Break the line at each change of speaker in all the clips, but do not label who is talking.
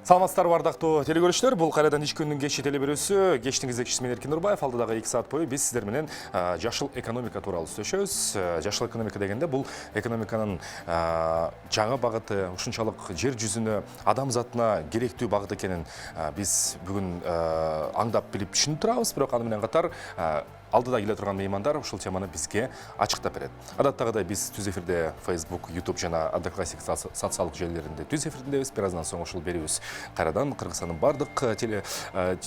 Саламатсыздар бардактуу телекөрүүчүлөр, бул кайрадан иш күнүнүн кечи телебирөөсү. Кештин кезекчиси мен Эркин Нурбаев. Алдыдагы 2 саат бою биз сиздер менен жашыл экономика тууралуу сүйлөшөбүз. Жашыл экономика дегенде бул экономиканын жаңы багыты, ушунчалык жер жүзүнө, адам затына керектүү багыт экенин биз бүгүн аңдап билип түшүнүп турабыз. Бирок аны менен катар алдыда келе турган меймандар ушул теманы бизге ачыктап берет. Адаттагыдай биз түз эфирде Facebook, YouTube жана Одноклассник социалдык желилеринде түз эфирдебиз. Бир аздан соң ушул берүүбүз кайрадан Кыргызстандын бардык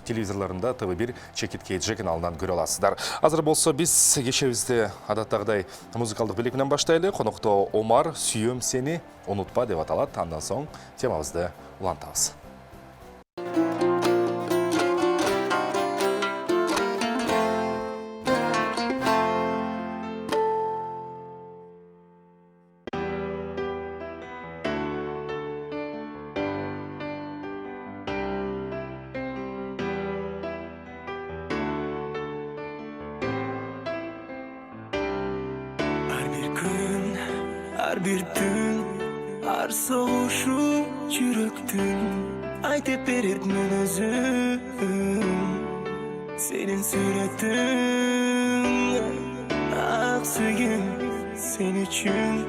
телевизорлорунда ТВ1 чекит экран алынан көрө аласыздар. Азыр болсо биз кечебизди адаттагыдай музыкалдык белек менен баштайлы. Конокто Омар "Сүйөм сени, унутпа" деп аталат. Андан соң темабызды улантабыз.
Her bir gün, her soğuşu çürüktün. Aytep beretmen özüm, senin suratın. Aksıyım sen için,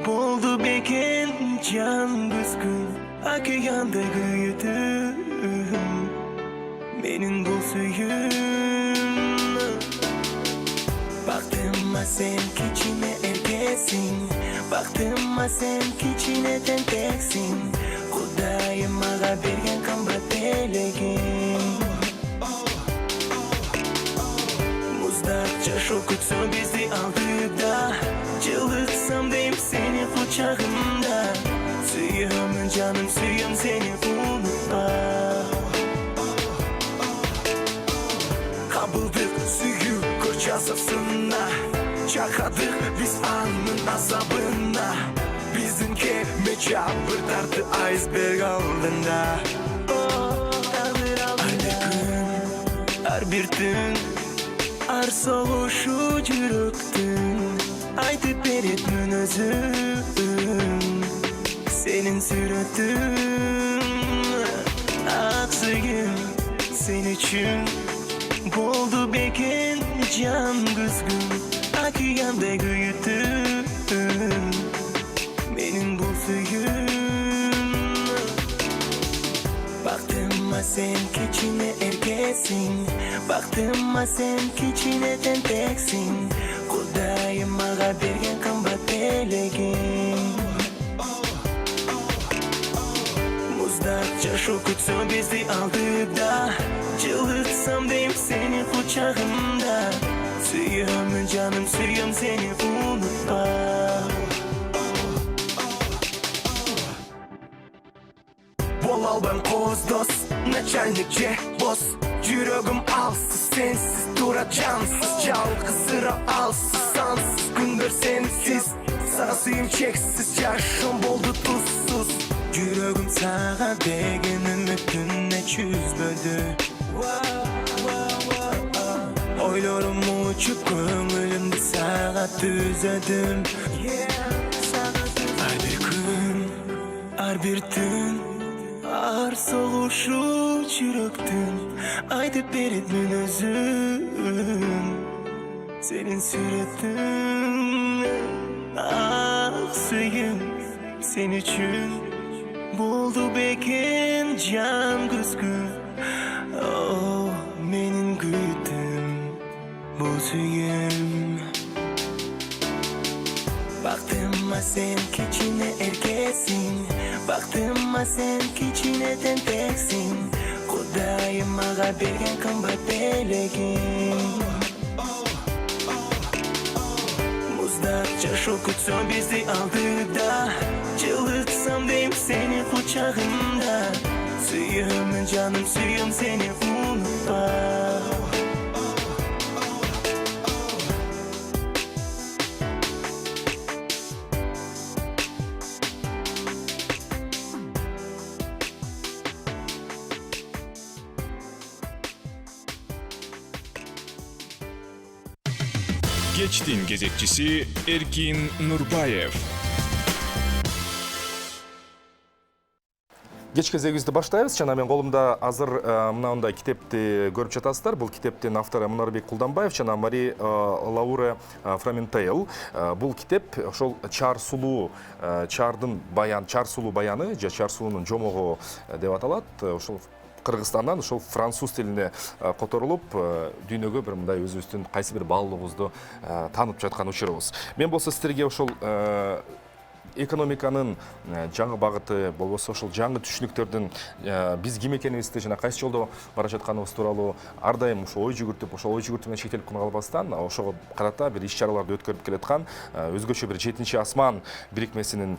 boldu beken can kızgın. Akıyanda güyüdüm, benim bu suyum. Baktım sen keçime erkesin, baktım sen keçine tenteksin. Kudayım ağa bergen kamba telegin. Muzdakça şokutsu bizi aldı da, çığlıksam deyim seni kucağımda. Suyum canım suyum seni unutma. Kabıldık suyu koçasıfsına, çakadık biz anın azabına. Bizim keme çabırdardı iceberg aldığında. Her gün, her bir gün, her soğuşu yürüktün. Aytıp beretmen özüm, senin suratın. Aksıyım sen için, boldu beken can kızgın. Akıyanda güyüdüm, benim bu suyum. Baktım sen keçine erkesin, baktım sen keçine tenteksin. Kudayım ağa bergen kamba telegin. Muzdakça şokutsu bizi aldı da, çığlıksam deyim seni kucağımda. Suyum canım suyum seni unutma. Bolal ben kozdos, начальник boss. Yüreğim alsız sensiz dura cansız. Çalgı sıra alsız sansız, gündür sensiz. Sağsıyım çeksiz, yaşım boldu tuzsuz. Yüreğim sağa degen ümitünle çüzbödü. Oylarım uçup köngülümde sağa düzedüm. Her bir gün, her bir gün, her soğuşu çürüktün. Aytıp beretmen özüm, senin suratın. Aksıyım sen için, buldu beken can kızgın. Oh, benim güydüm bu suyum. Baktım sen keçine erkesin, baktım sen keçine tenteksin. Kudayım ağa bergen kamba telegin. Muzdakça şokutsu bizi aldı da, çığlıksam deyim seni kucağımda. Suyum canım suyum seni unutma.
Geçtin gezekçisi Erkin Nurbayev.
Кеч кезегибизди баштайбыз. Жана мен колумда азыр мынандай китепти көрүп жатасыздар. Бул китептин автору Мунарбек Кулданбаев жана Мари Лаура Фраментейл. Бул китеп ошол Чар сулуу, Чардын баян, Чар сулуу баяны же Чар сулуунун жомогу деп аталат. Ошол Кыргызстандан ошол француз тилине которулуп, дүйнөгө бир мындай өзүбүздүн кайсы бир баалуулугубузду таанып жаткан учурубуз. Мен болсо сиздерге ошол экономиканын жаңы багыты, болбосо ошол жаңы түшүнүктөрдүн биз ким экенибизди жана кайсы жолдо бара жатканыбыз тууралуу ар дайым ошо ой жүгүртүп, ошол ой жүгүртүү менен шектелип кала калбастан, ошого карата бир иш-чараларды өткөрүп келаткан өзгөчө бир 7 асман бирикмесинин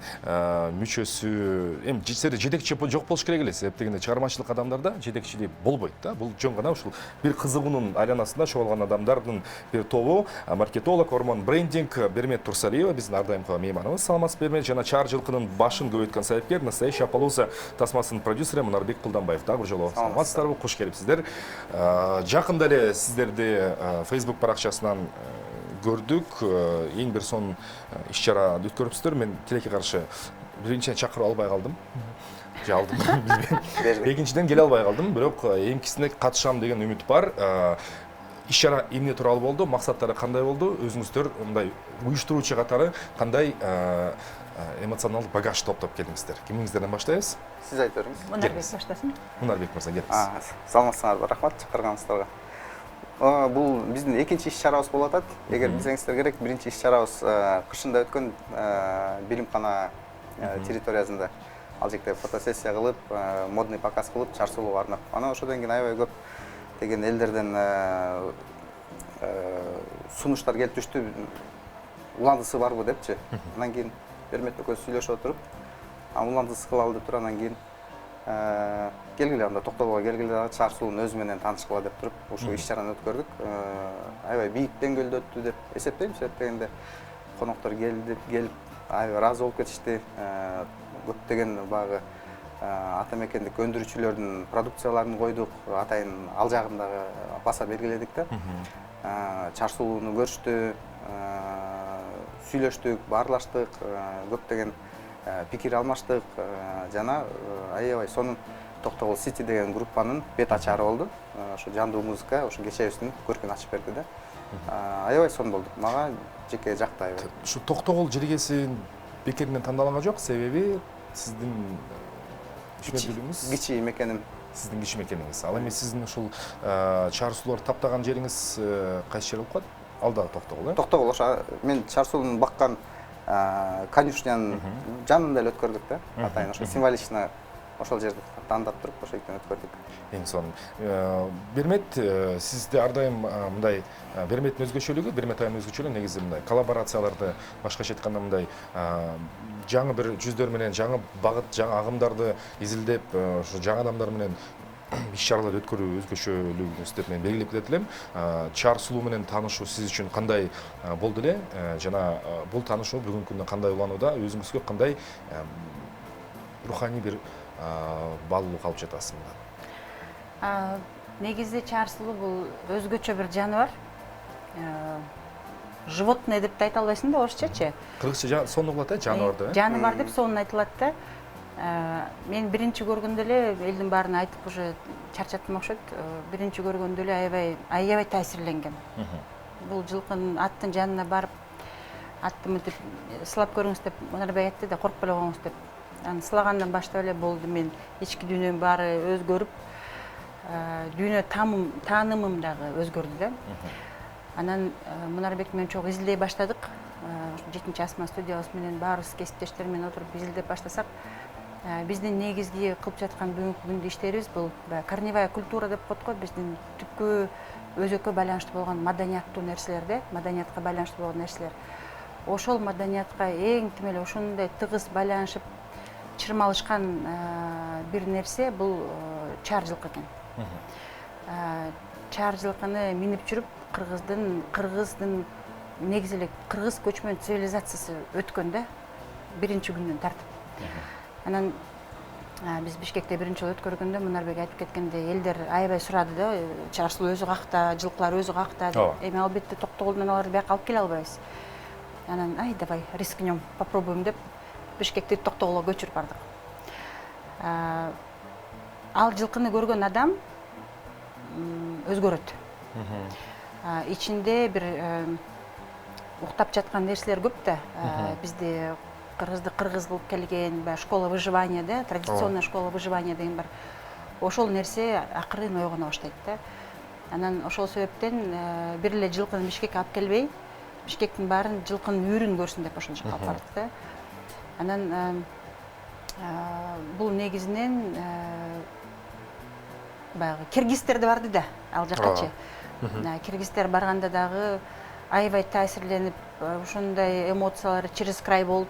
мүчөсү, эми жетекчи жок болуш керек эле, себеп дегенде чыгармачылык адамдарда жетекчилик болбойт да. Бул жөн гана ушул бир кызыгуунун айланасында чогулган адамдардын бир тобу. Маркетолог, гормон брендинг Бермет Турсалиева биздин ар дайымкы мейманыбыз. Саламатсыз Бермет, жана Чар жылкынын башын көбөйткөн сайыпкер, настоящий Апалуза тасмасынын продюсери Мунарбек Кулданбаев. Дагы бир жолу саламатсыздарбы, куш келипсиздер. Жакында эле сиздерди Facebook баракчасынан көрдүк. Эң бир сонун иш-чара өткөрүпсүздөр. Мен тилекке каршы биринчиден чакырып албай калдым. Же алдым. Экинчиден келе албай калдым, бирок эмкисине катышам деген үмүт бар. Иш-чара эмне тууралуу болду, максаттары кандай болду, өзүңүздөр мындай уюштуруучу катары кандай эмоционалдык багаж топтоп келдиңиздер? Кимиңиздерден баштайбыз?
Сиз айтып бериңиз.
Мунарбек баштасын.
Мунарбек мырза, келиңиз.
Саламатсыңарбы, рахмат чакырганыңыздарга. Бул биздин экинчи иш-чарабыз болуп атат. Эгер билсеңиздер керек, биринчи иш-чарабыз кышында өткөн билимкана территориясында. Ал жерде фотосессия кылып, модный показ кылып, Чар сулууга арнап. Анан ошодон кийин аябай көп деген элдерден сунуштар келип түштү. Уландысы барбы депчи. Анан кийин Бермет экөөбүз сүйлөшүп отуруп, уландысы кылалы деп туруп, анан кийин келгиле анда токтогулга келгиле, Чар сулуунун өзү менен таанышкыла деп туруп, ушул иш-чараны өткөрдүк. Аябай бийик деңгээлде өттү деп эсептейм. Себеп дегенде коноктор келип аябай ыраазы болуп кетишти. Көптөгөн багы ата мекендик өндүрүүчүлөрдүн продукцияларын койдук, атайын ал жагын дагы баса белгиледик да. Чар сулууну көрүштү, сүйлөштүк, баарлаштык, көптөгөн пикир алмаштык жана аябай сонун Токтогул City деген группанын бет ачары болду. Ошо жандуу музыка, ошо кечебиздин көркүн ачып берди да. Аябай сонун болду. Мага жеке жакты аябай.
Ушу Токтогул жергесин бекеринен тандалган жок, себеби сиздин ишмердүүлүгүңүз
кичи мекеним.
Сиздин кичи мекениңиз. Ал эми сиздин ушул Чар сулууларды таптаган жериңиз кайсы жер болуп калат? Ал дагы Токтогул, э?
Токтогул, ошо мен Чар сулуунун баккан конюшнянын жанында эле өткөрдүк да. Атайын ошо символично ошол жерди тандап туруп, ошол жерден өткөрдүк.
Эң сонун. Бермет, сизде ар дайым мындай Берметтин өзгөчөлүгү, Бермет айымдын өзгөчөлүгү негизи мындай коллаборацияларды, башкача айтканда мындай жаңы бир жүздөр менен, жаңы багыт, жаңы агымдарды изилдеп, ошо жаңы адамдар менен иш-чараларды өткөрүү өзгөчөлүгүңүз деп мен белгилеп кетет элем. Чар сулуу менен таанышуу сиз үчүн кандай болду эле? Жана бул таанышуу бүгүнкү күндө кандай уланууда, өзүңүзгө кандай руханий бир баалуулук алып жатасыз мындан?
Негизи Чар сулуу бул өзгөчө бир жаныбар. Животное деп айта албайсың да, орусчачы.
Кыргызча сонун кылат, жаныбар деп.
Жаныбар деп сонун айтылат да. Мен биринчи көргөндө эле элдин баарын айтып уже чарчаттым окшойт. Биринчи көргөндө эле аябай таасирленгем. Бул жылкынын аттын жанына барып, атты мынтип сылап көрүңүз деп Мунарбек айтты да, коркпой эле коюңуз деп. Аны сылагандан баштап эле болду, мен ички дүйнөм баары өзгөрүп, дүйнө таанымым дагы өзгөрдү да. Анан Мунарбек менен чогуу изилдей баштадык. 7 асман студиябыз менен баарыбыз кесиптештер менен отуруп изилдеп баштасак, биздин негизги кылып жаткан бүгүнкү күндө иштерибиз бул корневая культура деп коет го, биздин түпкү өзөккө байланыштуу болгон маданияттуу нерселерде, маданиятка байланыштуу болгон нерселер. Ошол маданиятка эң тим эле ошондой тыгыз байланышып чырмалышкан бир нерсе бул чар жылкы экен. Чар жылкыны минип жүрүп кыргыздын негизи эле кыргыз көчмөн цивилизациясы өткөн да, биринчи күндөн тартып. Анан биз Бишкекте биринчи жолу өткөргөндө Мунарбек айтып кеткендей элдер аябай сурады да, Чар сулуу өзү какта, жылкылар өзү какта. Эми албетте Токтогулдан аларды бияка алып келе албайбыз. Анан давай рискнем, попробуем деп Бишкекти Токтогулга көчүрүп бардык. Ал жылқыны көрген адам өзгөрөт. Ичинде бир уктап жаткан нерселер көп да. Бизде кыргыз кылып келген школа выживания да, традиционная школа выживания деген бар. Ошол нерсе акырын ойгоно баштайт да. Анан ошол себептен бир эле жылкыны Бишкекке алып келбей, Бишкектин баарын жылкынын үрүн көрсүн деп ошол жака алып бардык да. Анан бул негизинен баягы киргиздер да барды да ал жаккачы. Киргиздер барганда дагы аябай таасирленип, ошондой эмоциялар через край болуп,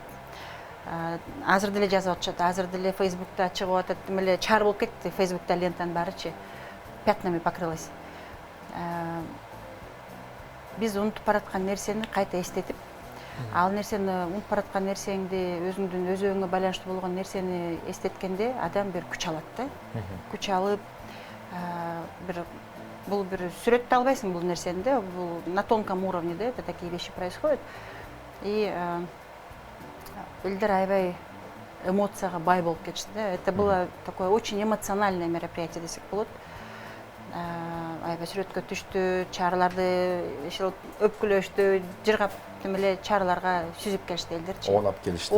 азыр деле жазып атышат, азыр деле Фейсбукта чыгып атат, эле чаар болуп кетти Фейсбукта лентанын баарычы, пятнами покрылась. Биз унутуп бараткан нерсени кайта эстетип, ал нерсени унутуп бараткан нерсеңди өзүңө байланыштуу болгон нерсени эстеткенде адам бир күч алат да. Күч алып, бул бир сүрөттө албайсың бул нерсени да, бул на тонком уровне да, это такие вещи происходят. И элдер аябай эмоцияга бай болуп кетишти да. Это было такое очень эмоциональное мероприятие десек болот. Аябай сүрөткө түштү, чаарларды өпкүлөштү, жыргап эле чаарларга сүзүп келишти элдерчи.
Оонап келишти.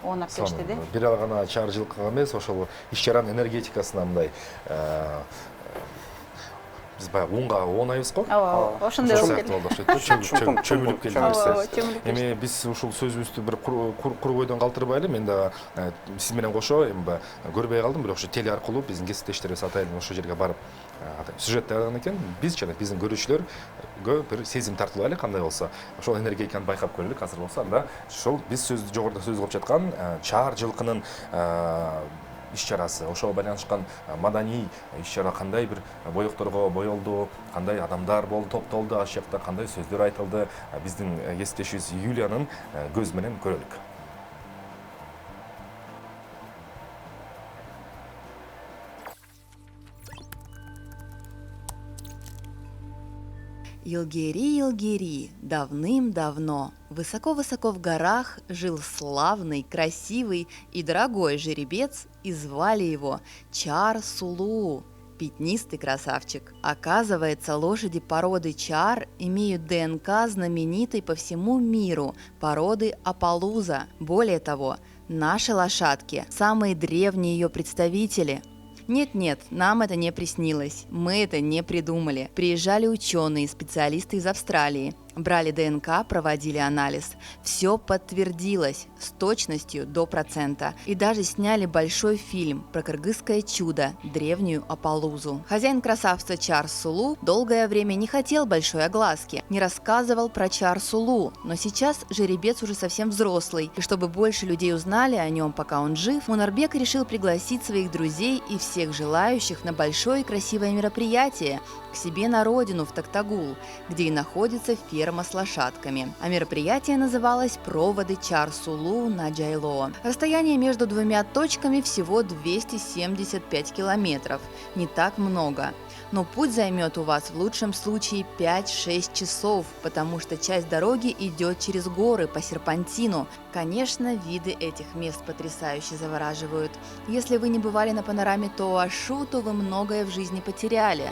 Оонап келишти да.
Бир эле гана чаар жылкыга эмес, ошол иш-чаранын энергетикасына мындай биз баягы унга оонайбыз го.
Ошондой болуп кетти.
Чөмүлүп келди. Эми биз ушул сөзүбүздү бир куру бойдон калтырбайлы. Мен да сиз менен кошо эми көрбөй калдым, бирок ошо теле аркылуу биздин кесиптештерибиз атайын ошол жерге барып сюжет даярдаган экен. Биз жана биздин көрүүчүлөргө бир сезим тартылайлы, кандай болсо. Ошол энергетиканы байкап көрөлүк. Азыр болсо анда ошол биз жогоруда сөз кылып жаткан чаар жылкынын иш-чарасы, ошого байланышкан маданий иш-чара кандай бир боекторго боелду, кандай адамдар болду, топтолду, ал жакта кандай сөздөр айтылды, биздин кесиптешибиз Юлиянын көзү менен көрөлүк.
Илгери, Илгери, давным-давно, высоко-высоко в горах жил славный, красивый и дорогой жеребец, и звали его Чар Сулу. Пятнистый красавчик. Оказывается, лошади породы Чар имеют ДНК знаменитой по всему миру породы Апалуза. Более того, наши лошадки – самые древние ее представители. Нет-нет, нам это не приснилось, мы это не придумали. Приезжали ученые, специалисты из Австралии, брали ДНК, проводили анализ. Все подтвердилось с точностью до %. И даже сняли большой фильм про кыргызское чудо, древнюю Апалузу. Хозяин красавца Чар Сулу долгое время не хотел большой огласки, не рассказывал про Чар Сулу, но сейчас жеребец уже совсем взрослый. И чтобы больше людей узнали о нем, пока он жив, Мунарбек решил пригласить своих друзей и всех желающих на большое и красивое мероприятие к себе на родину в Токтагул, где и находится ферма с лошадками. А мероприятие называлось «Проводы Чар Сулу на Джайлоо». Расстояние между двумя точками всего 275 километров. Не так много. Но путь займет у вас в лучшем случае 5-6 часов, потому что часть дороги идет через горы по серпантину. Конечно, виды этих мест потрясающе завораживают. Если вы не бывали на панораме Тоашу, то вы многое в жизни потеряли.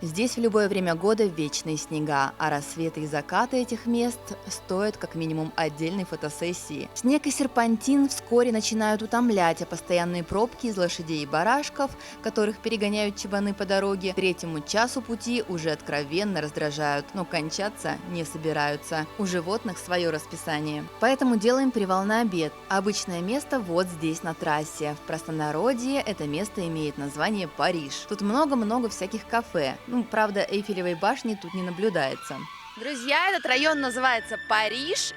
Здесь в любое время года вечные снега, а рассветы и закаты этих мест стоят как минимум отдельной фотосессии. Снег и серпантин вскоре начинают утомлять, а постоянные пробки из лошадей и барашков, которых перегоняют чабаны по дороге, к 3-му часу пути уже откровенно раздражают, но кончаться не собираются. У животных свое расписание. Поэтому делаем привал на обед. Обычное место вот здесь на трассе. В простонародье это место имеет название Париж. Тут много-много всяких кафе. Правда, Эйфелевой башни тут не наблюдается. Друзья, этот район называется Париж.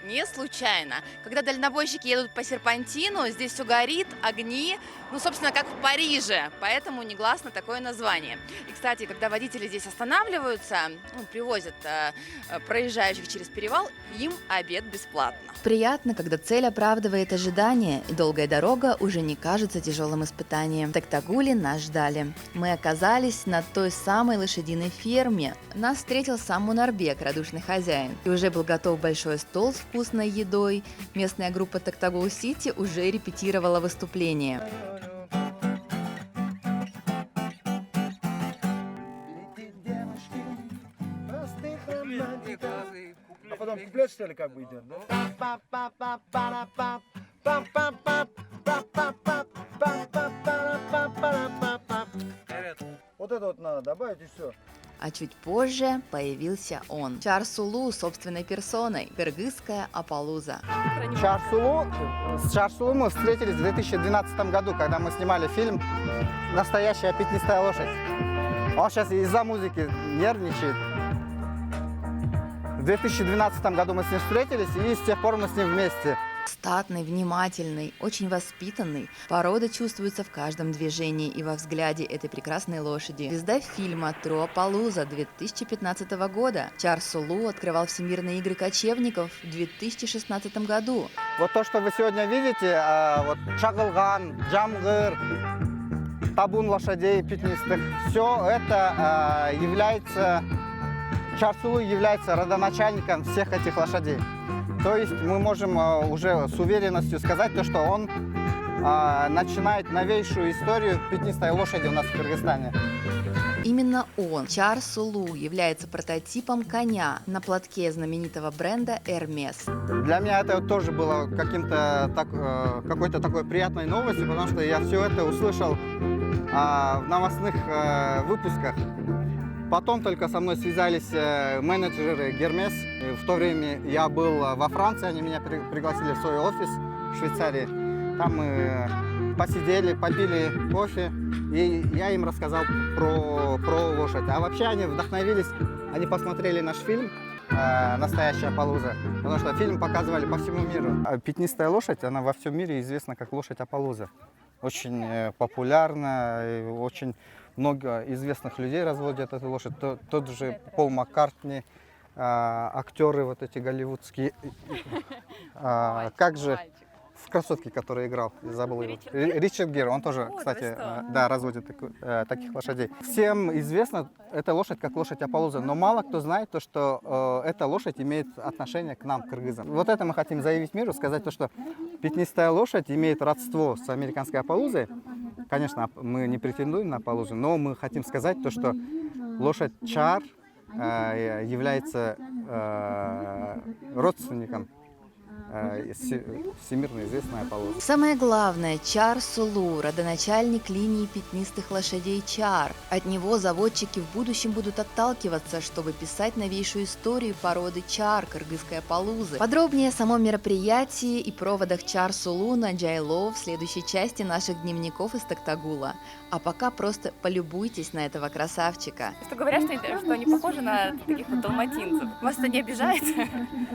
не случайно. Когда дальнобойщики едут по серпантину, здесь все горит, огни, ну, собственно, как в Париже, поэтому негласно такое название. И, кстати, когда водители здесь останавливаются, ну, привозят проезжающих через перевал, им обед бесплатно. Приятно, когда цель оправдывает ожидания, и долгая дорога уже не кажется тяжелым испытанием. В Токтагуле нас ждали. Мы оказались на той самой лошадиной ферме. Нас встретил сам Мунарбек, радушный хозяин. И уже был готов большой стол с вкусной едой. Местная группа Токтагул-Сити уже репетировала выступление.
А потом куплет, что ли, как бы идет, да? Вот это вот надо добавить и все.
А чуть позже появился он. Чар Сулу собственной персоной. Кыргызская Апалуза.
С Чар Сулу мы встретились в 2012 году, когда мы снимали фильм «Настоящая пятнистая лошадь». Он сейчас из-за музыки нервничает. В 2012 году мы с ним встретились, и с тех пор мы с ним вместе.
Статный, внимательный, очень воспитанный. Порода чувствуется в каждом движении и во взгляде этой прекрасной лошади. Звезда фильма «Труапалуза» 2015 года. Чар Сулу открывал Всемирные игры кочевников в 2016 году.
Вот то, что вы сегодня видите, вот Чагылган, Джамгыр, табун лошадей пятнистых, все это является... Чар Сулу является родоначальником всех этих лошадей. То есть мы можем уже с уверенностью сказать, то, что он начинает новейшую историю пятнистой лошади у нас в Кыргызстане.
Именно он, Чар Сулу, является прототипом коня на платке знаменитого бренда Hermes.
Для меня это тоже было какой-то такой приятной новостью, потому что я все это услышал в новостных выпусках. Потом только со мной связались менеджеры Hermes. В то время я был во Франции, они меня пригласили в свой офис в Швейцарии. Там мы посидели, попили кофе, и я им рассказал про лошадь. А вообще они вдохновились, они посмотрели наш фильм «Настоящая Апалуза», потому что фильм показывали по всему миру. Пятнистая лошадь, она во всем мире известна как лошадь Апалуза. Очень популярна, очень много известных людей разводят эту лошадь. Тот же Пол Маккартни, актеры вот эти голливудские. Как же в «Красотке», который играл, забыл его. Ричард Гир, он тоже, кстати, да, разводит таких лошадей. Всем известна эта лошадь как лошадь Апалуза, но мало кто знает то, что эта лошадь имеет отношение к нам, кыргызам. Вот это мы хотим заявить миру, сказать то, что пятнистая лошадь имеет родство с американской Апалузой. Конечно, мы не претендуем на Апалузу, но мы хотим сказать то, что лошадь Чар является родственником всемирно известная Апалуза.
Самое главное, Чар Сулу, родоначальник линии пятнистых лошадей Чар. От него заводчики в будущем будут отталкиваться, чтобы писать новейшую историю породы Чар, кыргызской Апалузы. Подробнее о самом мероприятии и проводах Чар Сулу на Джайло в следующей части наших дневников из Токтагула. А пока просто полюбуйтесь на этого красавчика.
Что говорят, что они похожи на таких вот далматинцев. Вас это не обижает?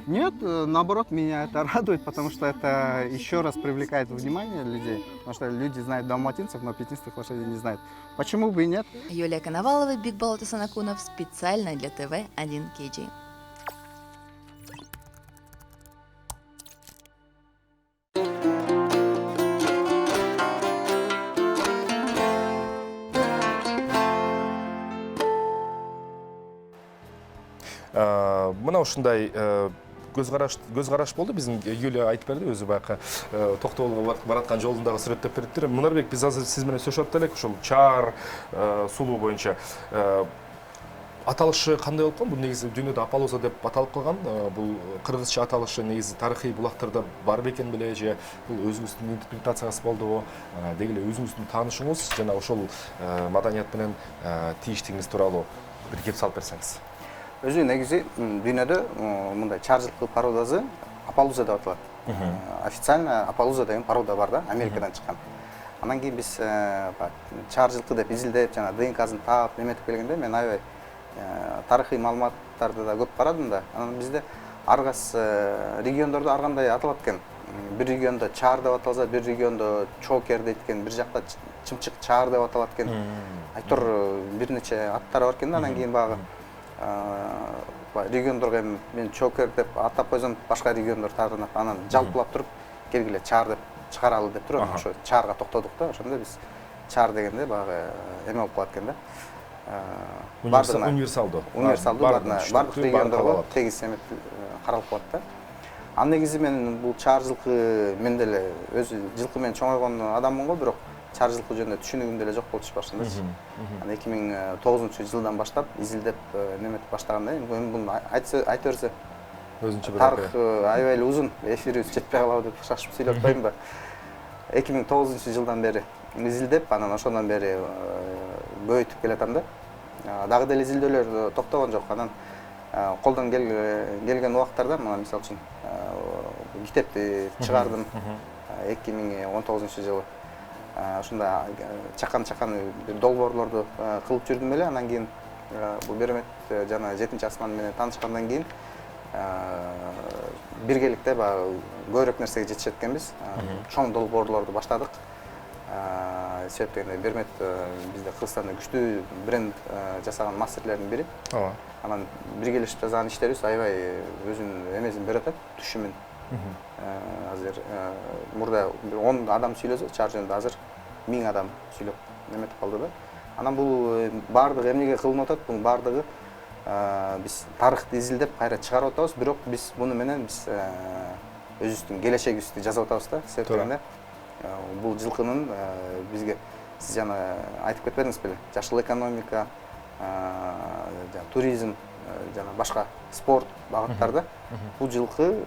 Нет, наоборот, меня это радует, потому что это еще раз привлекает внимание людей. Потому что люди знают далматинцев, но пятнистых лошадей не знают. Почему бы и нет?
Юлия Коновалова, Бигбал Тасанакунов специально для ТВ1 KG.
Мына ушундай көз караш болду. Биздин Юлия айтып берди, өзү баягы Токтогулга бараткан жолундагы сүрөттөп бериптир. Мунарбек, биз азыр сиз менен сүйлөшүп атты элек ушул Чар Сулу боюнча. Аталышы кандай болуп калган? Бул негизи дүйнөдө Апалуза деп аталып калган. Бул кыргызча аталышы негизи тарыхый булактарда бар бекен беле же бул өзүңүздүн интерпретацияңыз болдубу? Деги эле өзүңүздүн таанышыңыз жана ошол маданият менен тийиштигиңиз тууралуу бир кеп салып берсеңиз.
Өзү негизи дүйнөдө мындай чар жылкы породасы Апалуза деп аталат. Официально Апалуза деген порода бар да, Америкадан чыккан. Анан кийин биз чар жылкы деп изилдеп, жана ДНК-сын таап, неметип келгенде мен аябай тарыхый маалыматтарды да көп карадым да. Анан бизде ар кайсы региондордо ар кандай аталат экен. Bir rегиондо чаар деп аталса, bir rегиондо чокер дейт экен, bir жакта чымчык чаар деп аталат экен. Айтор бир нече аттары бар экен. Анан кийин багы региондорго эми мен чокер деп атап койсом, башка региондор тарынып, анан жалпылап туруп келгиле чаар деп чыгаралы деп туруп, ошо чаарга токтодук да. Ошондо биз чаар дегенде багы эме болуп калат экен да.
Универсалдуу.
Универсалдуу бардык региондорго тегиз эме каралып калат да. Ал негизи мен бул чаар жылкы мен деле өзү жылкы менен чоңойгон адаммын го, бирок чаар жылкы жөнүндө түшүнүгүм деле жок болчу башындачы. Анан 2009-жылдан баштап изилдеп неметип баштаганда эми буну айта берсе
Өзүнчө бир
тарых аябай эле узун, эфирибиз жетпей калабы деп шашып сүйлөп атпаймынбы. 2009-жылдан бери изилдеп, анан ошондон бери көбөйтүп келатам да. Дагы деле изилдөөлөр токтогон жок. Анан колдон келген убактарда, мына мисалы үчүн китепти чыгардым 2019-жылы. Ошондо чакан бир долбоорлорду кылып жүрдүм эле. Анан кийин бул Бермет жана 7-асман менен таанышкандан кийин биргеликте баягы көбүрөөк нерсеге жетишет экенбиз. Чоң долбоорлорду баштадык. Себептен Бермет бизде Кыргызстанда күчтүү бренд жасаган мастерлердин бири. Анан биргелешип жасаган иштерибиз аябай өзүнүн эмесин берип атат, түшүмүн. Азыр мурда 10 адам сүйлөсө, чаар жөнүндө азыр 1000 адам сүйлөп неметип калды да. Анан бул бардыгы эмнеге кылынып атат? Бул бардыгы биз тарыхты изилдеп кайра чыгарып атабыз, бирок биз муну менен биз өзүбүздүн келечегибизди жазып атабыз да. Себептен бул жылкынын бизге сиз жана айтып кетпедиңиз беле? Жашыл экономика, туризм жана башка спорт багыттарда бул жылкы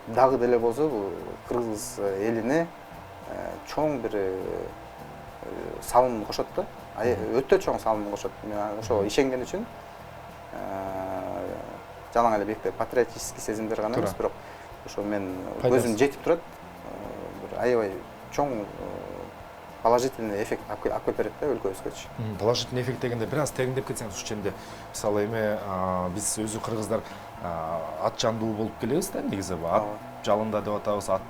дагы деле болсо кыргыз элине чоң бир салым кошот да. Өтө чоң салым кошот. Мен ошо ишенген үчүн жалаң эле бекте патриотический сезимдер гана эмес, бирок ошо мен көзүм жетип турат. Бир аябай чоң положительный эффект алып келип берет да өлкөбүзгөчү.
Положительный эффект дегенде бир аз тереңдеп кетсеңиз ушул жерде, мисалы эми биз өзү кыргыздар ат жандуу болуп келебиз да, негизи ат жалында деп атабыз, ат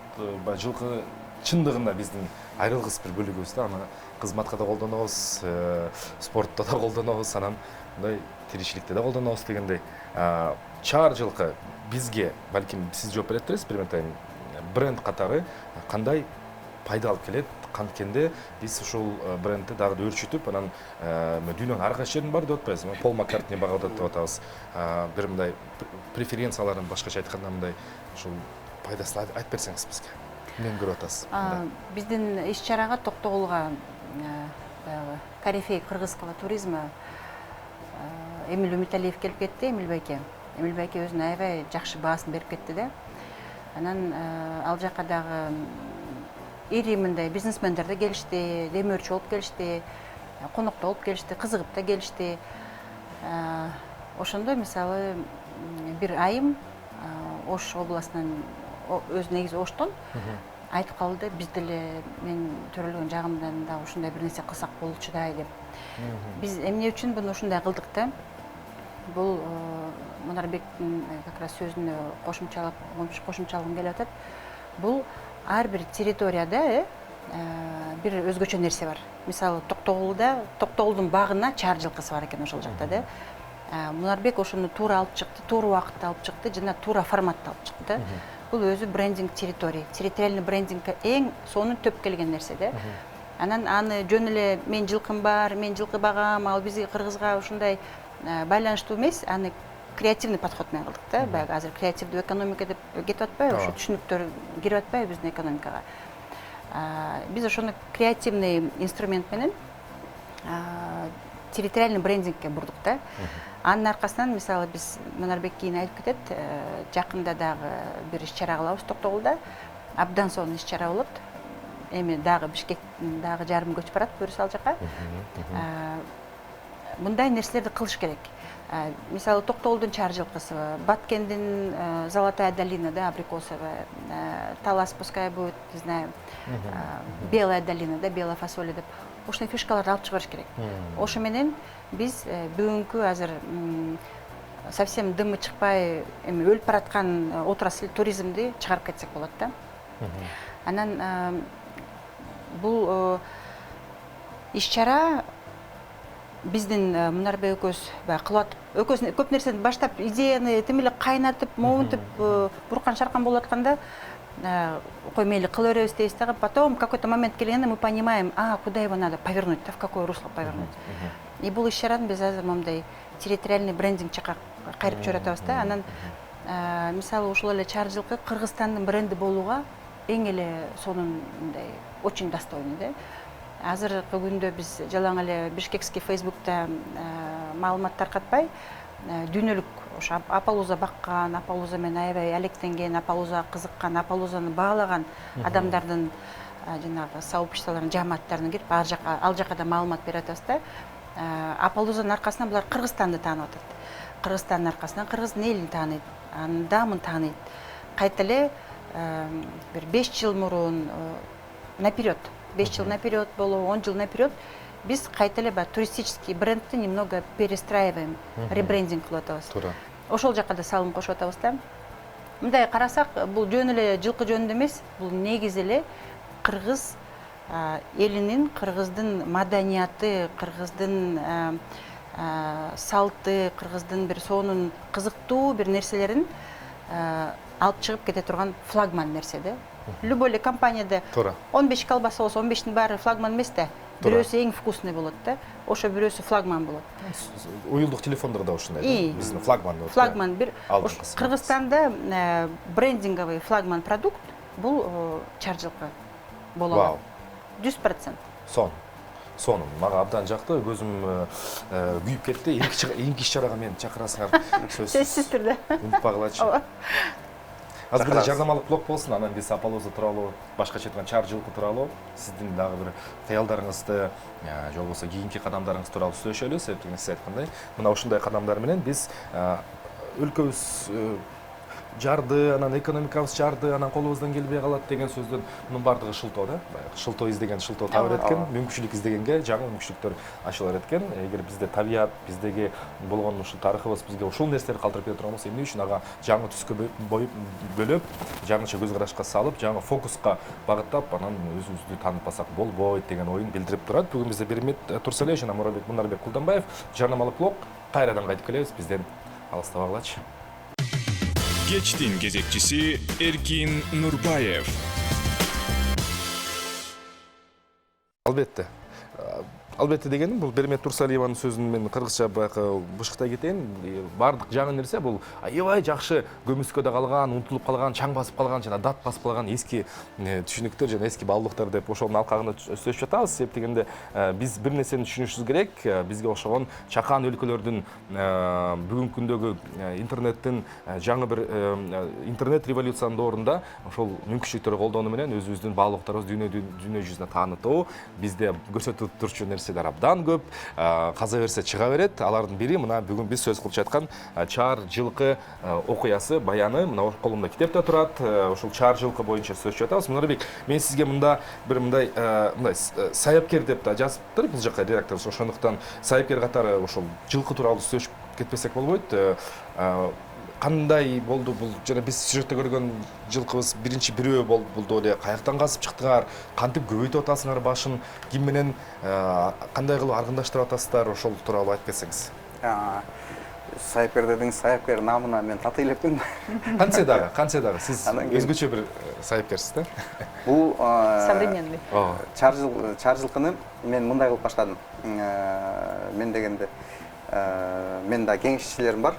жылкы чындыгында биздин айрылгыс бир бөлүгүбүз да, аны кызматка да колдонобуз, спортто да колдонобуз, анан мындай тиричиликте да колдонобуз дегендей. Чаар жылкы бизге, балким сиз жооп бересиз, Бермет, бренд катары кандай пайда алып келет, канткенде биз ушул брендти дагы да өөрчүтүп, анан дүйнөнүн ар кайсы жеринин бар деп атпайбызбы? Пол Маккартни багып атат деп атабыз. Бир мындай преференцияларын башкача айтканда мындай ушул пайдасын айтып берсеңиз бизге. Эмнени көрүп атасыз?
Биздин иш-чарага токтогулга баягы корифей кыргызского туризма Эмиль Үмүталиев келип кетти, Эмиль байке. Эмиль байке өзүнүн аябай жакшы баасын берип кетти да. Анан ал жака дагы ири мындай бизнесмендер да келишти, демөөрчү болуп келишти, конокто болуп келишти, кызыгып да келишти. Ошондо мисалы бир айым Ош областынан, өзү негизи Оштон айтып калды, биз деле мен төрөлгөн жагымдан да ушундай бир нерсе кылсак болчу да деп. Биз эмне үчүн буну ушундай кылдык да? Бул Мунарбектин как раз сөзүнө кошумчалгым келип атат. Бул ар бир территорияда бир өзгөчө нерсе бар. Мисалы Токтогулдун багына чаар жылкысы бар экен ошол жакта да. Мунарбек ошону туура алып чыкты, туура убакытта алып чыкты, жана туура форматта алып чыкты. Бул өзү брендинг территория, территориальный брендингке эң сонун төп келген нерсе да. Анан аны жөн эле мен жылкым бар, мен жылкы багам, ал бизге Кыргызга ушундай байланыштуу эмес, аны креативный подход менен кылдык да. Баягы азыр креативдүү экономика деп кетип атпайбы, ошо түшүнүктөр кирип атпайбы биздин экономикага. Биз ошону креативный инструмент менен территориальный брендингке бурдук да. Анын аркасынан мисалы биз Мунарбек кийин айтып кетет, жакында дагы бир иш-чара кылабыз Токтогулда. Абдан сонун иш-чара болот. Эми дагы Бишкектин дагы жарым көчүп барат көрүсү ал жака. Мындай нерселерди кылыш керек. Мисалы Токтогулдун чаар жылкысы, Баткендин Золотая долина, да, абрикосовая, Талас пускай будет, не знаю, Белая долина, да, белая фасоля деп. Ошондой фишкаларды алып чыгарыш керек. Ошо менен биз бүгүнкү азыр совсем дымы чыкпай эми өлүп бараткан отрасль туризмди чыгарып кетсек болот да. Анан бул иш-чара биздин Мунарбек экөөбүз баягы кылып атып, экөөбүз көп нерсени баштап, идеяны тим эле кайнатып, моунтуп, буркан шаркан болуп атканда, кой мейли кыла беребиз дейбиз дагы, потом какой-то момент келгенде мы понимаем, куда его надо повернуть, в какое русло повернуть. И бул иш-чараны биз азыр момундай территориальный брендинг жака кайрып жиберип атабыз да. Анан мисалы ушул эле чаар жылкы Кыргызстандын бренди болууга эң эле сонун мындай очень достойный да. Азыркы күндө биз жалаң эле Бишкекский Facebook'та маалымат таркатпай, дүйнөлүк ошо Апалуза баккан, Апалуза менен аябай алектенген, Апалузага кызыккан, Апалузаны баалаган адамдардын жанагы сообществолордун, жааматтарына кирип ал жака да маалымат берип атабыз да. Апалузанын аркасынан булар Кыргызстанды таанып атат. Кыргызстандын аркасынан Кыргыздын элин тааныйт, анын даамын тааныйт. Кайта эле бир 5 жыл мурун наперёд, 5 жыл наперёд болобу, 10 жыл наперёд биз кайта эле туристический брендти немного перестраиваем, ребрендинг кылып атабыз.
Туура.
Ошол жака да салым кошуп атабыз да. Мындай карасак, бул жөн эле жылкы жөнүндө эмес, бул негизи эле кыргыз элинин, кыргыздын маданияты, кыргыздын салты, кыргыздын бир сонун кызыктуу бир нерселерин алып чыгып кете турган флагман нерсе да. Любой эле компанияда 15 колбаса болсо, 15тин баары флагман эмес да. Бирөөсү эң вкусный болот да. Ошо бирөөсү флагман болот.
Уюлдук телефондор да ушундай да. Биздин флагман.
Флагман бир Кыргызстанда брендинговый флагман продукт бул чаар жылкы боло алат. 100%.
Сонун. Мага абдан жакты, көзүм күйүп кетти. Эң иш-чарага мени чакырасыңар.
Сөзсүз түрдө.
Унутпагылачы. Азыр бир жарнамалык блок болсун, анан биз Апалуза тууралуу, башкача айтканда чаар жылкы тууралуу, сиздин дагы бир кыялдарыңызды, же болбосо кийинки кадамдарыңыз тууралуу сүйлөшөлү. Себеби сиз айткандай, мына ушундай кадамдар менен биз өлкөбүз жарды, анан экономикабыз жарды, анан колубуздан келбей калат деген сөздөн мунун баардыгы шылтоо да. Шылтоо издеген шылтоо табар эткен, мүмкүнчүлүк издегенге жаңы мүмкүнчүлүктөр ачылар эткен. Эгер бизде табият, биздеги болгон ушул тарыхыбыз бизге ушул нерселерди калтырып бере турган болсо, эмне үчүн ага жаңы түскө бөлөп, жаңыча көз карашка салып, жаңы фокуска багыттап, анан өзүбүздү таанытпасак болбойт деген оюн билдирип турат. Бүгүн бизде Беримет Турсалиев жана Мунарбек Кулданбаев, жарнамалык блок. Кайрадан кайтып келебиз, бизден алыстабагылачы.
Кечтин кезекчиси Эркин Нурбаев.
Албетте дегеним, бул Беримет Турсалиеванын сөзүн мен кыргызча баягы бышыктай кетейин. Бардык жаңы нерсе бул аябай жакшы көмүскөдө калган, унутулуп калган, чаң басып калган жана дат басып калган эски түшүнүктөр жана эски баалуулуктар деп ошонун алкагында сөйлөшүп жатабыз. Себеп дегенде биз бир нерсени түшүнүшүбүз керек. Бизге окшогон чакан өлкөлөрдүн бүгүнкү күндөгү интернеттин жаңы бир интернет революциянын доорунда ошол мүмкүнчүлүктөрдү колдонуу менен өзүбүздүн баалуулуктарыбызды дүйнө жүзүнө таанытуу, бизде көрсөтүп турчу нерселер абдан көп, каза берсе чыга берет. Алардын бири мына бүгүн биз сөз кылып жаткан чаар жылкы окуясы, баяны мына колумда китепте турат. Ошол чаар жылкы боюнча сөйлөшүп жатабыз. Мунарбек, мен сизге мында бир мындай саяпкер деп да жазыптыр бул жака редактор. Ошондуктан саяпкер катары ошол жылкы тууралуу сөйлөшүп кетпесек болбойт. Кандай болду бул? Жана биз сюжетте көргөн жылкыбыз биринчи бирөө болду эле. Каяктан казып чыктыңар? Кантип көбөйтүп атасыңар башын? Ким менен кандай кылып аргындаштырып атасыздар? Ошол тууралуу айтып кетсеңиз.
Саяпкер дедиңиз, саяпкер намына мен таты элекпин.
Кантсе дагы сиз өзгөчө бир саяпкерсиз да?
Бул современный.
Чаар жылкыны мен мындай кылып баштадым. Мен дегенде мен да кеңешчилерим бар.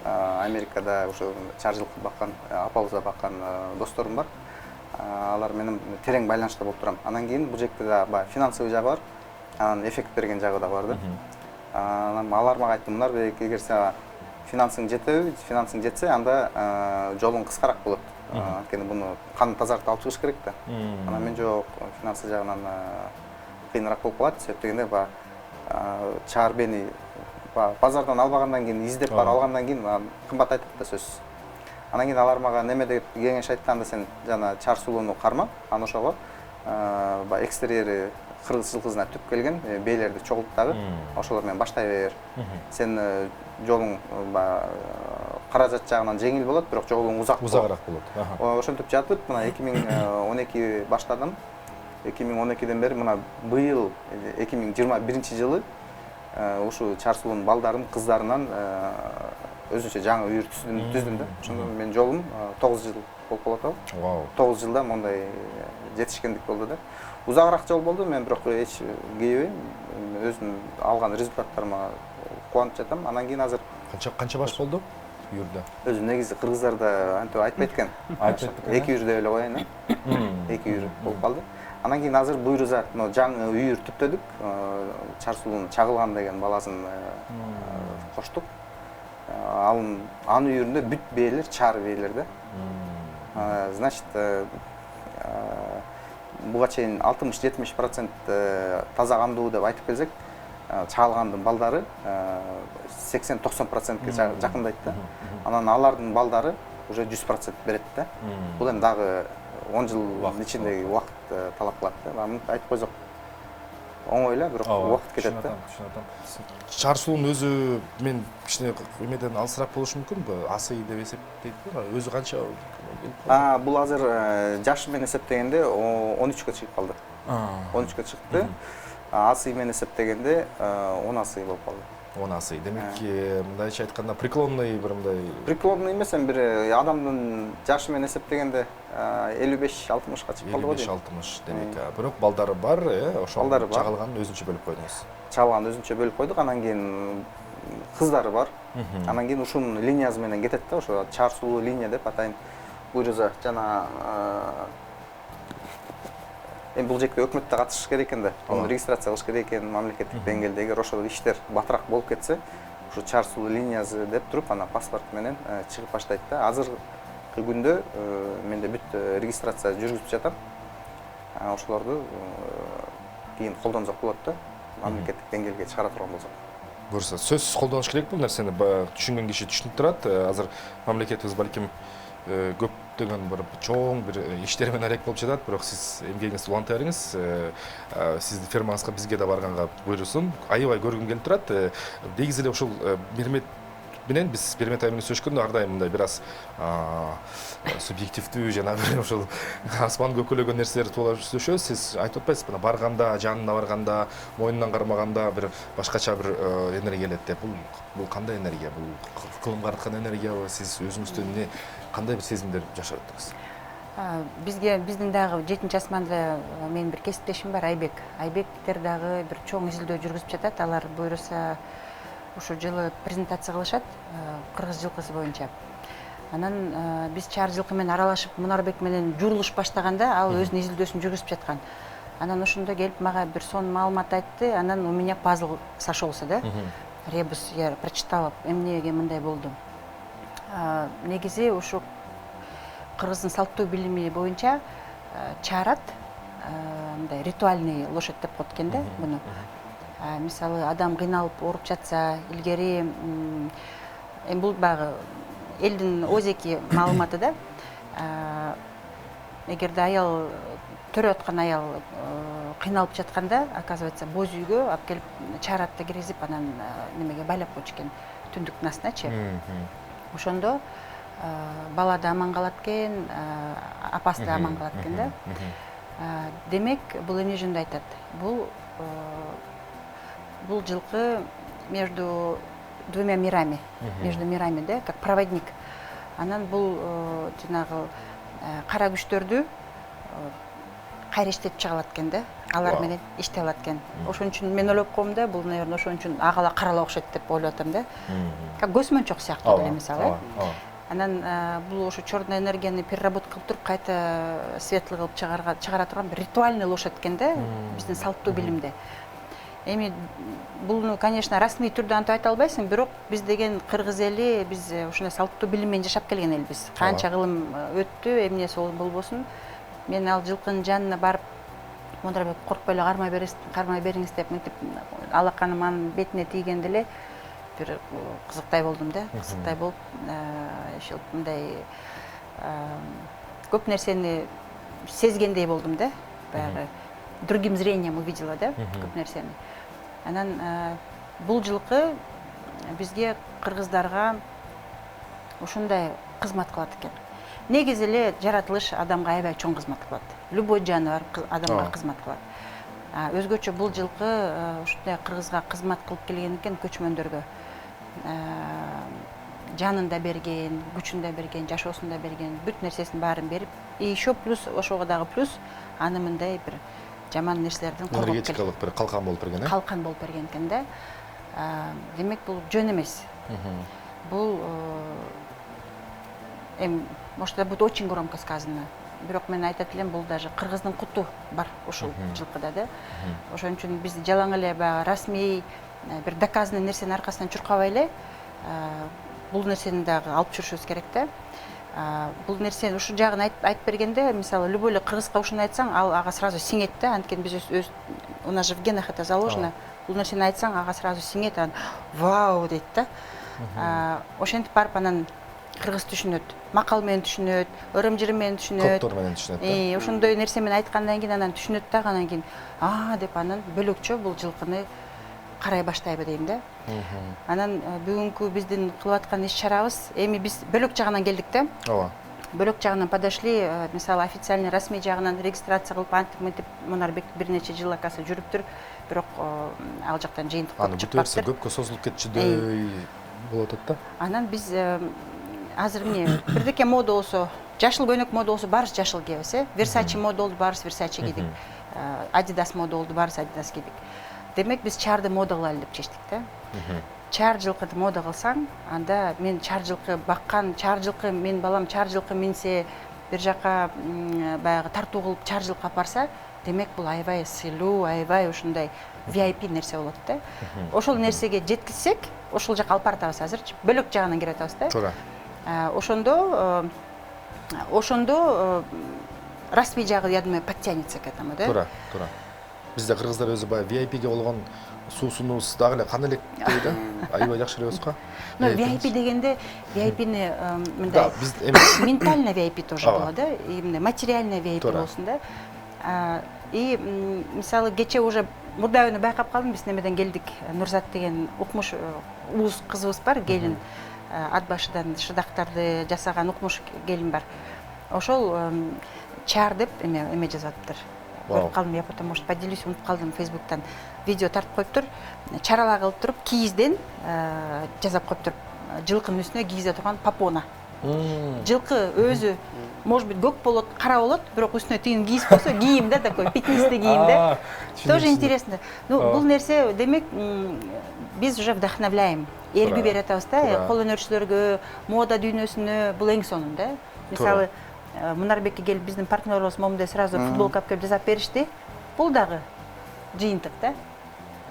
Америкада ошо чаар жылкы баккан, Апалуза баккан досторум бар. Алар менен терең байланышта болуп турам. Анан кийин бул жекте да финансовый жагы бар, анан эффект берген жагы да бар да. Анан алар мага айтты, Мунарбек, эгер сага финансың жетсе, анда жолуң кыскараак болот. Анткени буну кандын тазартып алып чыгыш керек да. Анан мен жок, финансы жагынан кыйыныраак болуп калат. Себеп дегенде чаар бени базардан албагандан кийин, издеп барып алгандан кийин кымбат айтат да сөзсүз. Анан кийин алар мага неме деп кеңеш айтканда, сен жана чаар сулууну карма, анан ошого экстерьери кыргыз жылкысына түп келген бейлерди чогулт дагы, ошолор менен баштай бер. Сен жолуң каражат жагынан жеңил болот, бирок жолуң узак
Узагыраак болот.
Ошентип жатып, мына 2012 баштадым. 2012ден бери мына быйыл 2021 жылы ушу Чар сулуунун балдарын, кыздарынан өзүнчө жаңы үйүр түздүм да. Ошондо менин жолум 9 жыл болуп калат ал.
Вау.
9 жылда мондай жетишкендик болду да. Узагыраак жол болду, мен бирок эч кейбейм. Өзүм алган результаттарыма кубанып жатам. Анан кийин азыр
Канча баш болду үйүрдө?
өзүм негизи кыргыздарда антип айтпайт экен. Эки үйүр деп эле коеюн, эки үйүр болуп калды. Анан кийин азыр буйруза жаңы үйүр түптөдүк. Чар сулуунун Чагылган деген баласын коштук. Анын үйүрүндө бүт бээлер чар бээлер да. Значит, буга чейин 60-70% таза кандуу деп айтып келсек, Чагылгандын балдары 80-90%ке жакындайт да. Анан алардын балдары уже 100% берет да. Бул эми дагы 10 жылдын ичиндеги убакыт талап кылат да. Аны айтып койсок оңой эле, бирок убакыт кетет да.
Чар сулуунун өзү мен кичине эмеден алысыраак болушу мүмкүнбү? Асы деп эсептейт го. Өзү канча?
Бул азыр жашы менен эсептегенде 13кө чыгып калды. 13кө чыкты. Асы менен эсептегенде 10 асы болуп калды.
10 асы. Демек, мындайча айтканда преклонный бир мындай.
Преклонный эмес, эми бир адамдын жашы менен эсептегенде 55-60ка чыгып калды го дейм.
55-60 демек. Бирок балдары бар, ошол Чагылганын өзүнчө бөлүп койдуңуз.
Чагылганды өзүнчө бөлүп койдук, анан кийин кыздары бар. Анан кийин ушунун линиясы менен кетет да, ошо Чар сулуу линия деп атайын. Буйруза жана эми бул жекте өкмөттө катышыш керек экен да. Аны регистрация кылыш керек экен мамлекеттик деңгээлде. Эгер ошол иштер батыраак болуп кетсе, ушу Чар сулуу линиясы деп туруп, ана паспорт менен чыгып баштайт да. Азыркы күндө менде бүт регистрация жүргүзүп жатам. Ошолорду кийин колдонсок болот да. Мамлекеттик деңгээлге чыгара турган болсок.
Буюрса, сөзсүз колдонуш керек бул нерсени. Түшүнгөн киши түшүнүп турат. Азыр мамлекетибиз балким көптөгөн бир чоң бир иштер менен арек болуп жатат, бирок сиз эмгегиңизди уланта бериңиз. Сиздин фермаңызга бизге да барганга буйрусун. Аябай көргүм келип турат. Негизи эле ушул Мермет менен биз Мермет айы менен сүйлөшкөндө ар дайым мындай бир аз субъективдүү жана ошол асман көкөлөгөн нерселерди туулап сүйлөшөбүз. Сиз айтып атпайсызбы, барганда, жанына барганда, мойнунан кармаганда бир башкача бир энергия келет деп. Бул кандай энергия? Бул кылым караткан энергиябы? Сиз өзүңүздө эмне кандай бир сезимдер жашап өттүңүз?
Биздин дагы 7 асманда менин бир кесиптешим бар, Айбек. Айбектер дагы бир чоң изилдөө жүргүзүп жатат. Алар буйруса ушу жылы презентация кылышат кыргыз жылкысы боюнча. Анан биз Чар жылкы менен аралашып Мунарбек менен журулуш баштаганда ал өзүнүн изилдөөсүн жүргүзүп жаткан. Анан ошондо келип мага бир сонун маалымат айтты. Анан у меня пазл сошелся, да? Ребус я прочитала, эмнеге мындай болду. Негизи ушу кыргыздын салттуу билими боюнча чарат мындай ритуальный лошадь деп коет экен да буну. Мисалы адам кыйналып ооруп жатса, илгери эми бул багы элдин өзеки маалыматы да. Эгерде аял төрө аткан аял кыйналып жатканда, оказывается, боз үйгө алып келип чаратты киргизип, анан немеге байлап койчу экен, түндүктүн астыначы. Ошондо бала да аман калат экен, апасы да аман калат экен да. Демек, бул эмне жөнүндө айтат? Бул жылкы между двумя мирами, да, как проводник. Анан бул жанагы кара күчтөрдү кайрештеп чыга алат экен да. Алар менен иштей алат экен. Ошон үчүн мен ойлоп коем да, бул, наверное, ошон үчүн агала карала окшойт деп ойлоп атам да. Как көзмөнчөк сыяктуу эле мисалы. Анан бул ошо черный энергияны переработка кылып туруп кайта светлый кылып чыгара турган бир ритуальный лошадь экен да, биздин салттуу билимде. Эми буну, конечно, расмий түрдө антип айта албайсың, бирок биз деген кыргыз эли, биз ушундай салттуу билим менен жашап келген элбиз. Канча кылым өттү, эмнеси болбосун. Мен ал жылкынын жанына барып, Мунарбек коркпой эле кармай бериңиз деп мынтип алаканым анын бетине тийгенде эле бир кызыктай болдум да. Кызыктай болуп, мындай көп нерсени сезгендей болдум да. Баягы другим зрением увидела да, көп нерсени. Анан бул жылкы бизге кыргыздарга ушундай кызмат кылат экен. Негизи эле жаратылыш адамга аябай чоң кызмат кылат. Любой жаныбар адамга кызмат кылат. Өзгөчө бул жылкы ушундай кыргызга кызмат кылып келген экен, көчмөндөргө. Жанын да берген, күчүн да берген, жашоосун да берген, бүт нерсесин баарын берип, еще плюс ошого дагы плюс аны мындай бир жаман нерселерден коргоп
энергетикалык бир калкан болуп берген,
калкан болуп берген экен да. Демек бул жөн эмес. Бул может, это будет очень громко сказано. Бирок мен айтат элем, бул даже кыргыздын куту бар ушул жылкыда да. Ошон үчүн биз жалаң эле баягы расмий бир доказанный нерсенин аркасынан чуркабай эле бул нерсени дагы алып жүрүшүбүз керек да. Бул нерсени ушул жагын айтып бергенде, мисалы, любой эле кыргызга ушуну айтсаң, ал ага сразу сиңет да. Анткени биз у нас же в генах это заложено. Бул нерсени айтсаң, ага сразу сиңет, вау дейт да. Ошентип барып анан кыргыз түшүнөт, макал менен түшүнөт, ырым-жырым менен түшүнөт.
Коптор менен түшүнөт да.
Ошондой нерсе менен айткандан кийин анан түшүнөт да, анан кийин деп анан бөлөкчө бул жылкыны карай баштайбы дейм да. Анан бүгүнкү биздин кылып аткан иш-чарабыз, эми биз бөлөк жагынан келдик да.
Ооба.
Бөлөк жагынан подошли, мисалы, официальный расмий жагынан регистрация кылып антип Мунарбек бир нече жыл акасы жүрүптүр, бирок ал жактан жыйынтык
Аны бүтөсө көпкө созулуп кетчүдөй болот да.
Анан биз азыр эмне бирдеке мода болсо, жашыл көйнөк мода болсо баарыбыз жашыл кийебиз, Versace мода болду, баарыбыз Versace кийдик. Adidas мода болду, баарыбыз Adidas кийдик. Демек биз чарды мода кылалы деп чечтик да. Чар жылкыды мода кылсаң, анда мен чар жылкы баккан, чар жылкы мен балам чар жылкы минсе, бир жака баягы тартуу кылып чар жылкы апарса, демек бул аябай сыйлуу, аябай ушундай VIP нерсе болот да. Ошол нерсеге жеткилсек, ошол жака алып баратабыз азырчы. Бөлөк жагынан кире атабыз да.
Туура.
Ошондо расмий жагы, я думаю, подтянется к этому, да?
Туура. Бизде кыргыздар өзү бая VIP-ге болгон суусунубуз дагы эле кандай элек дейт, аябай жакшы элебиз го.
Но VIP дегенде, VIP-ни мындай
биз
ментально VIP тоже было, да? Именно материальное VIP болсун да. И мисалы кече уже мурда байкап калдым, биз немеден келдик, Нурзат деген укмуш уус кызыбыз бар, келин. Ат башыдан шыдактарды жасаган укмуш келин бар. Ошол чар деп эме жазатыптыр. Көрүп калдым, я потому что поделюсь, унутуп калдым, Фейсбуктан видео тартып коюптур. Чарала кылып туруп, кийизден жазап коюптур. Жылкынын үстүнө кийизде турган попона. Жылкы өзү, может быть, көк болот, кара болот, бирок үстүнө тыйын кийиз болсо, кийим да, такой пятнистый кийим да. Тоже интересно. Ну, бул нерсе, демек, биз уже вдохновляем. Элгүү берип атабыз да, кол өнөрчүлөргө, мода дүйнөсүнө, бул эң сонун да. Мисалы, Мунарбекке келип биздин партнерибиз момундай сразу футболка алып келип жасап беришти. Бул дагы жыйынтык да.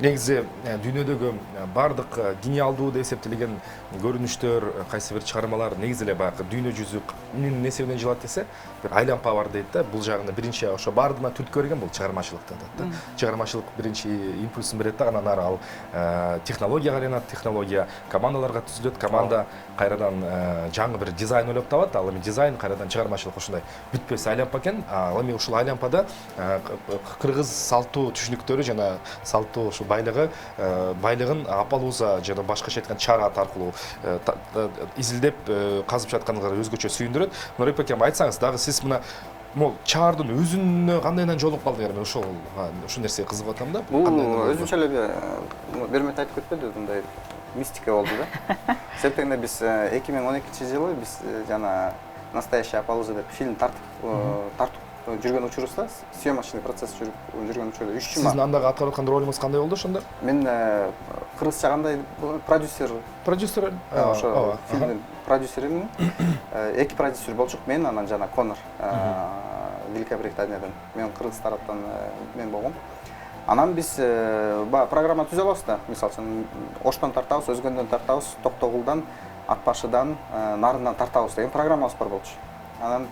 Негизи дүйнөдөгү бардык гениалдуу деп эсептелген көрүнүштөр, кайсы бир чыгармалар негизи эле баягы дүйнө жүзүнүн несебинен жылат десе, бир айланпа бар дейт да. Бул жагында биринчи ошо бардыгына түрткү берген бул чыгармачылыкты да. Чыгармачылык биринчи импульсун берет да, анан ары ал технологияга айланат, технология командаларга түзүлөт, команда кайрадан жаңы бир дизайн ойлоп табат, ал эми дизайн кайрадан чыгармачылык ушундай бүтпөс айланпа экен. Ал эми ушул айланпада кыргыз салтуу түшүнүктөрү жана салтуу ушул байлыгын апалууза жана башкача айткан чар ат аркылуу изилдеп казып жатканыңар өзгөчө сүйүндүрөт. Нурбек акам, айтсаңыз дагы сиз мына могу чардын өзүнө кандайынан жолугуп калдыңар? Мен ушул нерсеге кызыгып атам да.
Бул өзүнчө эле бермет айтып кетпеди, мындай мистика болду да. Себептен биз 2012-жылы биз жана настоящий апалууза деп фильм тартып жүргөн учурубузда, съемочный процесс жүргөн учурда 3 жума.
Сиздин андагы аткарып аткан ролуңуз кандай болду ошондо?
Мен кыргызча кандай продюсер. Ошо фильмдин продюсеримин. Эки продюсер болчук, мен анан жана Конор, Великобританиядан. Мен кыргыз тараптан мен болгом. Анан биз программа түзө алабыз да. Мисалы үчүн Оштон тартабыз, Өзгөндөн тартабыз, Токтогулдан, Атбашыдан, Нарындан тартабыз деген программабыз бар болчу. Анан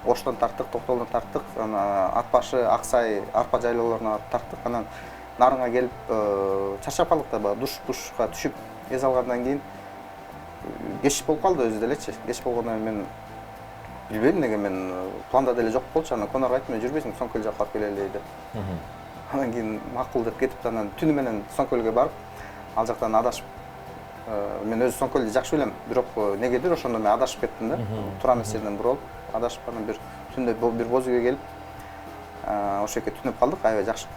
Оштон тарттык, Токтогулдан тарттык, Атбашы, Аксай, Арпа жайлоолоруна тарттык. Анан Нарынга келип чарчап калдык да, душ-душка түшүп эз алгандан кийин кеч болуп калды өзү делечи. Кеч болгондон мен билбейм эмнеге, мен планда деле жок болчу. Анан Конорго айттым, мен жүрбөйсүң, Соңкөл жакка алып келели деп. Анан кийин макул деп кетип, анан түнү менен Соңкөлгө барып, ал жактан адашып мен өзү Соңкөлдү жакшы билем, бирок негедир ошондо мен адашып кеттим да. Туран эсерден бурулуп, адашып анан бир түндө бир боз үйгө келип, ошол жерге түнөп калдык. Аябай жакшы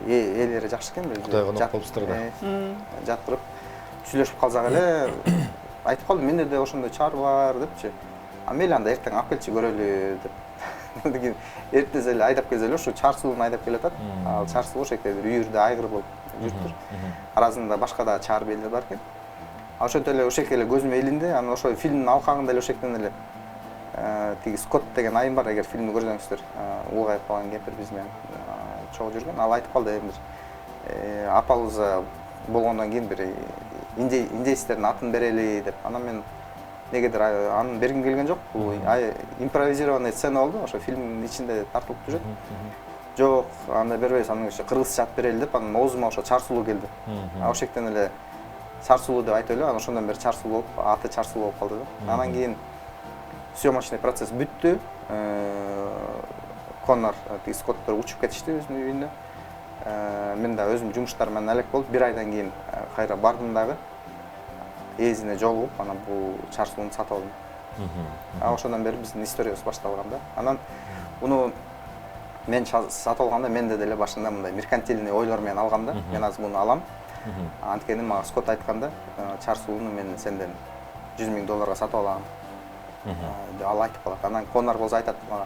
ээлери жакшы экен.
Кудай конок болупсуздар да.
Жатырып сүйлөшүп калсак эле айтып калдым, менде да ошондой чар бар депчи. А мейли анда эртең алып келчи көрөлү деп. Деген эртең эле айдап келсе эле ушу чар сууну айдап келатат. Ал чар суу ошол жерде бир үйүрдө айгыр болуп жүрүптүр. Арасында башка да чар белдер бар экен. Ошентип эле ошол жерге эле көзүм илинди. Анан ошол фильмдин алкагында эле ошол жектен эле тиги Скотт деген айым бар, эгер фильмди көрсөңүздөр, улгайып калган кемпир биз менен чогуу жүргөн. Ал айтып калды, бир апалыбыз болгондон кийин бир индейстердин атын берели деп. Анан мен негедир аны бергим келген жок. Бул импровизированный сцена болду, ошо фильмдин ичинде тартылып жүрөт. Жок, анда бербейбиз, анын үчүн кыргызча ат берели деп, анан оозума ошо чар сулуу келди. Ошол жектен эле чар сулуу деп айтып эле, анан ошондон бери чар сулуу болуп, аты чар сулуу болуп калды да. Анан кийин съемочный процесс бүттү. Коннор, тиги Скотттор учуп кетишти өзүнүн үйүнө. Мен да өзүм жумуштар менен алек болуп, бир айдан кийин кайра бардым дагы. Ээзине жолугуп, анан бул чар сууну сатып алдым. Ошондон бери биздин историябыз башталган да. Анан муну мен сатып алганда менде деле башында мындай меркантильный ойлор менен алгам да. Мен азыр муну алам. Анткени мага Скотт айтканда, чар сууну мен сенден $100,000 сатып алам. Ал айтып калат. Анан Коннор болсо айтат мага,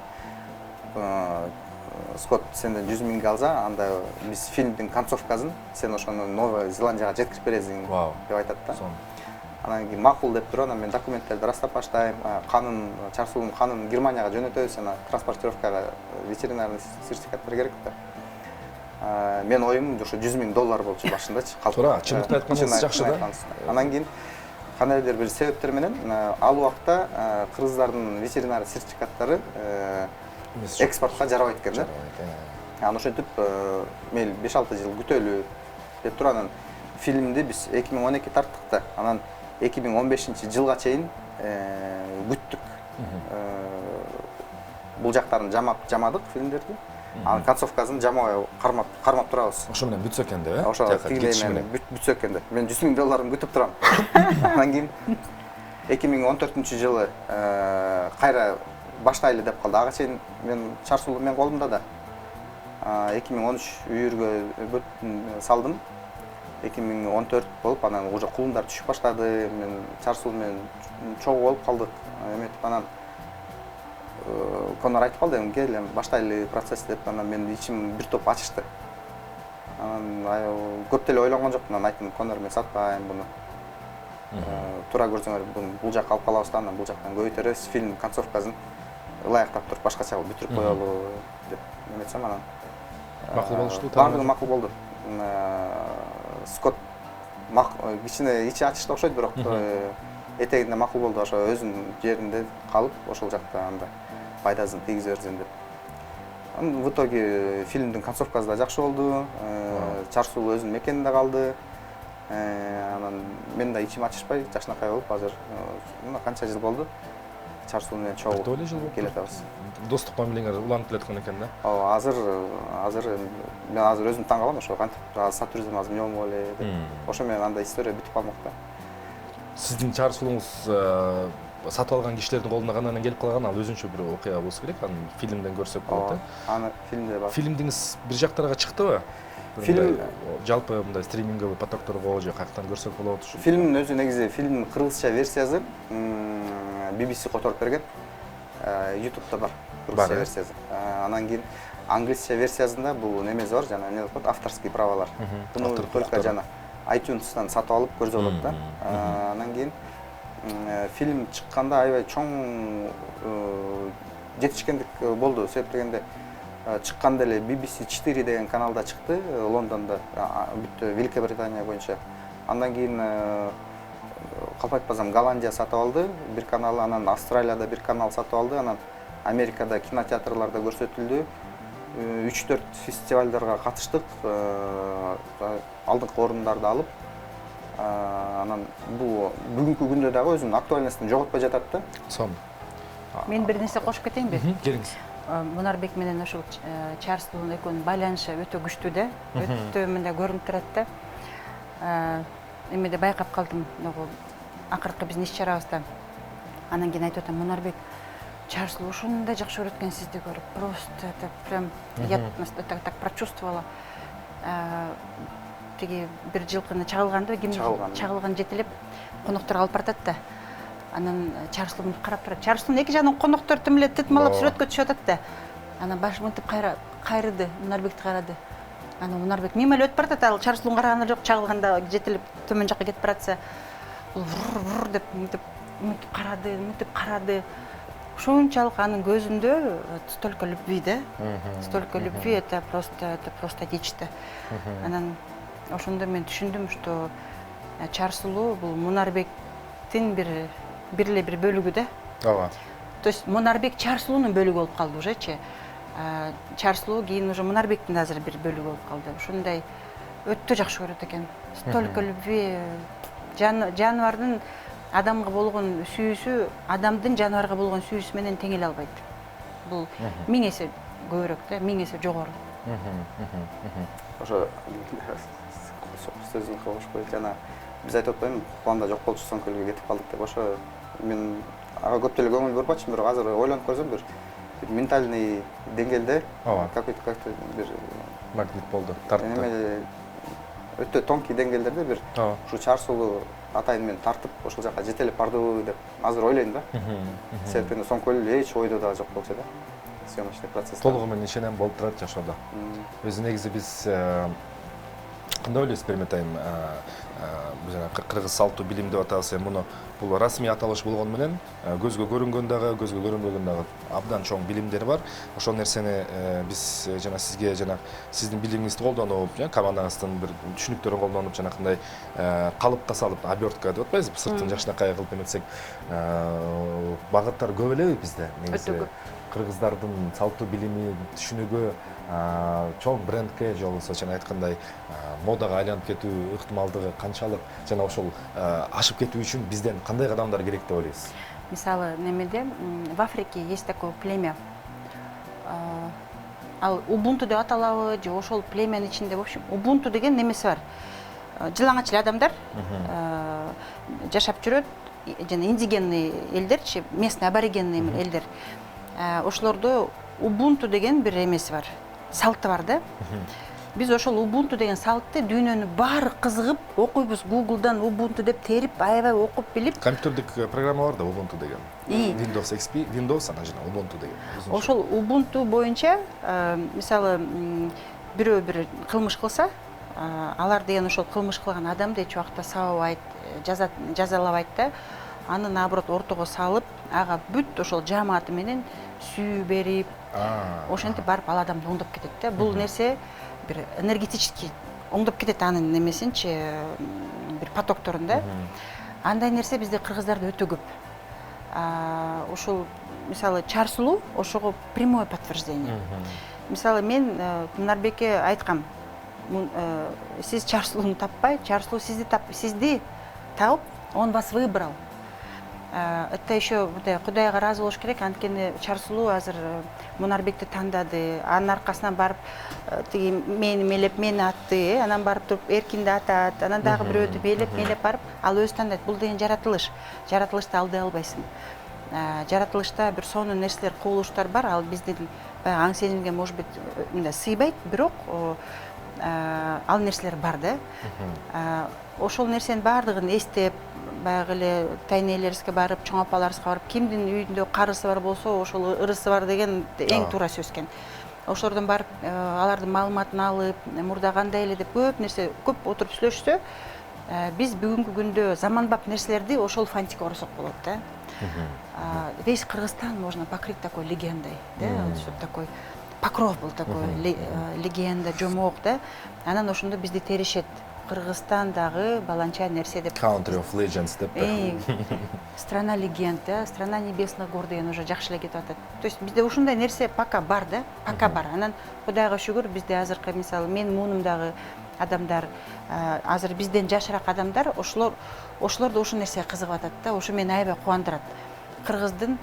Скотт сенден 100,000 алса, анда биз фильмдин концовкасын сен ошону Новая Зеландияга жеткирип бересиң деп айтат да. Анан кийин макул деп туруп, анан мен документтерди растап баштайм. Канын, чар суунун канын Германияга жөнөтөбүз, анан транспортировкага ветеринарный сертификаттар керек да. Мен оюм ошо $100,000 болчу башындачы.
Туура, чындыкты айтканыңыз жакшы да.
Анан кийин кандайдыр бир себептер менен ал убакта кыргыздардын ветеринарный сертификаттары экспортко жарабайт экен да. Анан ошентип мейли 5-6 жыл күтөлү деп туруп, анан фильмди биз 2012 тарттык да. Анан 2015-жылга чейин күттүк. Бул жактарын жамадык фильмдерди. Анын концовкасын жамабай кармап турабыз.
Ошо менен бүтсө экен деп,
Ошо тигилей менен бүтсө экен деп. Мен $100,000 күтүп турам. Анан кийин 2014-жылы кайра баштайлы деп калды. Ага чейин мен чар сулуу менин колумда да. 2013 үйүргө салдым. 2014 болуп, анан уже кулундар түшүп баштады. Мен чар сулуу менен чогуу болуп калдык. Эметип анан Коннор айтып калды, кел баштайлы процесс деп. Анан мен ичим бир топ ачышты. Анан көп деле ойлонгон жокмун. Анан айттым, Коннор, мен сатпайм буну. Туура көрсөңөр, бул жакка алып калабыз да, анан бул жактан көбөйтөрбүз. Фильм концовкасын ылайыктап туруп башкача бүтүрүп коелу деп эметсем, анан
макул болушту.
Баардыгы макул болду. Скотт кичине ичи ачышты окшойт, бирок этегинде макул болду. Ошо өзүнүн жеринде калып, ошол жакта анда пайдасын тийгизе берсин деп. Анан в итоге фильмдин концовкасы да жакшы болду. Чар суу өзүнүн мекенинде калды. Анан мен да ичим ачышпай, жакшынакай болуп, азыр канча жыл болду. Чар суу менен чогуу келатабыз.
Достук мамилеңер уланып келаткан экен да.
Азыр мен азыр өзүм таң калам, ошо кантип сатып жүрсөм азыр миллион боло эле деп. Ошо менен андай история бүтүп калмак да.
Сиздин чар сууңуз сатып алган кишилердин колуна кандайдан келип калган, ал өзүнчө бир окуя болсо керек. Аны фильмден көрсөк болот да.
Аны фильмде бар.
Фильмиңиз бир жактарга чыктыбы? Фильм жалпы мындай стриминговый потокторго же каяктан көрсөк болот?
Фильмдин өзү негизи фильмдин кыргызча версиясы BBC которуп берген. YouTube'да бар кыргызча версиясы. Анан кийин англисча версиясында бул немеси бар, жана эмне деп коет, авторский правалар. Буну только жана iTunes'тан сатып алып көрсө болот да. Анан кийин фильм чыкканда аябай чоң жетишкендик болду. Себеп дегенде чыкканда эле BBC 4 деген каналда чыкты, Лондондо, бүттү Великобритания боюнча. Андан кийин калп айтпасам Голландия сатып алды бир канал, анан Австралияда бир канал сатып алды, анан Америкада кинотеатрларда көрсөтүлдү. 3-4 фестивалдарга катыштык, алдыңкы орундарды алып. Анан бул бүгүнкү күндө дагы өзүнүн актуальностун жоготпой жатат да.
Сом.
Мен бир нерсе кошуп кетейинби?
Келиңиз.
Мунарбек менен ошол чар суунун экөөнүн байланышы өтө күчтүү да. Өтө мындай көрүнүп турат да. эмеде байкап калдым, могу акыркы биздин иш-чарабызда. Анан кийин айтып атам, Мунарбек, Чарсулу ушундай жакшы көрөт экен сизди көрүп. Просто это прям я так прочувствовала. Тиги бир жылкыны чагылганды, ким чагылган жетелеп конокторго алып баратат да. Анан Чарсулу карап турат. Чарсулун эки жагынан коноктор тим эле тытмалап сүрөткө түшүп атат да. Анан башын мынтип кайрыды, Мунарбекти карады. Анан Мунарбек мимо эле өтүп баратат, ал Чарсулун караганы жок, чагылганда жетелеп төмөн жакка кетип баратса, бул вур деп мынтип карады. Ушунчалык анын көзүндө столько любви, да? Столько любви, это просто нечто. Анан ошондо мен түшүндүм, что Чарсулуу бул Мунарбектин бир бөлүгү да.
Ооба.
То есть Мунарбек Чарсулуунун бөлүгү болуп калды ужечи. Чарсулуу кийин уже Мунарбектин азыр бир бөлүгү болуп калды. Ушундай өтө жакшы көрөт экен. Столько любви. Жаныбардын адамга болгон сүйүүсү, адамдын жаныбарга болгон сүйүүсү менен тең эле албайт. Бул 1000 эсе көбүрөөк да, 1000 эсе жогору.
Ошо сөзүн кылып коюп жана биз айтып атпаймынбы, планда жок болчу соң көлгө кетип калдык деп. Ошо мен ага көп деле көңүл бурбачумун, бирок азыр ойлонуп көрсөм бир ментальный деңгээлде какой-то бир
Магнит болду, тартты.
Өтө тонкий деңгээлдерде бир ушу Чарсулуу атайын мен тартып ошол жака жетелеп бардыбы деп азыр ойлойм да. Себеби соң көл эч ойдо да жок болчу да. Съемочный процесс.
Толугу менен ишенем болуп турат жашоодо. Өзү негизи биз кандай ойлойсуз, Пермет айым, жана кыргыз салтуу билим деп атабыз, муну бул расмий аталыш болгону менен көзгө көрүнгөн дагы, көзгө көрүнбөгөн дагы абдан чоң билимдер бар. Ошол нерсени биз жана сизге жана сиздин билимиңизди колдонуп, командаңыздын бир түшүнүктөрүн колдонуп, жанакындай калыпка салып, обертка деп атпайбызбы, сыртын жакшынакай кылып эметсек, багыттар көп элеби бизде негизи? Кыргыздардын салтуу билими, түшүнүгү чоң брендке же болбосо жана айткандай модага айланып кетүү ыктымалдыгы канчалык, жана ошол ашып кетүү үчүн бизден кандай кадамдар керек деп ойлойсуз?
Мисалы, немеде в Африке есть такое племя. Ал Убунту деп аталабы, же ошол племянын ичинде, в общем, Убунту деген немеси бар. Жылаңач эле адамдар жашап жүрөт, жана индигенный элдерчи, местный аборигенный элдер. Ошолордо Убунту деген бир эмеси бар, салты бар да. Биз ошол Ubuntu деген салтты дүйнөнүн баары кызыгып окуйбуз, Google'дан Ubuntu деп терип, аябай окуп билип.
Компьютердик программа бар да Ubuntu деген. Windows XP, Windows ана жана Ubuntu деген.
Ошол Ubuntu боюнча, мисалы, бирөө бир кылмыш кылса, алар деген ошол кылмыш кылган адамды эч убакта сабабайт, жазалабайт да. Аны наоборот ортого салып, ага бүт ошол жамааты менен сүйүү берип, ошентип барып ал адамды оңдоп кетет да. Бул нерсе бир энергетический оңдоп кетет анын немесинчи, бир потокторун да. Андай нерсе бизде кыргыздарда өтө көп. Ошол мисалы Чарсулуу ошого прямое подтверждение. Мисалы мен Мунарбекке айткам, сиз Чарсулууну таппай, Чарсулуу сизди тауып, он вас выбрал. Это еще Кудайга разы болуш керек, анткени Чарсулуу азыр Мунарбекти тандады, анын аркасынан барып тиги мени мелеп, мени атты, анан барып туруп Эркинди атат, анан дагы бирөөдү мелеп барып, ал өзү тандайт. Бул деген жаратылыш. Жаратылышты алдай албайсың. Жаратылышта бир сонун нерселер, кубулуштар бар, ал биздин аң сезимге может быть мындай сыйбайт, бирок ал нерселер бар да. Ошол нерсенин баардыгын эстеп, баягы эле тайнелерибизге барып, чоң апаларыбызга барып, кимдин үйүндө карысы бар болсо, ошол ырысы бар деген эң туура сөз экен. Ошолордон барып, алардын маалыматын алып, мурда кандай эле деп көп нерсе, көп отуруп сүйлөшсө, биз бүгүнкү күндө заманбап нерселерди ошол фантикке оросок болот да. Весь Кыргызстан можно покрыть такой легендой, да, что-то такой покров был такой, легенда, жомок, да. Анан ошондо бизди теришет. Кыргызстандагы баланча нерсе деп.
Country of Legends деп.
Страна легенд, да, страна небесных гор деген уже жакшы эле кетип атат. То есть бизде ушундай нерсе пока бар да, пока бар. Анан Кудайга шүгүр, бизде азыркы мисалы мен муунумдагы адамдар, азыр бизден жашыраак адамдар, ошолордо ушул нерсеге кызыгып атат да, ошо мени аябай кубандырат. Кыргыздын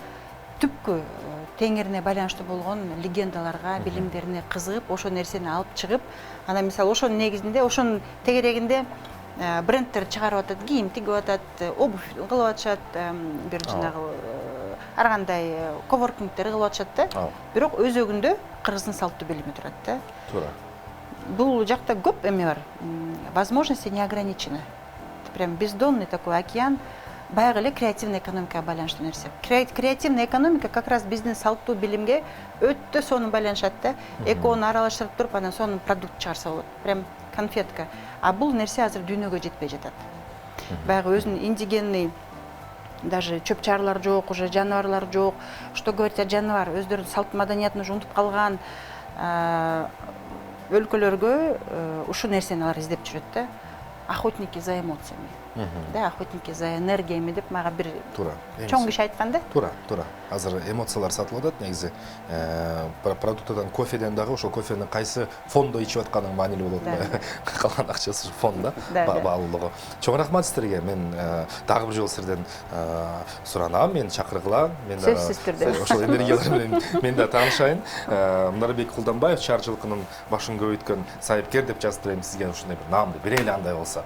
түпкү теңирине байланыштуу болгон легендаларга, билимдерине кызыгып, ошол нерсени алып чыгып, анан мисалы ошонун негизинде, ошонун тегерегинде брендтер чыгарып атат, кийим тигип атат, обувь кылып атышат, бир жанагы ар кандай коворкингтер кылып атышат да. Бирок өзөгүндө кыргыздын салттуу билими турат да.
Туура.
Бул жакта көп эме бар. Возможности не ограничены. Прям бездонный такой океан. Баягы эле креативный экономикага байланыштуу нерсе. Креативный экономика как раз биздин салттуу билимге өтө сонун байланышат да. Экоону аралаштырып туруп, анан сонун продукт чыгарса болот. Прям конфетка. А бул нерсе азыр дүйнөгө жетпей жатат. Баягы өзүнүн индигенный даже чөп-чарлар жок, уже жаныбарлар жок. Что говорить о жаныбар, өздөрүнүн салт маданиятын уже унутуп калган өлкөлөргө ушу нерсени алар издеп жүрөт да. Охотники за эмоциями. Да, охотники за энергиями деп мага бир чоң киши айткан да.
Туура. Азыр эмоциялар сатылып атат, негизи продуктадан, кофеден дагы ошол кофени кайсы фондо ичип атканың маанилүү болот. Калган акчасы фонда баалуулугу. Чоң рахмат сиздерге. Мен дагы бир жолу сиздерден суранам, мени чакыргыла. Мен да ошол энергиялар менен мен да таанышайын. Мунарбек Кулданбаев чаар жылкынын башын көбөйткөн сайыпкер деп жазып берем сизге, ушундай бир наамды берели андай болсо.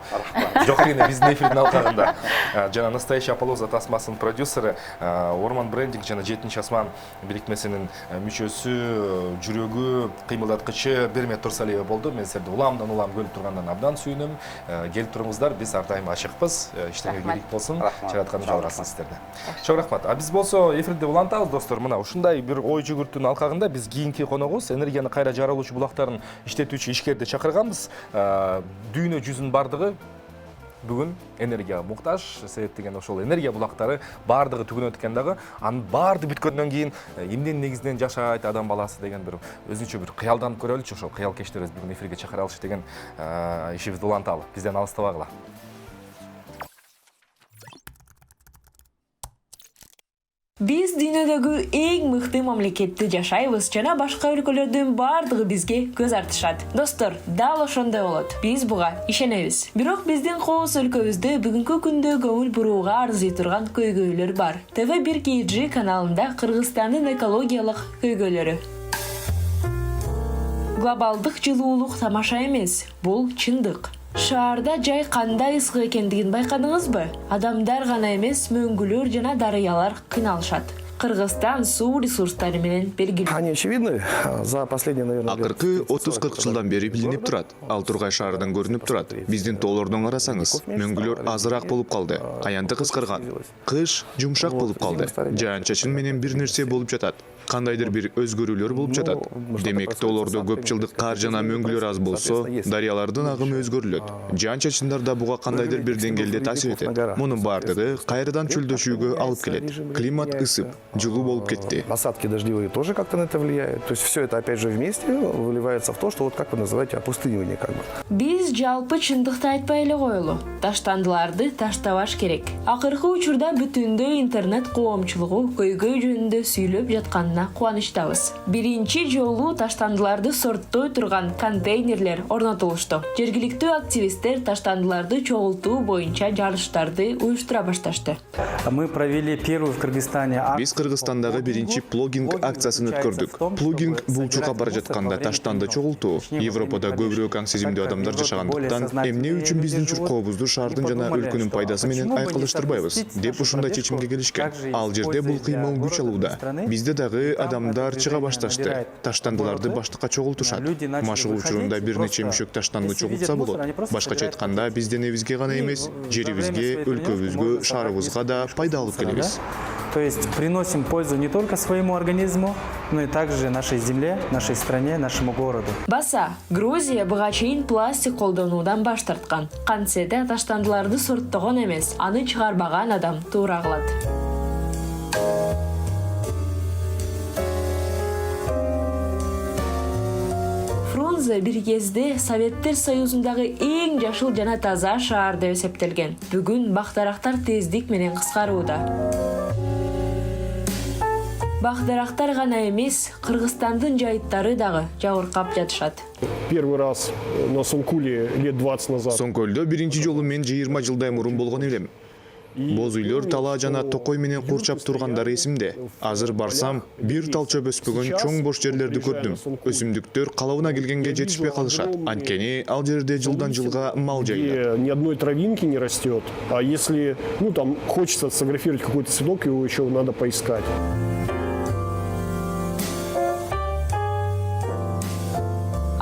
Жок дегенде биздин эфирдин алкагында жана настоящий Аполлоза тасмасынын продюсери, Орман брендинг жана 7 асман бирикмесинин мүчөсү, жүрөгү, кыймылдаткычы Бермет Турсалиева болду. Мен силерди уламдан улам көрүп тургандан абдан сүйүнөм. Келип туруңуздар, биз ар дайым ачыкпыз. Иштеңе ийгилик болсун. Жараткан жалгасын сиздерди. Чоң рахмат. А биз болсо эфирди улантабыз, достор. Мына ушундай бир ой жүгүртүүнүн алкагында биз кийинки коногубуз энергияны кайра жаралуучу булактарын иштетүүчү ишкерди чакырганбыз. Дүйнө жүзүнүн бардыгы бүгүн энергияга муктаж, себеп деген ошол энергия булактары бардыгы түгөнөт экен дагы, анын баарды бүткөндөн кийин эмненин негизинен жашайт адам баласы деген бир өзүнчө бир кыялданып көрөлүчү. Ошол кыял кечтерибиз бүгүн эфирге чакыра алышы деген ишибизди уланталы. Бизден алыстабагыла.
Биз дүйнөдөгү эң мыкты мамлекетте жашайбыз жана башка өлкөлөрдүн бардыгы бизге көз артышат. Достор, дал ошондой болот. Биз буга ишенебиз. Бирок биздин коос өлкөбүздө бүгүнкү күндө көңүл бурууга арзый турган көйгөйлөр бар. TV1 KG каналында Кыргызстандын экологиялык көйгөйлөрү. Глобалдык жылуулук тамаша эмес, бул чындык. Шаарда жай кандай ысык экендигин байкадыңызбы? Адамдар гана эмес, мөңгүлөр жана дарыялар кыйналышат. Кыргызстан суу ресурстары менен белгилүү.
Они очевидны. За последние, наверное,
Акыркы 30-40 жылдан бери билинип турат. Ал Тургай шаарынан көрүнүп турат. Биздин тоолордон карасаңыз, мөңгүлөр азыраак болуп калды. Аянты кыскарган. Кыш жумшак болуп калды. Жаан-чачын менен бир нерсе болуп жатат. Кандайдыр бир өзгөрүүлөр болуп жатат. Демек, тоолордо көп жылдык кар жана мөңгүлөр аз болсо, дарыялардын агымы өзгөрүлөт. Жаан-чачындар да буга кандайдыр бир деңгээлде таасир этет. Мунун бардыгы кайрадан чөлдөшүүгө алып келет. Климат ысып, жылуу болуп кетти.
Осадки дождевые тоже как-то на это влияют. То есть все это опять же вместе выливается в то, что вот как вы называете опустынивание как бы.
Биз жалпы чындыкты айтпай эле коелу. Таштандыларды таштабаш керек. Акыркы учурда бүтүндөй интернет коомчулугу көйгөй жөнүндө сүйлөп жатканына кубанычтабыз. Биринчи жолу таштандыларды сорттой турган контейнерлер орнотулушту. Жергиликтүү активисттер таштандыларды чогултуу боюнча жарыштарды уюштура башташты.
Мы провели первую в Кыргызстане.
Биз Кыргызстандагы биринчи плогинг акциясын өткөрдүк. Плогинг бул чуркап бара жатканда таштанды чогултуу. Европада көбүрөөк аң сезимдүү адамдар жашагандыктан эмне үчүн биздин чуркообузду шаардын жана өлкөнүн пайдасы менен айкалыштырбайбыз деп ушундай чечимге келишкен. Ал жерде бул кыймыл күч алууда. Бизде дагы адамдар чыга башташты. Таштандыларды баштыкка чогултушат. Машыгуу учурунда бир нече мүшөк таштанды чогултса болот. Башкача айтканда, биз денебизге гана эмес, жерибизге, өлкөбүзгө, шаарыбызга да пайда алып келебиз.
То есть приносим пользу не только своему организму, но и также нашей земле, нашей стране, нашему городу.
Баса, Грузия буга чейин пластик колдонуудан баш тарткан. Кантсе да таштандыларды сорттогон эмес, аны чыгарбаган адам туура кылат. Фрунзе бир кезде Советтер Союзундагы эң жашыл жана таза шаар деп эсептелген. Бүгүн бактарактар тездик менен кыскарууда. Бактарактар гана эмес, Кыргызстандын жайыттары дагы жабыркап жатышат.
Первый раз на Суңкуле лет 20 назад.
Соңкөлдө биринчи жолу мен 20 жылдай мурун болгон элем. Боз үйлөр талаа жана токой менен курчап тургандар эсимде. Азыр барсам, бир тал чөп өспөгөн чоң бош жерлерди көрдүм. Өсүмдүктөр калыбына келгенге жетишпей калышат. Анткени ал жерде жылдан жылга мал жайылат.
Ни одной травинки не растет. А если, там хочется сфотографировать какой-то цветок, его еще надо поискать.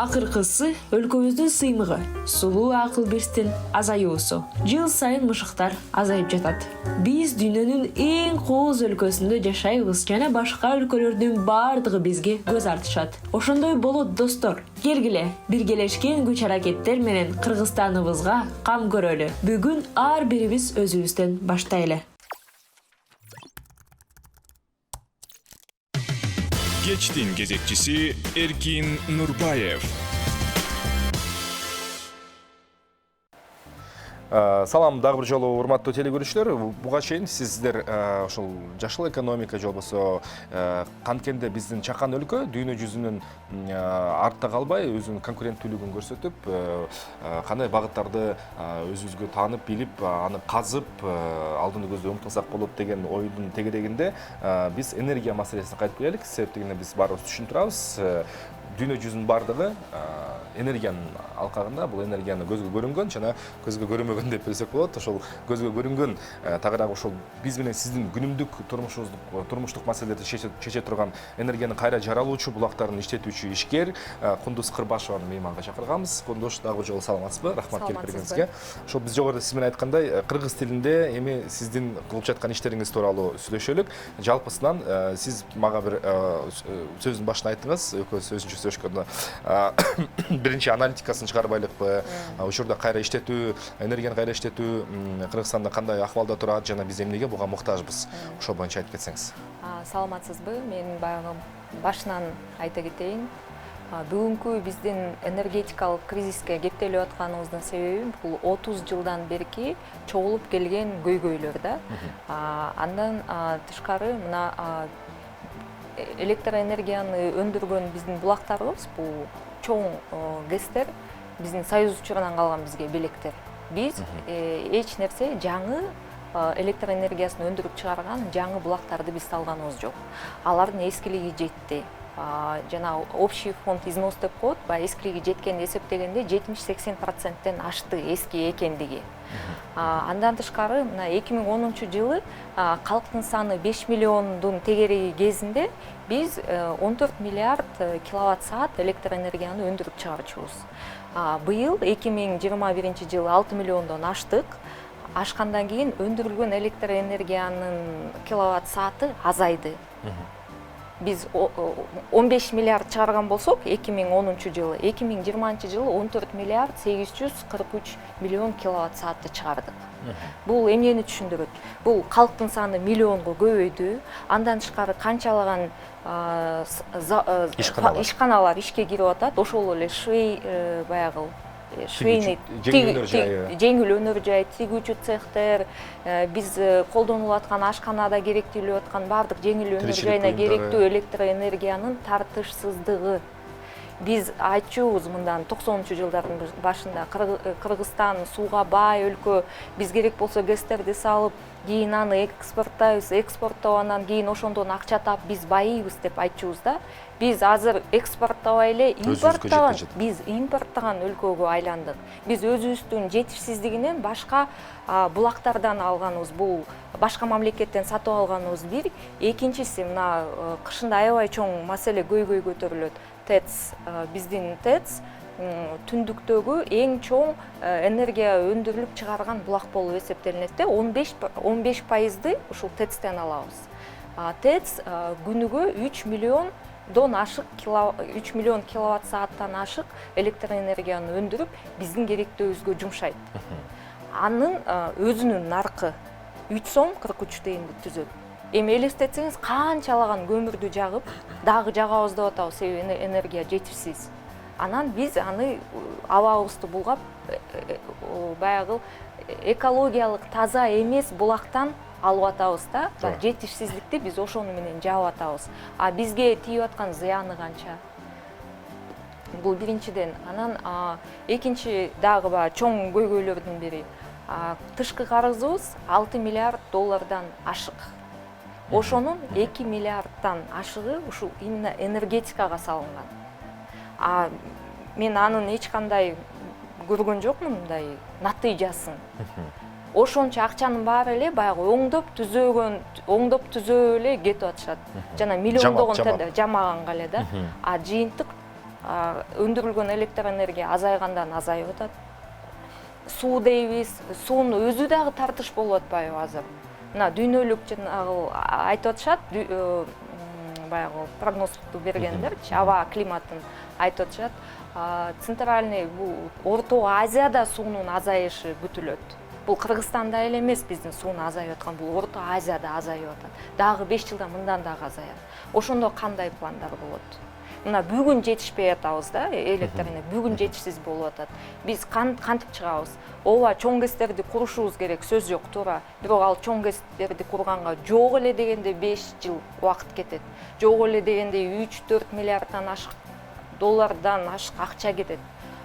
Акыркысы өлкөбүздүн сыймыгы сулуу акыл берстин азаюусу. Жыл сайын мышыктар азайып жатат. Биз дүйнөнүн эң кооз өлкөсүндө жашайбыз жана башка өлкөлөрдүн бардыгы бизге көз артышат. Ошондой болот достор. Келгиле, биргелешкен күч аракеттер менен Кыргызстаныбызга кам көрөлү. Бүгүн ар бирибиз өзүбүздөн баштайлы.
Кечтин кезекчиси Эркин Нурбаев.
Салам, дагы бир жолу урматтуу телекөрүүчүлөр. Буга чейин сиздер ошол жашыл экономика же болбосо канткенде биздин чакан өлкө дүйнө жүзүнүн артта калбай өзүнүн конкуренттүүлүгүн көрсөтүп, кандай багыттарды өзүбүзгө таанып, билип, аны казып алдыны көздө умтулсак болот деген ойдун тегерегинде биз энергия маселесине кайтып келелик. Себеп дегенде биз баарыбыз түшүнүп турабыз. Дүйнө жүзүнүн бардыгы энергиянын алкагында, бул энергияны көзгө көрүнгөн жана көзгө көрүнбөгөн деп билсек болот. Ошол көзгө көрүнгөн тагыраагы ошол биз менен сиздин күнүмдүк турмуштук маселелерди чече турган энергияны кайра жаралуучу булактарын иштетүүчү ишкер Кундуз Кырбашеваны мейманга чакырганбыз. Кундуз, дагы бир жолу саламатсызбы? Рахмат келип бергениңизге. Ошол биз жогоруда сиз менен айткандай, кыргыз тилинде эми сиздин кылып жаткан иштериңиз тууралуу сүйлөшөлүк. Жалпысынан сиз мага бир сөздүн башында айттыңыз, экөөбүз өзүнчө сөйлөшкөндө биринчи аналитикасын чыгарбайлыкпы, учурда кайра иштетүү, энергияны кайра иштетүү Кыргызстанда кандай акыбалда турат жана биз эмнеге буга муктажбыз? Ошол боюнча айтып кетсеңиз.
Саламатсызбы? Мен баягы башынан айта кетейин. Бүгүнкү биздин энергетикалык кризиске кептелип атканыбыздын себеби бул 30 жылдан берки чогулуп келген көйгөйлөр да. Андан тышкары мына электр энергияны өндүргөн биздин булактарыбыз бул чоң ГЭСтер, биздин союз учурунан калган бизге белектер. Биз эч нерсе жаңы электр энергиясын өндүрүп чыгарган жаңы булактарды биз салганыбыз жок. Алардын эскилиги жетти. Жана общий фонд износ деп коет, эскилиги жеткенди эсептегенде 70-80%тен ашты эски экендиги. Андан тышкары мына 2010 жылы калктын саны 5 миллиондун тегереги кезинде биз 14 миллиард киловатт саат электр энергияны өндүрүп чыгарчубуз. Быйыл 2021 жылы 6 миллиондон аштык. Ашкандан кийин өндүрүлгөн электр энергиянын киловатт сааты азайды. Biz 15 milyar çağırgan bolsok 2010 жылы, 2020 жылы 14 milyar 843 milyon kilowatt saatты чыгардык. Бул эмнени түшүндүрөт? Бул калктын саны миллионго көбөйдү. Андан тышкары канчалаган ишканалар ишке кирип атат. Ошол эле швей баягы жеңил өнөр жай, тигүүчү цехтер, биз колдонуп аткан ашканада керектелип аткан бардык жеңил өнөр жайына керектүү электр энергиянын тартышсыздыгы. Биз айтчубуз мындан 90 жылдардын башында Кыргызстан сууга бай өлкө, биз керек болсо ГЭСтерди салып, кийин аны экспорттайбыз, экспорттоп анан кийин ошондон акча таап биз байыйбыз деп айтчубуз да. Биз азыр экспорттобой эле биз импорттогон өлкөгө айландык. Биз өзүбүздүн жетишсиздигинен башка булактардан алганыбыз, бул башка мамлекеттен сатып алганыбыз бир. Экинчиси мына кышында аябай чоң маселе көйгөй көтөрүлөт. ТЭЦ, биздин ТЭЦ түндүктөгү эң чоң энергия өндүрүлүп чыгарган булак болуп эсептелинет де, 15% ушул ТЭЦтен алабыз. ТЭЦ күнүгө 3 миллион киловатт сааттан ашык электр энергияны өндүрүп, биздин керектүүбүзгө жумшайт. Анын өзүнүн наркы 3 сом 43 тыйынды түзөт. Эми элестетсеңиз, канчалаган көмүрдү жагып, дагы жагабыз деп атабыз, себеби энергия жетишсиз. Анан биз аны абабызды булгап, баягы экологиялык таза эмес булактан алып атабыз да, жетишсиздикти биз ошону менен жаап атабыз. А бизге тийип аткан зыяны канча? Бул биринчиден. Анан экинчи дагы чоң көйгөйлөрдүн бири тышкы карызыбыз 6 миллиард доллардан ашык. Ошонун 2 миллиардтан ашыгы ушул именно энергетикага салынган. Мен анын эч кандай көргөн жокмун мындай натыйжасын. Ошончо акчанын баары эле баягы оңдоп түзөө эле кетип атышат. Жана миллиондогон жамаганга эле да. Жыйынтык өндүрүлгөн электр энергия азайгандан азайып атат. Суу дейбиз, суунун өзү дагы тартыш болуп атпайбы азыр? Мына дүйнөлүк айтып атышат, баягы прогноздукту бергендерчи, аба климатын айтып атышат. Центральный Орто Азияда суунун азайышы күтүлөт. Бул Кыргызстанда эле эмес биздин суунун азайып аткан, бул Орто Азияда азайып атат. Дагы 5 жылда мындан дагы азаят. Ошондо кандай пландар болот? Мына бүгүн жетишпей атабыз да, электр энергия бүгүн жетишсиз болуп атат. Биз кантип чыгабыз? Ооба, чоң ГЭСтерди курушубуз керек, сөз жок, туура. Бирок ал чоң ГЭСтерди курганга жок эле дегенде 5 жыл убакыт кетет. Жок эле дегенде 3-4 миллиарддан ашык доллардан ашык акча кетет.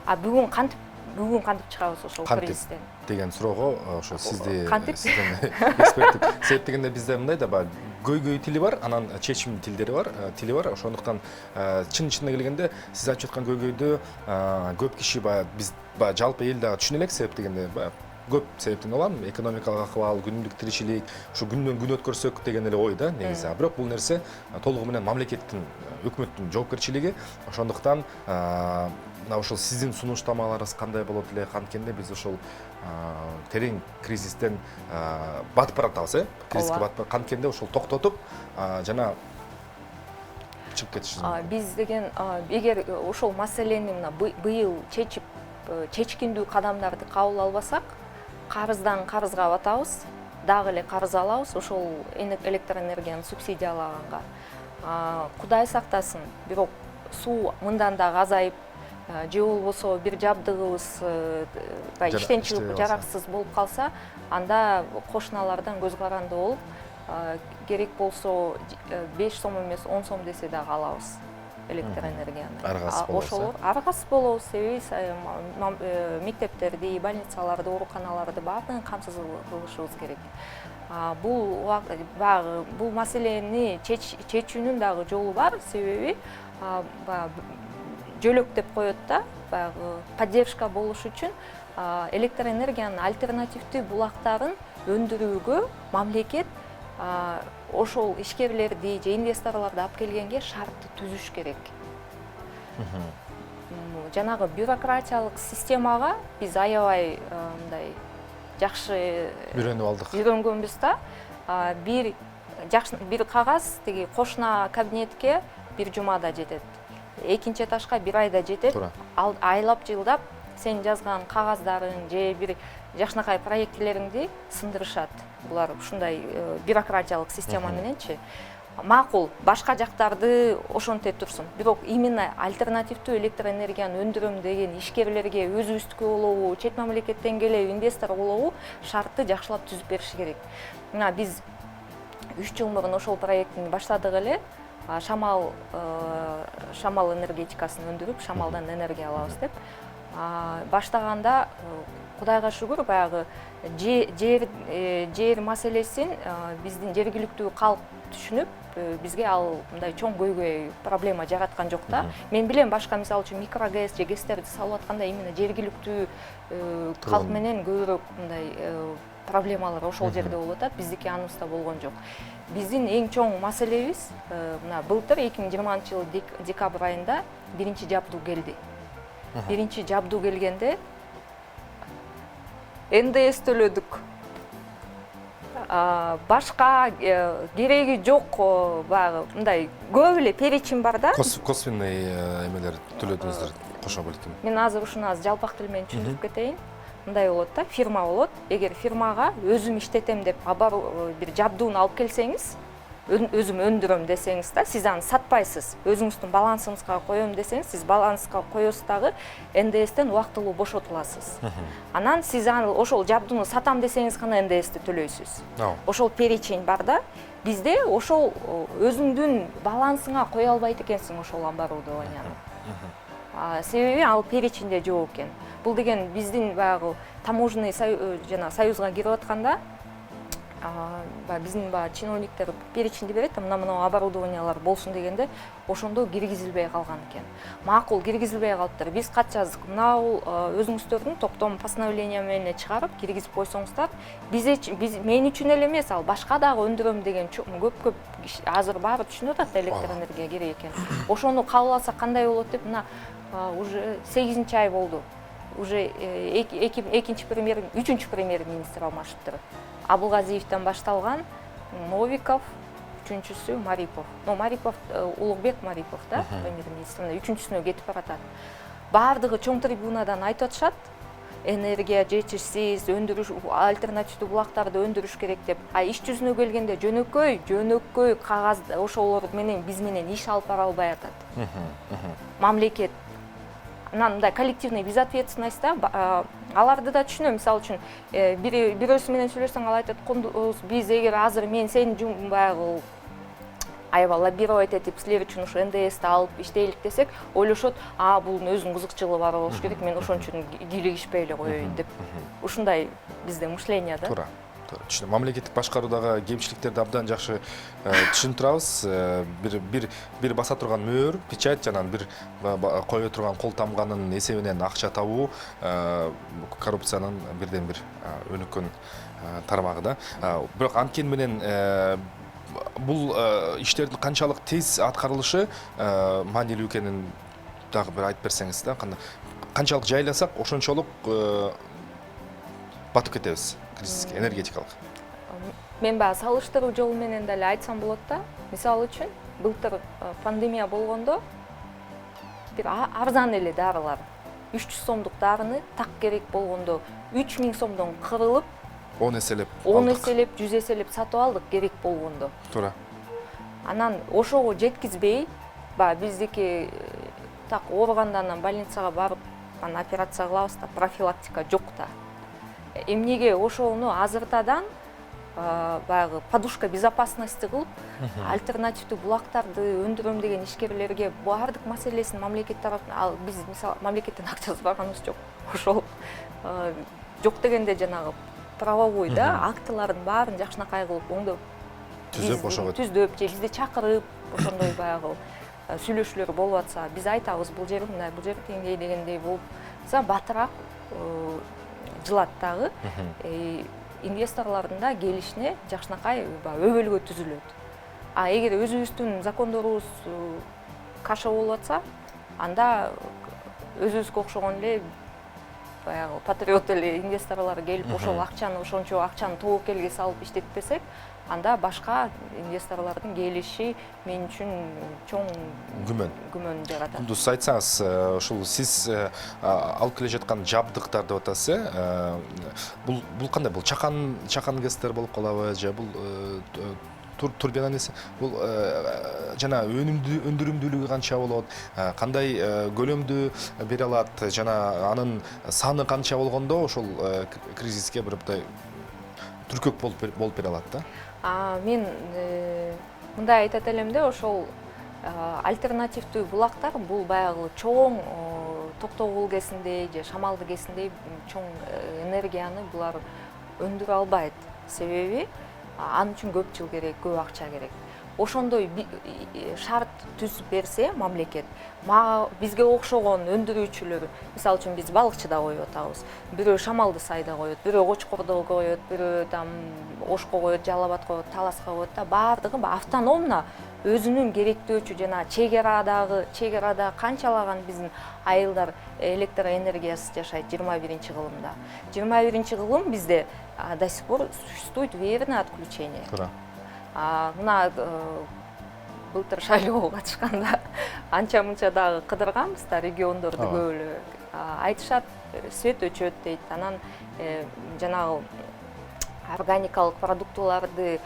Бүгүн кантип чыгабыз ошол кризистен?
Деген суроого ошо сиздин эксперттик себеп дегенде бизде мындай да бар, көйгөй тили бар, анан чечим тили бар. Ошондуктан чын-чынына келгенде сиз айтып жаткан көйгөйдү көп киши биз жалпы эл дагы түшүнө элек, себеп дегенде көп себептен улам, экономикалык акыбал, күнүмдүк тиричилик, ушу күндөн күн өткөрсөк деген эле ой да негизи. Бирок бул нерсе толугу менен мамлекеттин, өкмөттүн жоопкерчилиги. Ошондуктан ошол сиздин сунуштамаларыңыз кандай болот эле, канткенде биз ошол терең кризистен батып баратабыз, кризиске батып канткенде ошол токтотуп жана чыгып кетишиз.
Биз деген эгер ошол маселени мына быйыл чечкиндүү кадамдарды кабыл албасак, карыздан карызга батабыз, дагы эле карыз алабыз ошол электр энергияны субсидиялаганга. Кудай сактасын, бирок суу мындан дагы азайып, же болбосо бир жабдыгыбыз иштен чыгып жараксыз болуп калса, анда кошуналардан көз каранды болуп, керек болсо 5 сом эмес 10 сом десе дагы алабыз электр энергияны. Ошолор аргасыз болобуз, себеби мектептерди, больницаларды, ооруканаларды баардыгын камсыз кылышыбыз керек. Бул маселени чечүүнүн дагы жолу бар, себеби жөлөк деп коет да, поддержка болуш үчүн электр энергиянын альтернативдүү булактарын өндүрүүгө мамлекет ошол ишкерлерди же инвесторлорду алып келгенге шартты түзүш керек. Жанагы бюрократиялык системага биз аябай мындай жакшы үйрөнгөнбүз да. Бир кагаз тиги кошуна кабинетке бир жумада жетет. Экинчи этажга бир айда жетет. Айлап жылдап сен жазган кагаздарың же бир жакшынакай проектилериңди сындырышат. Булар ушундай бюрократиялык система мененчи. Макул, башка жактарды ошонтет турсун. Бирок именно альтернативдүү электр энергияны өндүрөм деген ишкерлерге өзүбүздүкү болобу, чет мамлекеттен келип инвестор болобу шартты жакшылап түзүп бериш керек. Мына биз 3 жыл мурун ошол проекттин баштадык эле. Шамал энергетикасын өндүрүп, шамалдан энергия алабыз деп. Баштаганда Кудайга шүгүр, баягы жер маселесин биздин жергиликтүү калк түшүнүп, бизге ал мындай чоң көйгөй проблема жараткан жок да. Мен билем башка мисалы үчүн микрогэс же гэстерди салып атканда именно жергиликтүү калк менен көбүрөөк мындай проблемалар ошол жерде болуп атат. Биздики аныбызда болгон жок. Биздин эң чоң маселебиз мына былтыр 2020-жылы декабрь айында биринчи жабдуу келди. Биринчи жабдуу келгенде НДС төлөдүк. Башка кереги жок, баягы мындай көп эле перечень бар да.
Косвенный эмелер төлөдүңүздөр кошо бөлүктүм.
Мен азыр ушуну жалпак тил менен түшүндүрүп кетейин. Мындай болот да, фирма болот. Эгер фирмага өзүм иштетем деп бир жабдууну алып келсеңиз, өзүм өндүрөм десеңиз да, сиз аны сатпайсыз. Өзүңүздүн балансыңызга коем десеңиз, сиз баланска коесуз дагы НДСтен убактылуу бошотуласыз. Анан сиз аны ошол жабдууну сатам десеңиз гана НДСти төлөйсүз. Ошол перечень бар да. Бизде ошол өзүңдүн балансыңа кое албайт экенсиң ошол оборудованияны. себеби ал перечинде жок экен. Бул деген биздин баягы таможенный жана союзга кирип атканда биздин чиновниктер перечинди берет, мына оборудованиялар болсун дегенде ошондо киргизилбей калган экен. Макул киргизилбей калыптыр. Биз кат жаздык. Мына өзүңүздөрдүн токтом постановление менен чыгарып киргизип койсоңуздар, мен үчүн эле эмес, ал башка дагы өндүрөм деген көп азыр баары түшүнүп атат электр энергия керек экен. Ошону кабыл алсак кандай болот деп мына уже 8-чи ай болду. Уже экинчи премьер, үчүнчү премьер-министр алмашыптыр. Абылгазиевден башталган Новиков, үчүнчүсү Марипов. Марипов, Улугбек Марипов да, премьер-министр, үчүнчүсүнө кетип баратат. Баардыгы чоң трибунадан айтып атышат, энергия жетишсиз, өндүрүш, альтернативдүү булактарды өндүрүш керек деп. Иш жүзүнө келгенде жөнөкөй кагаз ошолор менен биз менен иш алып бара албай атат. Мамлекет мындай коллективный безответственность да, аларды да түшүнөм. Мисалы үчүн бирөөсү менен сүйлөшсөң ал айтат, биз эгер азыр мен сен баягы аябай лоббировать этип силер үчүн ушу НДСти алып иштейлик десек, ойлошот, бунун өзүнүн кызыкчылыгы бар болуш керек, мен ошон үчүн кийлигишпей эле коеюн деп. Ушундай бизде мышление да.
Туура. Түшүнөм. Мамлекеттик башкаруудагы кемчиликтерди абдан жакшы түшүнүп турабыз. Бир баса турган мөөр, печать жана бир кое турган кол тамганын эсебинен акча табуу коррупциянын бирден бир өнүккөн тармагы да. Бирок анткени менен бул иштердин канчалык тез аткарылышы маанилүү экенин дагы бир айтып берсеңиз да, канчалык жайласак ошончолук батып кетебиз кризиске, энергетикалык.
Мен баягы салыштыруу жолу менен деле айтсам болот да. Мисалы үчүн, былтыр пандемия болгондо бир арзан эле дарылар 300 сомдук дарыны так керек болгондо 3000 сомдон кырылып
10 эселеп
100 эселеп сатып алдык керек болгондо.
Туура.
Анан ошого жеткизбей, биздики так ооругандан анан больницага барып, операция кылабыз да, профилактика жок да. Эмнеге ошону азыртадан баягы подушка безопасности кылып, альтернативдүү булактарды өндүрөм деген ишкерлерге баардык маселесин мамлекет тараптан, биз мисалы мамлекеттен акчасы барганыбыз жок. Ошол жок дегенде жанагы правовой да, актылардын баарын жакшынакай кылып, оңдоп
түзөп ошого
түздөп, же бизди чакырып, ошондой баягы сүйлөшүүлөр болуп атса, биз айтабыз, бул жери мындай, бул жер теңдей дегендей болуп, батыраак жылат дагы. Инвесторлордун да келишине жакшынакай өбөлгө түзүлөт. Эгер өзүбүздүн закондорубуз каша болуп атса, анда өзүбүзгө окшогон эле баягы патриот эле инвесторлор келип, ошол ошончо акчаны тобокелге салып иштетпесек, анда башка инвесторлордун келиши мен үчүн чоң күмөн жаратат.
Кундуз, айтсаңыз, ушул сиз алып келе жаткан жабдыктар деп атасыз, бул кандай? Бул чакан гэстер болуп калабы, же бул турбина несі? Бул жана өндүрүмдүүлүгү канча болот? Кандай көлөмдү бере алат? Жана анын саны канча болгондо ошол кризиске бир түркөк болуп бере алат да?
Мен мындай айтат элем да, ошол альтернативдүү булактар бул баягы чоң Токтогул кесиндей же Шамалды кесиндей чоң энергияны булар өндүрө албайт. Себеби ал үчүн көп жыл керек, көп акча керек. Ошондой шарт түзүп берсе мамлекет, бизге окшогон өндүрүүчүлөр, мисалы үчүн биз балыкчыда коюп атабыз, бирөө Шамалды сайда коет, бирөө Кочкордо коет, бирөө Ошко коет, Жалал Абад коет, Таласка коет да, баардыгы автономно өзүнүн керектөөчү жана чек арада канчалаган биздин айылдар электр энергиясыз жашайт 21-кылымда. 21-кылым бизде до сих пор существует верное отключение. Мына былтыр шайлоого катышканда анча-мынча дагы кыдырганбыз да, региондорду көп эле. Айтышат, свет өчөт дейт. Анан жанагы органикалык продуктыларды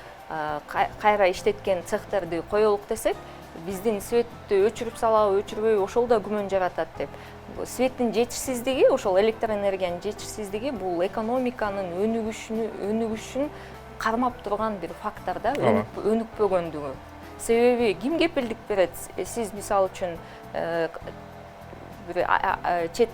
кайра иштеткен цехтерди коелук десек, биздин светти өчүрүп салабы, өчүрбөйбү, ошол да күмөн жаратат деп. Светтин жетишсиздиги, ошол электр энергиянын жетишсиздиги бул экономиканын өнүгүшүн кармап турган бир фактор да, өнүкпөгөндүгү. Себеби ким кепилдик берет? Сиз мисалы үчүн бир чет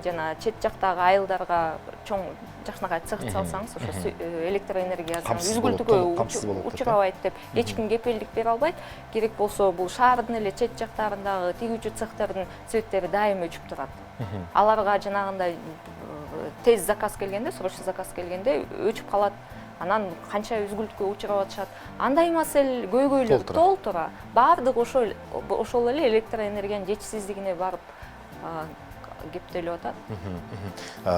жана чет жактагы айылдарга чоң жакшынакай цех салсаңыз ошо электр энергиясынын үзгүлтүгү учурабайт деп эч ким кепилдик бере албайт. Керек болсо бул шаардын эле чет жактарындагы тигүүчү цехтердин светтери дайым өчүп турат. Аларга жанагындай тез заказ келгенде, срочный заказ келгенде өчүп калат. Анан канча үзгүлтүккө учурап атышат. Андай маселе көйгөйлөр толтура. Баардыгы ошол эле электр энергиянын жетишсиздигине барып кептелип атат.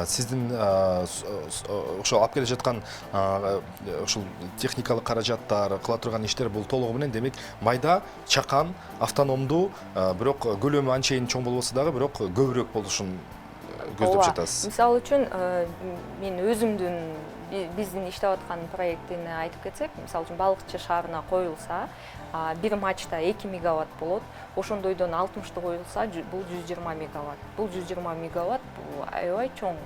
Сиздин ошол алып келе жаткан ошол техникалык каражаттар, кыла турган иштер бул толугу менен демек майда, чакан, автономдуу, бирок көлөмү анчейин чоң болбосо дагы, бирок көбүрөөк болушун көздөп жатасыз.
Мисалы үчүн мен өзүмдүн биздин иштеп аткан проектине айтып кетсек, мисалы үчүн Балыкчы шаарына коюлса, бир мачта 2 мегаватт болот. Ошондойдон 60-ты коюлса, бул 120 мегаватт. Бул 120 мегаватт аябай чоң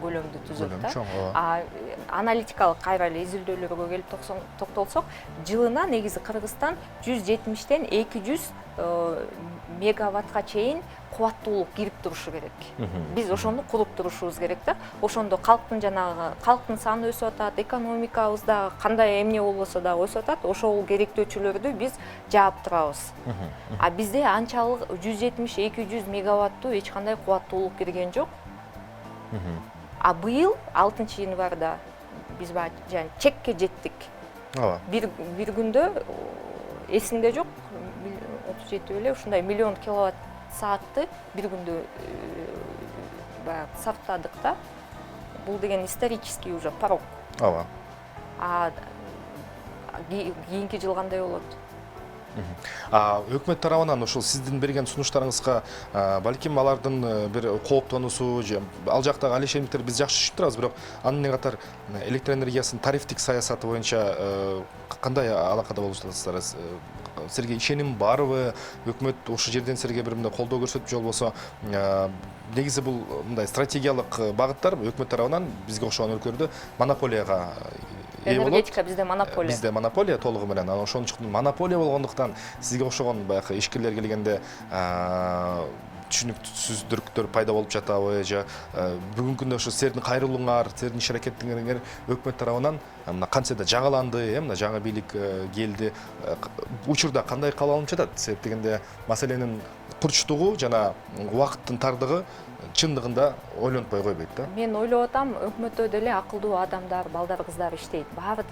көлөмдү түзөт да. Аналитикалык кайра эле изилдөөлөргө келип токтолсок, жылына негизи Кыргызстан 170-тен 200 мегаваттка чейин кубаттуулук кирип турушу керек. Биз ошону куруп турушубуз керек да. Ошондо калктын саны өсүп атат, экономикабыз да кандай эмне болбосо да өсүп атат. Ошол керектөөчүлөрдү биз жаап турабыз. Бизде анчалык 170-200 мегаваттуу эч кандай кубаттуулук кирген жок. Быйыл 6-январда биз чекке жеттик. Бир күндө эсимде жок, 37 эле ушундай миллион киловатт саатты бир күндө сарптадык да. Бул деген исторический уже порог. Кийинки жыл кандай болот?
Өкмөт тарабынан ошол сиздин берген сунуштарыңызга балким алардын бир кооптонуусу, ал жактагы алишемдиктер биз жакшы түшүнүп турабыз, бирок анын катар электр энергиясынын тарифтик саясаты боюнча кандай алакада болуп жатасыздар? Силерге ишеним барбы? Өкмөт ошол жерден силерге бир мындай колдоо көрсөтүп же болбосо негизи бул мындай стратегиялык багыттар өкмөт тарабынан бизге окшогон өлкөлөрдө монополияга
энергетика bizde монополия.
Bizde монополия толугу менен. Анан ошондуктан монополия болгондуктан сизге окшогон баягы ишкерлер келгенде түшүнүксүздүктөр пайда болуп жатабы же бүгүнкү күндө ошо силердин кайрылууңар, силердин иш аракетиңер өкмөт тарабынан мына кантсе жаңыланды, мына жаңы бийлик келди. Учурда кандай кабыл алынып жатат? Себеп дегенде маселенин курчтугу жана убакыттын тардыгы чындыгында ойлонтпой койбойт да.
Мен ойлоп атам, өкмөттө деле акылдуу адамдар, балдар, кыздар иштейт. Баары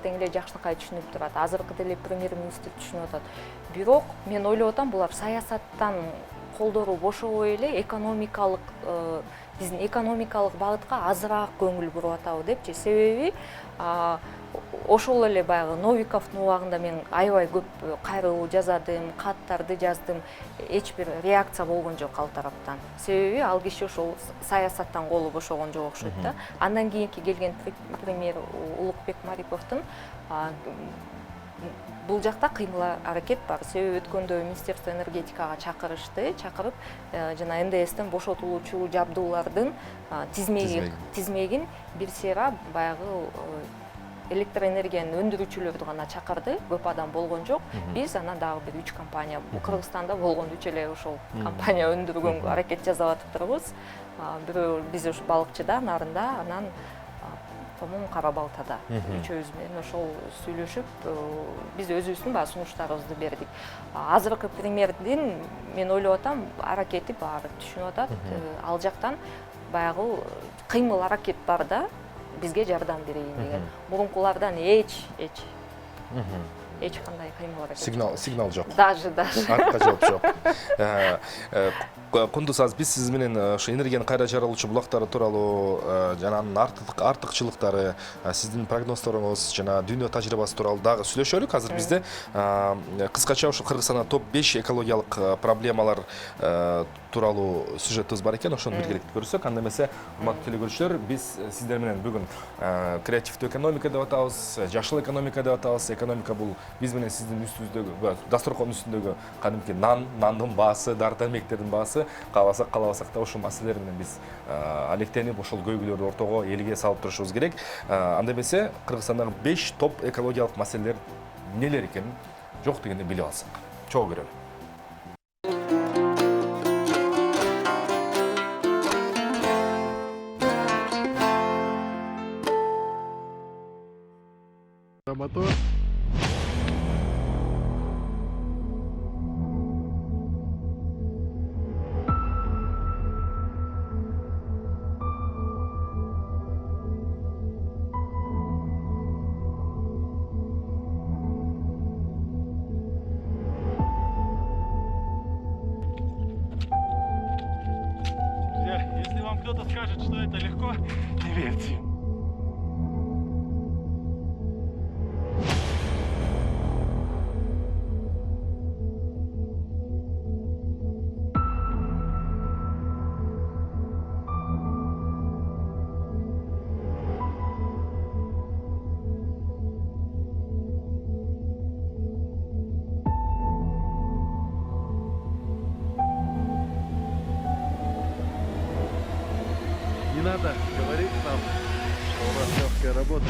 тең эле жакшынакай түшүнүп турат. Азыркы деле премьер-министр түшүнүп атат. Бирок мен ойлоп атам, булар саясаттан колдору бошобой эле экономикалык биздин экономикалык багытка азыраак көңүл буруп атабы депчи. Себеби ошол эле баягы Новиковдун убагында мен аябай көп кайрылуу жаздым, каттарды жаздым. Эч бир реакция болгон жок ал тараптан. Себеби ал киши ошол саясаттан колу бошогон жок окшойт да. Андан кийинки келген премьер Улукбек Мариповдун бул жакта кыймыл аракет бар. Себеби өткөндө Министерство энергетикага чакырып жана НДСтен бошотулуучу жабдуулардын тизмегин бир сыйра баягы электр энергиянын өндүрүүчүлөрдү гана чакырды. Көп адам болгон жок. Биз анан дагы бир 3 компания, Кыргызстанда болгон 3 эле ошол компания өндүргөнгө аракет жасап атыптырбыз. Бирөө биз ушу Балыкчыда, нарында, анан по-моему Кара-Балтада. Үчөөбүз менен ошол сүйлөшүп, биз өзүбүздүн баягы сунуштарыбызды бердик. Азыркы премьердин мен ойлоп атам, аракети баары түшүнүп атат. Ал жактан баягы кыймыл аракет бар да. Бизге жардам берейин деген. Мурункулардан эч кандай кыймыл аракет.
Сигнал жок.
Даже.
Артка жооп жок. Кундуз аз биз сиз менен ошо энергиянын кайра жаралуучу булактары тууралуу жана анын артыкчылыктары, сиздин прогнозторуңуз жана дүйнө тажрыйбасы тууралуу дагы сүйлөшөлүк. Азыр бизде кыскача ошо Кыргызстанда топ 5 экологиялык проблемалар тууралуу сюжетибиз бар экен. Ошону биргеликте көрсөк, анда эмесе урматтуу телекөрүүчүлөр, биз сиздер менен бүгүн креативдүү экономика деп атабыз, жашыл экономика деп атабыз. Экономика бул биз менен сиздин үстүңүздөгү, дасторкон үстүндөгү кадимки нандын баасы, дары-дармектердин баасы, каалабасак да ошол маселелер менен биз алектенип, ошол көйгүйлөрдү ортого элге салып турушубуз керек. Анда эмесе Кыргызстандагы 5 топ экологиялык маселелер нелер экенин жок дегенде билип алсак. Чогуу көрөлү.
Мотор.
Если вам кто-то скажет, что это легко, не верьте. Не надо говорить нам, что у нас легкая работа.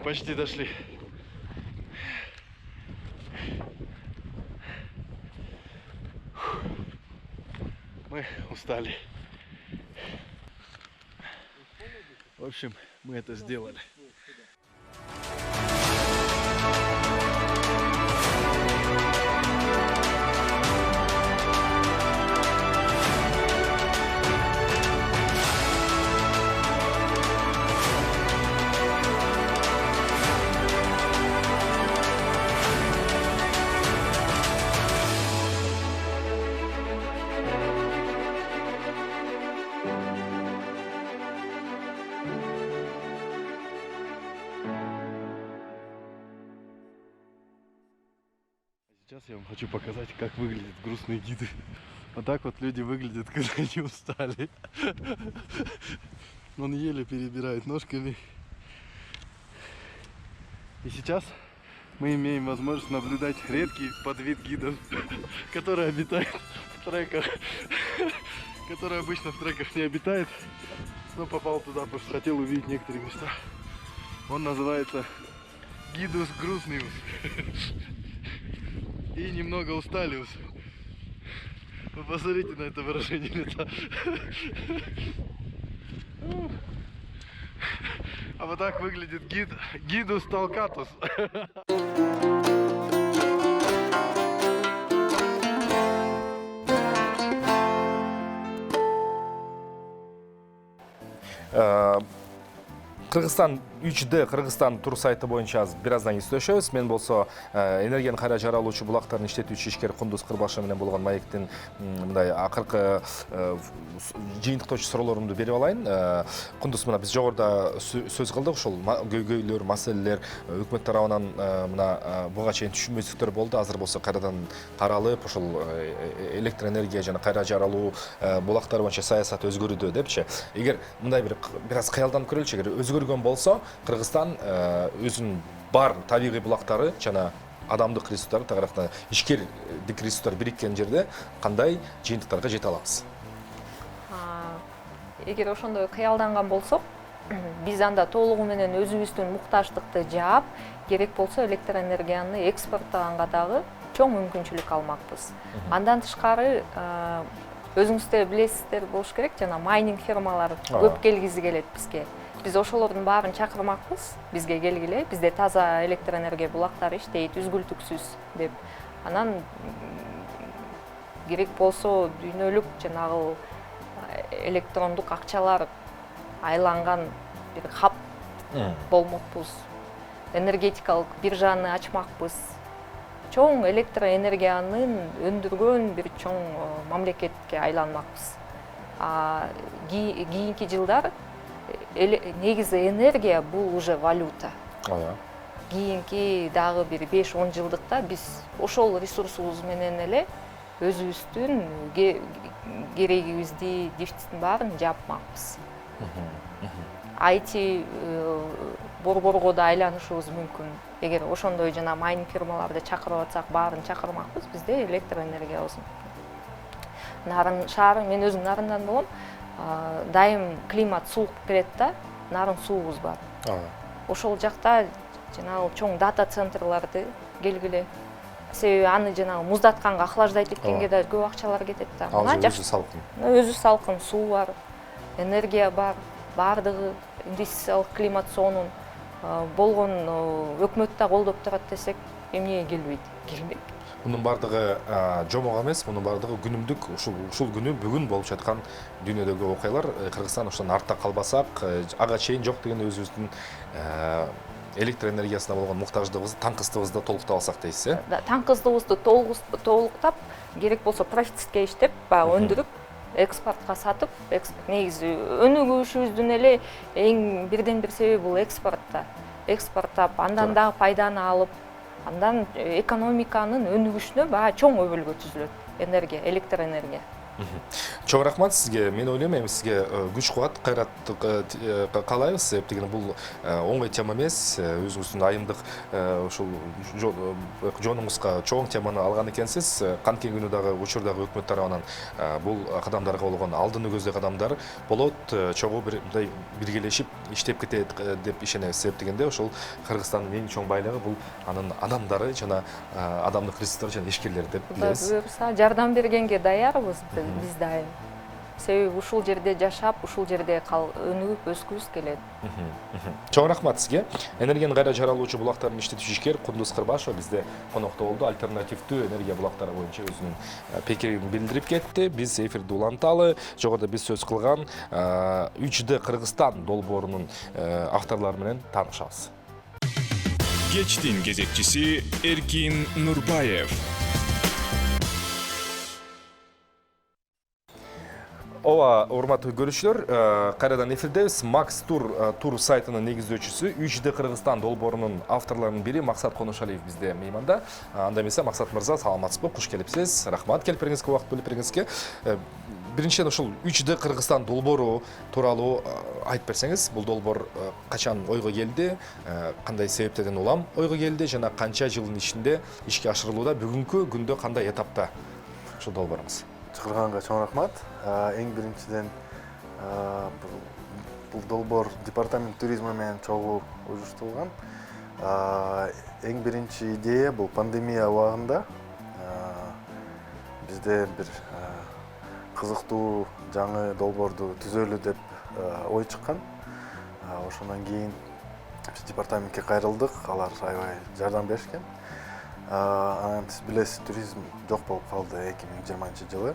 почти дошли. Мы устали. В общем, мы это сделали. Сейчас я вам хочу показать, как выглядят грустные гиды. Вот так вот люди выглядят, когда они устали. Он еле перебирает ножками. И сейчас мы имеем возможность наблюдать редкий подвид гидов, который обитает в треках, который обычно в треках не обитает, но попал туда, потому что хотел увидеть некоторые места. Он называется гидус грустниус. И немного усталиус. Вы посмотрите на это выражение лица. А вот так выглядит гидус талкатус.
Кыргызстан 3D Кыргызстан тур сайты боюнча бираздан кийин сүйлөшөбүз. Мен болсо энергияны кайра жаралуучу булактарын иштетүүчү ишкер Кундуз Кырбашев менен болгон маектин мындай акыркы жыйынтыктоочу суроолорумду берип алайын. Кундуз, мына биз жогоруда сөз кылдык, ушул көйгөйлөр, маселелер өкмөт тарабынан мына буга чейин түшүнбөйсүзлүктөр болду. Азыр болсо кайрадан каралып, ушул электр энергия жана кайра жаралуу булактар боюнча саясат өзгөрүүдө депчи. Эгер мындай бир аз кыялданып көрөлүчү, эгер өзгөргөн болсо, Кыргызстан өзүнүн бар табигый булактары жана адамдык ресурстары, тагыракта ишкердик ресурстар бириккен жерде кандай жыйынтыктарга жете алабыз?
Эгер ошондой кыялданган болсок, биз анда толугу менен өзүбүздүн муктаждыкты жаап, керек болсо электр энергияны экспорттаганга дагы чоң мүмкүнчүлүк алмакпыз. Андан тышкары өзүңүздөр билесиздер болуш керек, жана майнинг фирмалар көп келгизи келет бизге. Биз ошолордун баарын чакырмакпыз, бизге келгиле, бизде таза электр энергия булактары иштейт, үзгүлтүксүз деп. Анан керек болсо дүйнөлүк жанагы электрондук акчалар айланган бир хаб болмокпуз. Энергетикалык биржаны ачмакпыз. Чоң электр энергиянын өндүргөн бир чоң мамлекетке айланмакпыз. Кийинки жылдар негизи энергия бул уже валюта. Кийинки дагы бир 5-10 жылдыкта биз ошол ресурсубуз менен эле өзүбүздүн керегибизди, дефицитин баарын жапмакпыз. IT борборго да айланышыбыз мүмкүн. Эгер ошондой жана майнинг фирмаларды чакырып атсак, баарын чакырмакпыз, бизде электр энергия болсун. Нарын шаары, мен өзүм Нарындан болом. Дайым климат суук келет да, нарын суубуз бар. Ошол жакта жанагы чоң дата центрларды келгиле. Себеби аны жанагы муздатканга, охлаждать эткенге да көп акчалар кетет да.
Өзү салкын.
Өзү салкын, суу бар, энергия бар, бардыгы инвестициялык климат сонун болгон өкмөт да колдоп турат десек, эмнеге келбейт? Келбейт.
Мунун бардыгы жомок эмес, мунун бардыгы күнүмдүк, ушул күнү бүгүн болуп жаткан дүйнөдөгү окуялар. Кыргызстан ошондон артта калбасак, ага чейин жок деген өзүбүздүн электр энергиясына болгон муктаждыгыбызды, таңкыстыгыбызды толуктап алсак дейсиз, э?
Таңкыздыгыбызды толуктап, керек болсо профицитке иштеп, өндүрүп, экспортко сатып, негизи өнүгүшүбүздүн эле эң бирден бир себеби бул экспортта. Экспорттап, андан дагы пайданы алып, андан экономиканын өнүгүшүнө чоң өбөлгө түзүлөт энергия, электр энергия.
Чоң рахмат сизге. Мен ойлойм эми сизге күч кубат, кайрат каалайбыз. Себеп дегенде бул оңой тема эмес. Өзүңүздүн айымдык ушул жонуңузга чоң теманы алган экенсиз. Канткен күнү дагы учурдагы өкмөт тарабынан бул кадамдарга болгон алдыны көздөй кадамдар болот. Чогуу мындай биргелешип иштеп кетет деп ишенебиз. Себеп дегенде ошол Кыргызстандын эң чоң байлыгы бул анын адамдары жана адамдык ресурстары жана ишкерлери деп билебиз.
Буюрса жардам бергенге даярбыз биз дайым. Себеби ушул жерде жашап, ушул жерде өнүгүп өскүбүз келет.
Чоң рахмат сизге. Энергияны кайра жаралуучу булактардын иштетүүчү ишкер Кундуз Кырбашева бизде конокто болду. Альтернативдүү энергия булактары боюнча өзүнүн пикирин билдирип кетти. Биз эфирди уланталы. Жогоруда биз сөз кылган 3D Кыргызстан долбоорунун авторлору менен таанышабыз.
Кечтин кезекчиси Эркин Нурбаев.
Ова, урматтуу көрүүчүлөр, кайрадан эфирдебиз. Max тур сайтынын негиздөөчүсү 3D Кыргызстан долбоорунун авторлорунун бири Максат Коношалиев бизде мейманда. Анда эмесе Максат мырза, саламатсызбы? Куш келипсиз. Рахмат келип бериңизге, убакыт бөлүп бериңизге. Биринчиден ушул 3D Кыргызстан долбоору тууралуу айтып берсеңиз, бул долбоор качан ойго келди, кандай себептерден улам ойго келди жана канча жылдын ичинде ишке ашырылууда, бүгүнкү күндө кандай этапта ушул долбооруңуз?
Чакырганга чоң рахмат. Эң биринчиден бул долбоор департамент туризма менен чогуу уюштурулган. Эң биринчи идея бул пандемия убагында бизде бир кызыктуу жаңы долбоорду түзөлү деп ой чыккан. Ошондон кийин биз департаментке кайрылдык, алар аябай жардам беришкен. Анан сиз билесиз, туризм жок болуп калды 2020-жылы.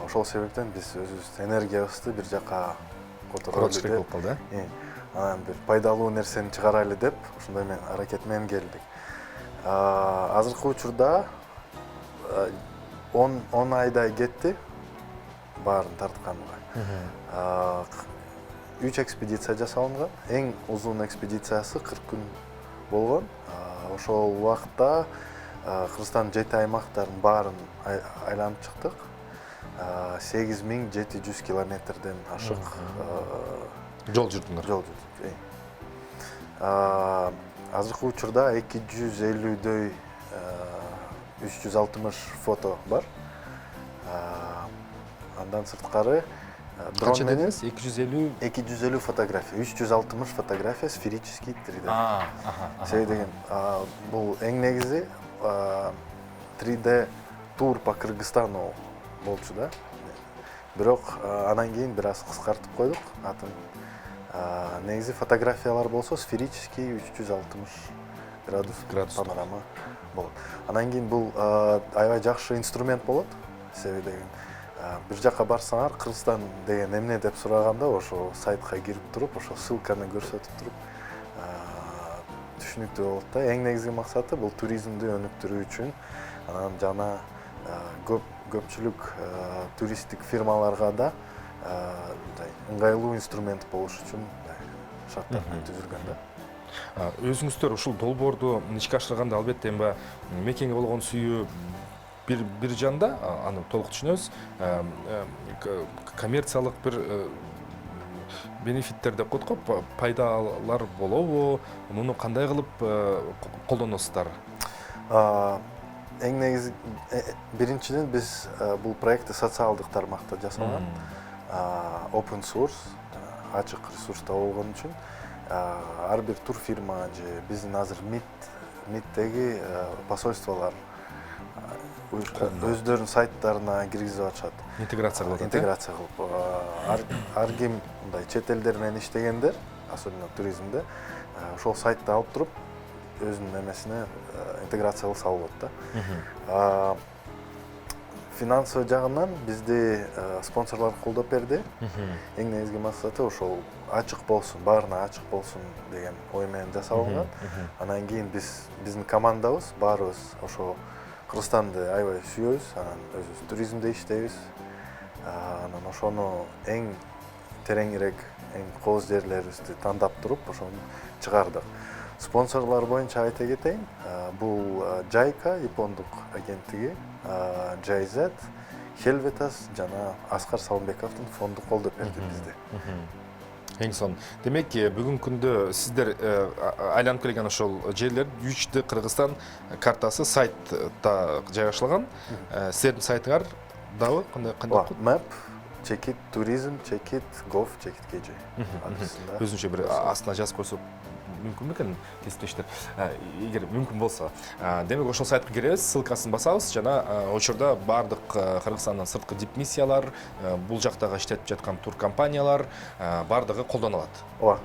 Ошол себептен биз өзүбүз энергиябызды бир жака которолу деп, анан бир пайдалуу нерсени чыгарайлы деп, ошондой аракет менен келдик. Азыркы учурда 10 айдай кетти баарын тартканга. 3 экспедиция жасалынган. Эң узун экспедициясы 40 күн болгон. Ошол убакта Кыргызстандын 7 аймактарын баарын айланып чыктык. 8700 километрден ашык
жол жүрдүңөр.
Азыркы учурда 250дөй 360 фото бар. Андан сырткары
Канча дедиңиз?
250 фотография, 360 фотография сферический 3D. Себеби деген бул эң негизи 3D тур по Кыргызстану болчу да. Бирок анан кийин бир аз кыскартып койдук атын. Негизи фотографиялар болсо сферический 360 градус панорама болот. Анан кийин бул аябай жакшы инструмент болот. Себеби деген бир жака барсаңар, Кыргызстан деген эмне деп сураганда, ошо сайтка кирип туруп, ошо ссылканы көрсөтүп туруп түшүнүктүү болот да. Эң негизги максаты бул туризмди өнүктүрүү үчүн, анан жана көпчүлүк туристтик фирмаларга да ыңгайлуу инструмент болуш үчүн шарттарды түзүлгөн да.
Өзүңүздөр ушул долбоорду ишке ашырганда албетте эми мекенге болгон сүйүү бир жанда, аны толук түшүнөбүз. Коммерциялык бир бенефиттер деп коет го, пайдалар болобу? Муну кандай кылып колдоносуздар?
Эң негизи биринчиден биз бул проектти социалдык тармакта жасалган. Open source, ачык ресурста болгон үчүн ар бир тур фирма же биздин азыр МИДтеги посольстволор өздөрүнүн сайттарына киргизип атышат.
Интеграция кылып.
Интеграция кылып. Ар ким мындай чет элдер менен иштегендер, особенно туризмде, ошол сайтты алып туруп өзүнүн эмесине интеграция кылып салып атат да. Финансовый жагынан бизди спонсорлор колдоп берди. Эң негизги максаты ошол ачык болсун, баарына ачык болсун деген ой менен жасалган. Анан кийин биздин командабыз баарыбыз ошо Кыргызстанды аябай сүйөбүз, анан өзүбүз туризмде иштейбиз. Анан ошону эң тереңирээк, эң кооз жерлерибизди тандап туруп, ошону чыгардык. Спонсорлор боюнча айта кетейин, бул Жайка, япондук агенттиги, JZ, Helvetas жана Аскар Салымбековдун фонду колдоп берди бизди.
Эң сон. Демек, бүгүнкү күндө сиздер айланып келген ошол жерлер 3D Кыргызстан картасы сайтта жайгашылган. Сиздердин сайтыңар дагы кандай?
Map, чекит туризм, чекит gov, чекит kg.
Өзүнчө бир астына жазып койсок мүмкүн бекен кесиптештер? Эгер мүмкүн болсо. Демек, ошол сайтка киребиз, ссылкасын басабыз жана очурда бардык Кыргызстандан сырткы дипмиссиялар, бул жактагы иштетип жаткан тур компаниялар бардыгы колдонулат.
Ооба.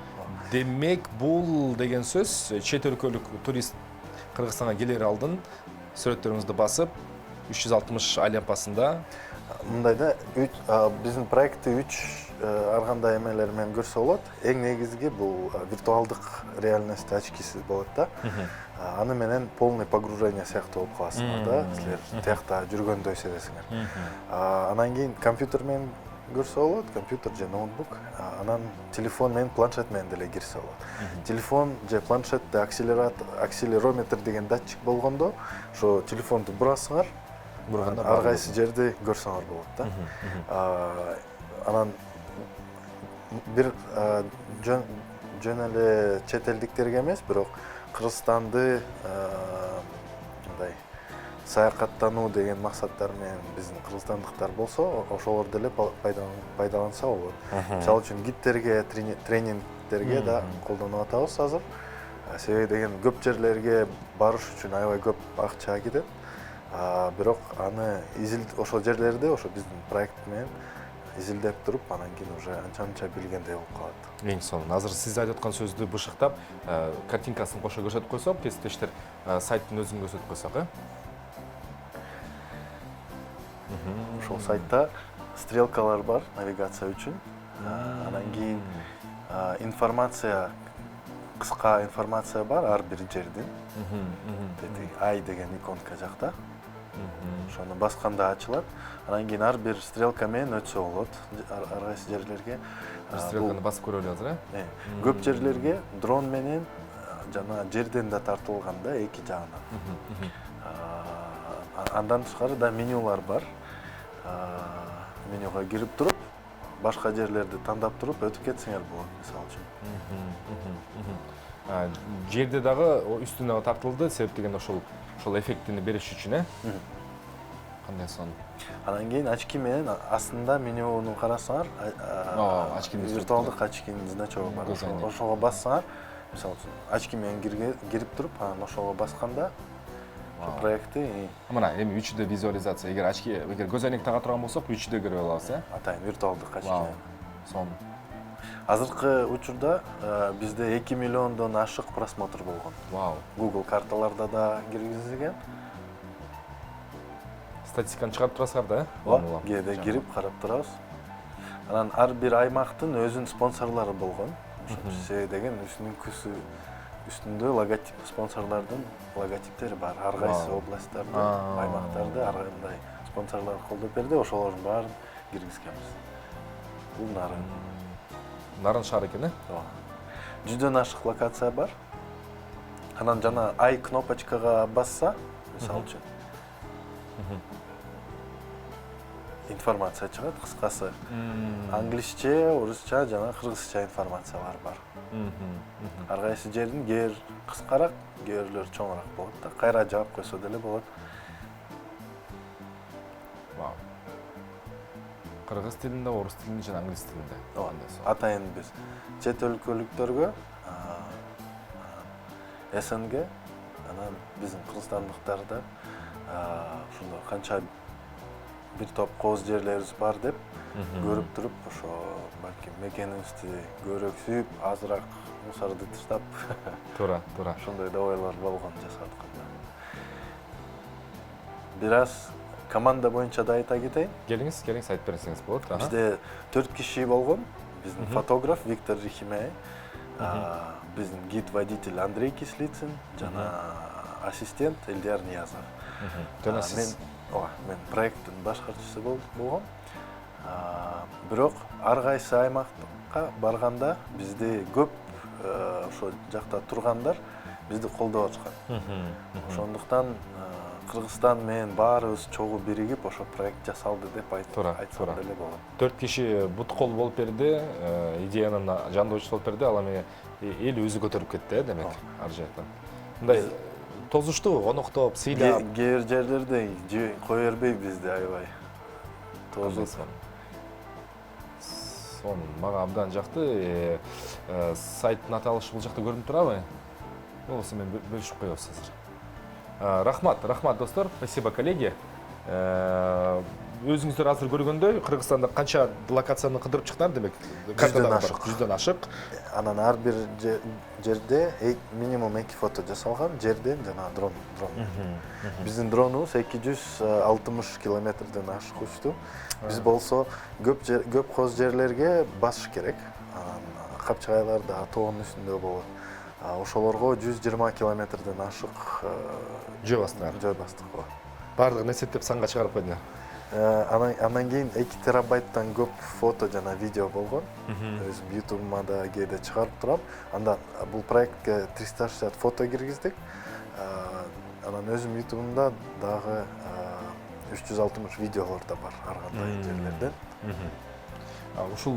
Демек, бул деген сөз чет өлкөлүк турист Кыргызстанга келер алдын сүрөттөрүңүздү басып 360 айланпасында
Мындайда биздин проектти 3 ар кандай эмелер менен көрсө болот. Эң негизги бул виртуалдык реальность очкиси болот да. Аны менен полный погружение сыяктуу болуп каласыңар да. Силер тиякта жүргөндөй сезесиңер. Анан кийин компьютер менен көрсө болот, компьютер же ноутбук. Анан телефон менен, планшет менен деле кирсе болот. Телефон же планшетте акселерометр деген датчик болгондо, ошо телефонду бурасыңар, ар кайсы жерди көрсөңөр болот да. Анан бир жөн эле чет элдиктерге эмес, бирок Кыргызстанды мындай саякаттануу деген максаттар менен биздин кыргызстандыктар болсо, ошолор деле пайдаланса болот. Мисалы үчүн гидтерге, тренингтерге да колдонуп атабыз азыр. Себеби деген көп жерлерге барыш үчүн аябай көп акча кетет. Бирок аны ошол жерлерди ошо биздин проект менен изилдеп туруп, анан кийин уже анча билгендей болуп калат.
Эң сонун. Азыр сиз айтып аткан сөздү бышыктап, картинкасын кошо көрсөтүп койсок, кесиптештер, сайттын өзүн көрсөтүп койсок,
Ошол сайтта стрелкалар бар навигация үчүн. Анан кийин информация, кыска информация бар ар бир жердин. Ай деген иконка жакта. Ошону басканда ачылат. Анан кийин ар бир стрелка менен өтсө болот ар кайсы жерлерге.
Стрелканы басып көрөлү азыр,
Көп жерлерге дрон менен жана жерден да тартылган да эки жагынан. Андан тышкары да менюлар бар. Менюга кирип туруп, башка жерлерди тандап туруп өтүп кетсеңер болот, мисалы үчүн.
Жерде дагы үстүнө тартылды, себеп деген ошол эффектини бериш үчүн, Кандай сон?
Анан кийин очки менен астында менюну карасаңар, виртуалдык очкинин значогу бар. Ошого бассаңар, мисалы үчүн, очки менен кирип туруп, анан ошого басканда проекти
мына эми 3D визуализация, эгер көз айнек тага турган болсок 3D көрө алабыз,
Атайын виртуалдык очки.
Сон.
Азыркы учурда бизде 2 миллиондон ашык просмотр болгон. Google карталарда да киргизилген.
Статистиканы чыгарып турасыздар да,
Кээде кирип карап турабыз. Анан ар бир аймактын өзүнүн спонсорлору болгон. Ошо деген үстүндө логотип, спонсорлордун логотиптери бар. Ар кайсы областтарда, аймактарда ар кандай спонсорлор колдоп берди, ошолордун баарын киргизгенбиз. Бул
Нарын шаар экен,
Жүздөн ашык локация бар. Анан жана ай кнопочкага басса, мисалы үчүн, информация чыгат, кыскасы. Англисче, орусча жана кыргызча информациялар бар. Ар кайсы жердин кээ бир кыскараак, кээ бирлөр чоңураак болот да. Кайра жаап койсо деле болот.
Кыргыз тилинде, орус тилинде жана англис тилинде.
Атайын биз чет өлкөлүктөргө, СНГ, анан биздин кыргызстандыктарда ушундай канча бир топ кооз жерлерибиз бар деп көрүп туруп, ошо балким мекенибизди көрөксүп, азыраак мусорду таштап,
туура.
Ошондой да ойлор болгон жасатканда. Бир аз команда боюнча да айта кетейин.
Келиңиз, айтып берсеңиз болот.
Бизде 4 киши болгон. Биздин фотограф Виктор Рихимей, биздин гид-водитель Андрей Кислицын жана ассистент Элдияр Ниязов. Мен проекттин башкарчысы болгом. Бирок ар кайсы аймакка барганда бизди көп ошо жакта тургандар бизди колдоп аткан. Ошондуктан Кыргызстан менен баарыбыз чогуу биригип ошо проект жасалды деп айтсам деле болот.
4 киши бут кол болуп берди, идеянын жандоочусу болуп берди, ал эми эл өзү көтөрүп кетти, демек, ар жактан. Мындай тозуштуу, коноктоп, сыйлап.
Кээ бир жерлерде кое бербей бизди аябай. Тозут.
Сон мага абдан жакты. Сайттын аталышы бул жакта көрүнүп турабы? Болсо мен бөлүшүп коебуз азыр. Рахмат достор, спасибо коллеги. Өзүңүздөр азыр көргөндөй, Кыргызстанда канча локацияны кыдырып чыктыңар, демек, картада бар, 100дөн ашык.
Анан ар бир жерде минимум 2 фото жасалган, жерден жана дрон. Биздин дронубуз 260 километрден ашык учту. Биз болсо көп коз жерлерге басыш керек. Капчыгайларда, тоонун үстүндө болот. Ошолорго 120 километрден ашык
жөө бастык. Бардыгын эсептеп санга чыгарып койдуңар.
Анан кийин 2 терабайттан көп фото жана видео болгон. Өзүм YouTube'ма да кээде чыгарып турам. Андан бул проектке 360 фото киргиздик. Анан өзүм YouTube'умда дагы 360 видеолор да бар ар кандай жерлерден.
Ушул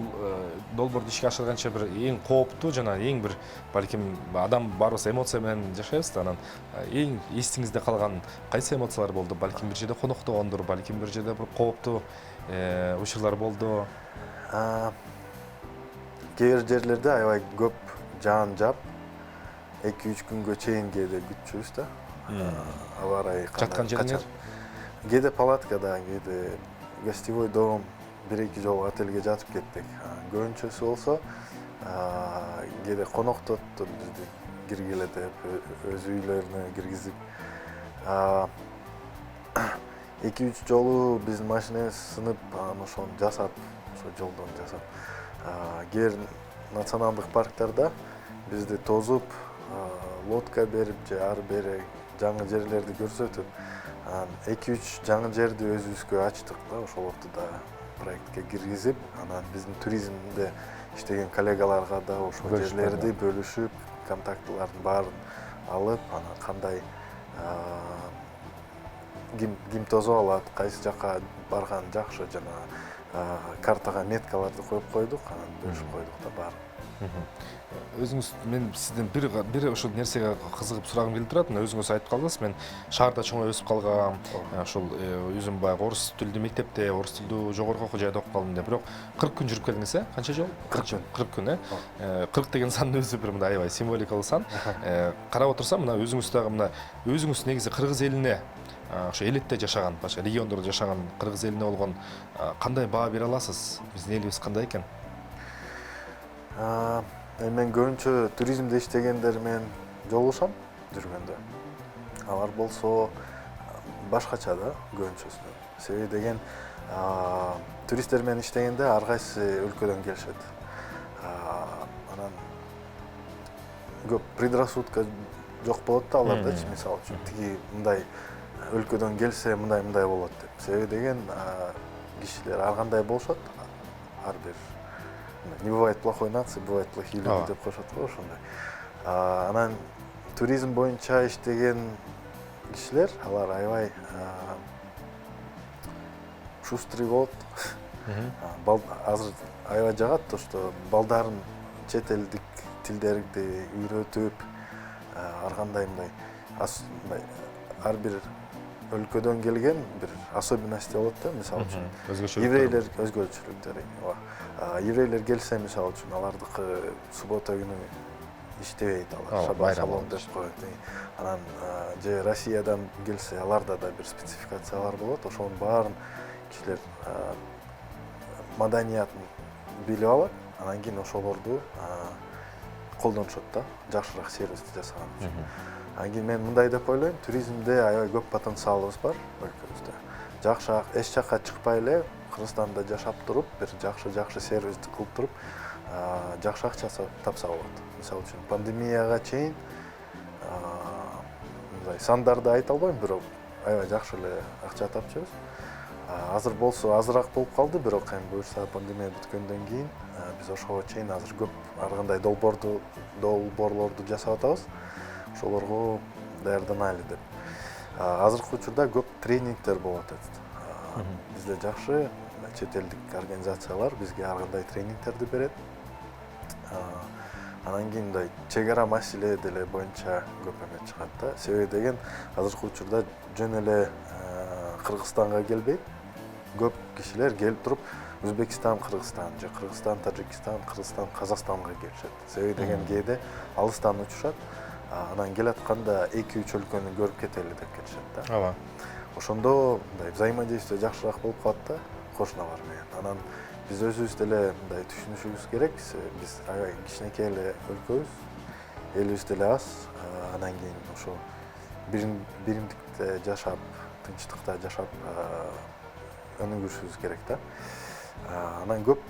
долбоорду ишке ашырганча бир эң кооптуу жана эң бир балким адам баарыбыз эмоция менен жашайбыз да, анан эң эсиңизде калган кайсы эмоциялар болду? Балким бир жерде коноктогондур, балким бир жерде бир кооптуу учурлар болду.
Кээ бир жерлерде аябай көп жаан жаап 2-3 күнгө чейин кээде күтчүбүз да. Аба ырайы
жаткан жериңер?
Кээде палаткада, кээде гостевой дом, 1-2 жолу отельге жатып кеттик. Көбүнчөсү болсо кээде коноктоттур бизди киргиле деп, өз үйлөрүнө киргизип. 2-3 жолу биздин машинебиз сынып, ошону жасап, ошо жолдон жасап. Кээ бир националдык парктарда бизди тозуп, лодка берип же ары бери жаңы жерлерди көрсөтүп, 2-3 жаңы жерди өзүбүзгө ачтык да, ошолорду да проектке киргизип, анан биздин туризмде иштеген коллегаларга да ошол жерлерди бөлүшүп, контактылардын баарын алып, анан кандай ким тозо алат, кайсы жакка барган жакшы жана картага меткаларды коюп койдук, анан бөлүшүп койдук да баарын.
Өзүңүз, мен сизден бир ошол нерсеге кызыгып сурагым келип турат. Өзүңүз айтып калдыңыз, мен шаарда чоңой өсүп калгам, ошол өзүм баягы орус тилдүү мектепте, орус тилдүү жогорку окуу жайда окуп калдым деп. Бирок 40 күн жүрүп келдиңиз, канча жол? 40 күн, 40 деген сандын өзү бир мындай аябай символикалуу сан. Карап отурсам, мына өзүңүз дагы мына өзүңүз негизи кыргыз элине, ошо элетте жашаган, башка региондордо жашаган кыргыз элине болгон кандай баа бере аласыз? Биздин элибиз кандай экен?
Мен көбүнчө туризмде иштегендер менен жолугушам жүргөндө. Алар болсо башкача да көбүнчөсүнө. Себеби деген туристтер менен иштегенде ар кайсы өлкөдөн келишет. Анан көп предрассудка жок болот да алардачы, мисалы үчүн тиги мындай өлкөдөн келсе мындай болот деп. Себеби деген кишилер ар кандай болушат, ар бир не бывает плохой нации, бывает плохие люди деп коюшат го ошондой. Анан туризм боюнча иштеген кишилер, алар аябай шустрый болот. Азыр аябай жагат то, что балдарын чет элдик тилдерди үйрөтүп, ар кандай мындай ар бир өлкөдөн келген бир особенности болот да, мисалы үчүн еврейлер өзгөчөлүктөр. Еврейлер келсе, мисалы үчүн алардыкы суббота күнү иштебейт, алар шаббат шалом деп коет. Анан же Россиядан келсе, аларда да бир спецификациялар болот. Ошонун баарын кишилер маданиятын билип алат, анан кийин ошолорду колдонушат да, жакшыраак сервисти жасаган үчүн. Анан кийин мен мындай деп ойлойм, туризмде аябай көп потенциалыбыз бар өлкөбүздө. Жакшы эч жакка чыкпай эле Кыргызстанда жашап туруп, бир жакшы сервисти кылып туруп, жакшы акча тапса болот. Мисалы үчүн пандемияга чейин мындай сандарды айта албайм, бирок аябай жакшы эле акча тапчыбыз. Азыр болсо азыраак болуп калды, бирок эми буюрса пандемия бүткөндөн кийин биз ошого чейин азыр көп ар кандай долбоорлорду жасап атабыз. Ошолорго даярданайлы деп. азыркы учурда көп тренингтер болуп атат. Бизде жакшы чет элдик организациялар бизге ар кандай тренингтерди берет. Анан кийин мындай чек ара маселе деле боюнча көп эме чыгат да. Себеби деген азыркы учурда жөн эле Кыргызстанга келбейт. Көп кишилер келип туруп Өзбекстан, Кыргызстан же Кыргызстан, Тажикстан, Кыргызстан, Казакстанга келишет. Себеби деген кээде алыстан учушат. Анан келатканда 2-3 өлкөнү көрүп кетели деп келишет да.
Ооба.
Ошондо мындай взаимодействие жакшыраак болуп калат да кошуналар менен. Анан биз өзүбүз деле мындай түшүнүшүбүз керек. Биз аябай кичинекей эле өлкөбүз. Элибиз деле аз. Анан кийин ошо биримдикте жашап, тынчтыкта жашап өнүгүшүбүз керек да. Анан көп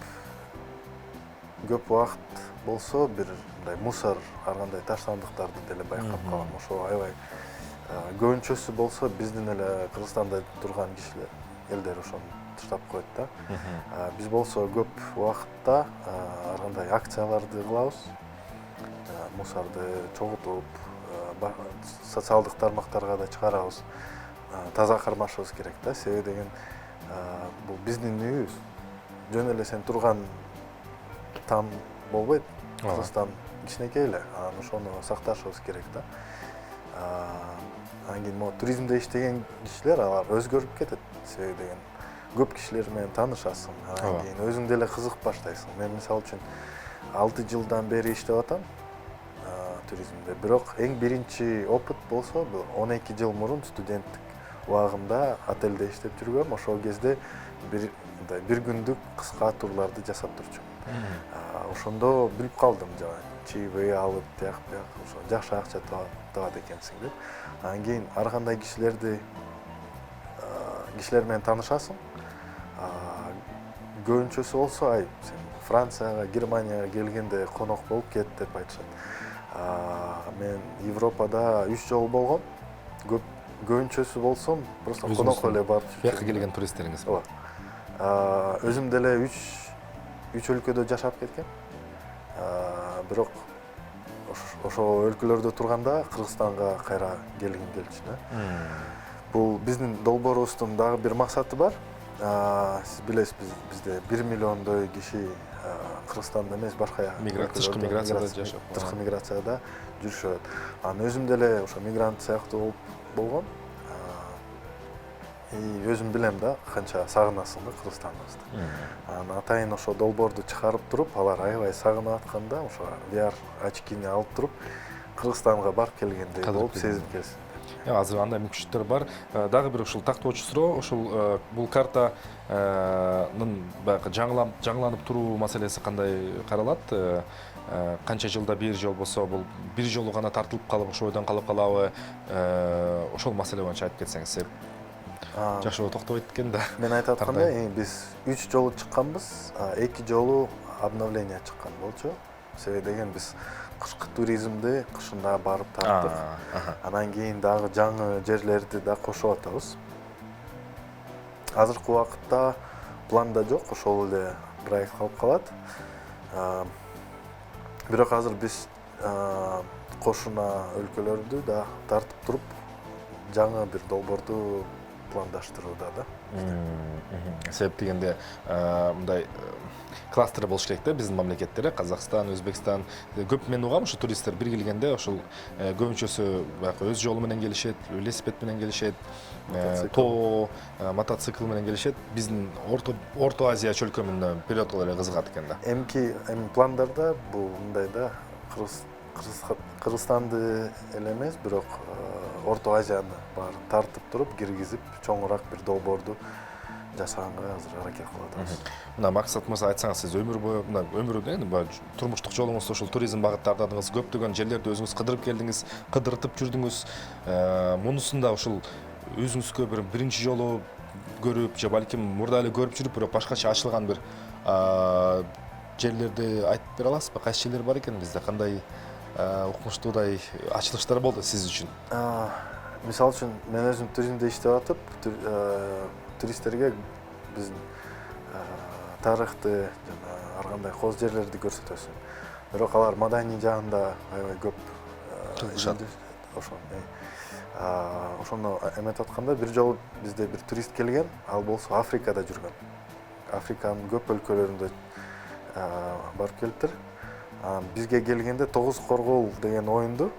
убакыт болсо бир мындай мусор, ар кандай таштандыктарды деле байкап калам. Ошо аябай көбүнчөсү болсо биздин эле Кыргызстанда турган кишилер, элдер ошону таштап коет да. Биз болсо көп убакытта ар кандай акцияларды кылабыз. Мусорду чогултуп, социалдык тармактарга да чыгарабыз. Таза кармашыбыз керек да. Себеби деген бул биздин үйүбүз. Жөн эле сен турган там болбойт. Кыргызстан кичинекей эле. Анан ошону сакташыбыз керек да. Анан кийин могу туризмде иштеген кишилер алар өзгөрүп кетет. Себеби деген көп кишилер менен таанышасың. Анан кийин өзүң деле кызыгып баштайсың. Мен мисалы үчүн 6 жылдан бери иштеп атам туризмде. Бирок эң биринчи опыт болсо бул 12 жыл мурун студенттик убагымда отелде иштеп жүргөм. Ошол кезде бир күндүк кыска турларды жасап турчумун. Ошондо билип калдым жана чаевые алып тияк ошо жакшы акча табат экенсиң деп. Анан кийин ар кандай кишилер менен таанышасың. Көбүнчөсү болсо сен Францияга, Германияга келгенде конок болуп кет деп айтышат. Мен Европада 3 жолу болгом. Көбүнчөсү болсом просто конок эле барып жүрчүмүн.
Бияка келген туристтериңиз бар.
Өзүм деле 3 өлкөдө жашап кеткем. Бирок ошо өлкөлөрдө турганда Кыргызстанга кайра келгим келчү да. Бул биздин долбоорубуздун дагы бир максаты бар. Сиз билесиз, бизде 1 миллиондой киши Кыргызстанда эмес, башка
тышкы миграцияда жашап,
тышкы миграцияда жүрүшөт. Анан өзүм деле ошо мигрант сыяктуу болгом. Өзүм билем да, канча сагынасың да Кыргызстаныбызды. Анан атайын ошо долбоорду чыгарып туруп, алар аябай сагынып атканда, ошо VR очкини алып туруп, Кыргызстанга барып келгендей болуп сезип келсин.
Азыр андай мүмкүнчүлүктөр бар. Дагы бир ушул тактоочу суроо, ушул бул картанын баягы жаңыланып туруу маселеси кандай каралат? Канча жылда бир жол болсо, бул бир жолу гана тартылып калып, ошо бойдон калып калабы? Ошол маселе боюнча айтып кетсеңиз. Жакшы токтобойт экен да.
Мен айтып аткандай, биз 3 жолу чыкканбыз, 2 жолу обновление чыккан болчу. Себеби деген биз кышкы туризмди кышында барып тарттык. Анан кийин дагы жаңы жерлерди да кошуп атабыз. Азыркы убакытта планда жок, ошол эле проект калып калат. Бирок азыр биз кошуна өлкөлөрдү да тартып туруп, жаңы бир долбоорду пландаштырууда да.
Себеп дегенде мындай кластер болуш керек да, биздин мамлекеттер, Казакстан, Өзбекстан. Көп мен угам, ушу туристтер бир келгенде ошол көбүнчөсү баягы өз жолу менен келишет, велосипед менен келишет, тоо, мотоцикл менен келишет. Биздин Орто Азия чөлкөмүнө периодко эле кызыгат экен да.
Эми пландарда бул мындай да, Кыргызстанды эле эмес, бирок Орто Азияны баарын тартып туруп, киргизип, чоңураак бир долбоорду жасаганга азыр аракет кылып атабыз.
Мына максат мырза, айтсаңыз, сиз өмүр бою, мына өмүрдө турмуштук жолуңузда ушул туризм багыттардадыңыз, көптөгөн жерлерди өзүңүз кыдырып келдиңиз, кыдыртып жүрдүңүз. Мунусунда ушул өзүңүзгө биринчи жолу көрүп, же балким мурда эле көрүп жүрүп, бирок башкача ачылган бир жерлерди айтып бере аласызбы? Кайсы жерлер бар экен бизде? Кандай укмуштуудай ачылыштар болду сиз үчүн?
Мисалы үчүн, мен өзүм туризмде иштеп атып, туристтерге биздин тарыхты жана ар кандай коз жерлерди көрсөтөсүң. Бирок алар маданий жагында аябай көп кызыгышат. Ошол. ошону эметип атканда бир жолу бизде бир турист келген, ал болсо Африкада жүргөн. Африканын көп өлкөлөрүндө барып келиптир. Бизге келгенде тогуз коргол деген оюнду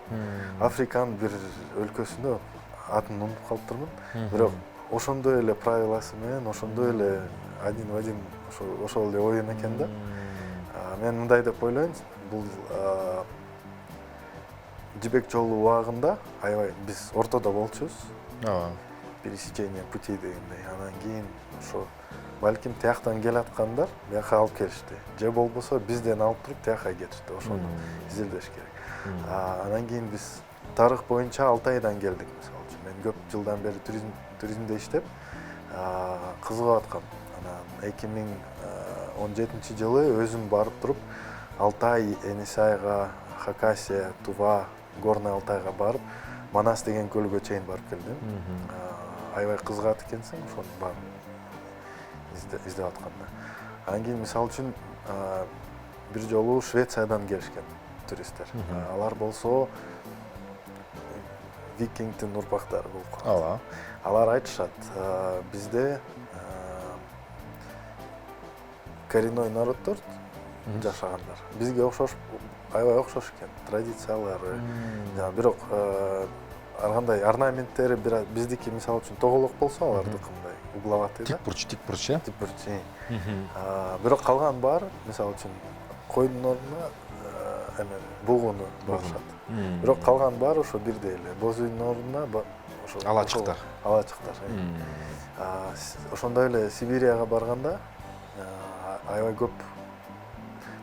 Африканын бир өлкөсүндө атын унутуп калыптырмын. Бирок ошондой эле правиласы менен, ошондой эле один в один ошол эле оюн экен да. Мен мындай деп ойлойм, бул жибек жолу убагында аябай биз ортодо болчубуз. Пересечение путей дегендей. Анан кийин ошо балким тияктан келаткандар бияка алып келишти. Же болбосо бизден алып туруп тияка кетишти. Ошону изилдеш керек. Анан кийин биз тарых боюнча Алтайдан келдик, мисалы үчүн. Мен көп жылдан бери туризмде иштеп, кызыгып аткам. Анан 2017 жылы өзүм барып туруп Алтай, Енисайга, Хакасия, Тува, Горный Алтайга барып, Манас деген көлгө чейин барып келдим. Аябай кызыгат экенсиң, ошону барып издеп атканда. Анан кийин мисалы үчүн бир жолу Швециядан келишкен туристтер. Алар болсо викингдин урпактары болуп калат. Алар айтышат, бизде коренной народдор жашагандар. Бизге окшош, аябай окшош экен, традициялары. Бирок ар кандай орнаменттери биздики мисалы үчүн тоголок болсо, алардыкы мындай угловатый да.
Тик бурч, э?
Тик бурч. Бирок калган баары, мисалы үчүн койдун ордуна бугуну багышат. Бирок калган баары ошо бирдей эле. Боз үйдүн ордуна ошо
алачыктар.
Ошондой эле Сибирияга барганда аябай көп,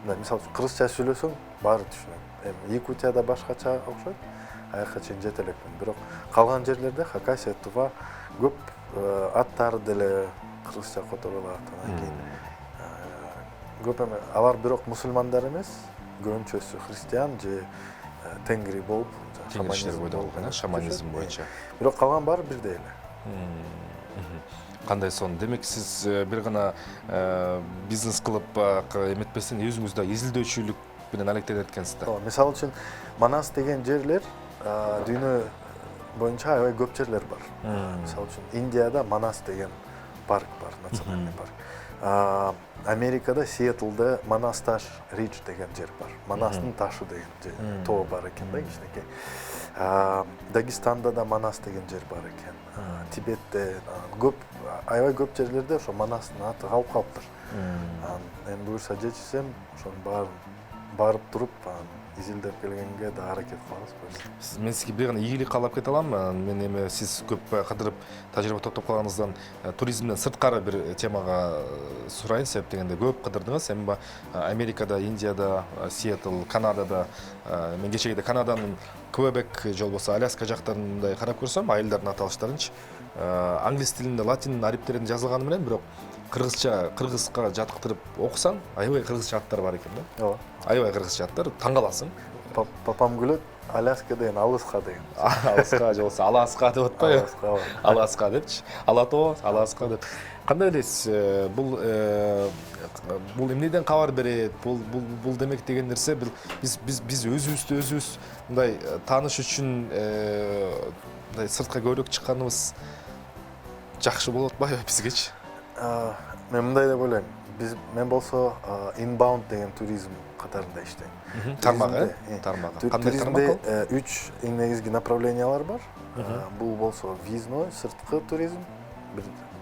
мисалы үчүн кыргызча сүйлөсөң баары түшүнөт. Якутияда башкача окшойт, аяка чейин жете элекмин. Бирок калган жерлерде Хакасия, Тува көп аттары деле кыргызча которулат. Анан кийин көп алар бирок мусулмандар эмес, көбүнчөсү христиан же тенгри болуп, шаманизм боюнча. Бирок калган баары бирдей эле.
Кандай сон? Демек сиз бир гана бизнес кылып эметпестен өзүңүздө изилдөөчүлүк менен алектенет экенсиз.
Мисалы үчүн Манас деген жерлер дүйнө боюнча аябай көп жерлер бар. Мисалы үчүн Индияда Манас деген парк бар, национальный парк. Америкада Сиэтлде Манас Таш Ридж деген жер бар. Манастын ташы деген тоо бар экен да, кичинекей. Дагестанда да Манас деген жер бар экен. Тибетте көп, аябай көп жерлерде ошо Манастын аты калып калыптыр. Мен буюрса жетишсем, ошонун барып туруп изилдеп келгенге да аракет кылабыз.
Мен сизге бир гана ийгилик каалап кете алам. Мен эми сиз көп кыдырып, тажрыйба топтоп калганыңыздан туризмден сырткары бир темага сурайын, себеп дегенде көп кыдырдыңыз. Эми Америкада, Индияда, Сиэтл, Канадада, мен кечеде Канаданын Квебек же болбосо Аляска жактарындай карап көрсөм, айылдардын аталыштарынчы англис тилинде латин ариптеринде жазылганы менен, бирок кыргызга жатыктырып окусаң, аябай кыргызча аттар бар экен да. Аябай кыргызча аттар, таң каласың.
Папам күлөт, Аляска деген алыска деген.
Алыска же болбосо Аласка деп атпайбы? Аласка депчи. Алатоо, Аласка деп. Кандай элесиз? Бул эмнеден кабар берет? Бул демек деген нерсе биз өзүбүз мындай тааныш үчүн мындай сыртка көбүрөөк чыкканыбыз жакшы болот атпайбы бизгечи?
Мен мындай деп ойлойм. Мен болсо inbound деген туризм катарында иштейм.
Тармагы?
Туризмде 3 эң негизги направлениялар бар. Бул болсо визной, сырткы туризм.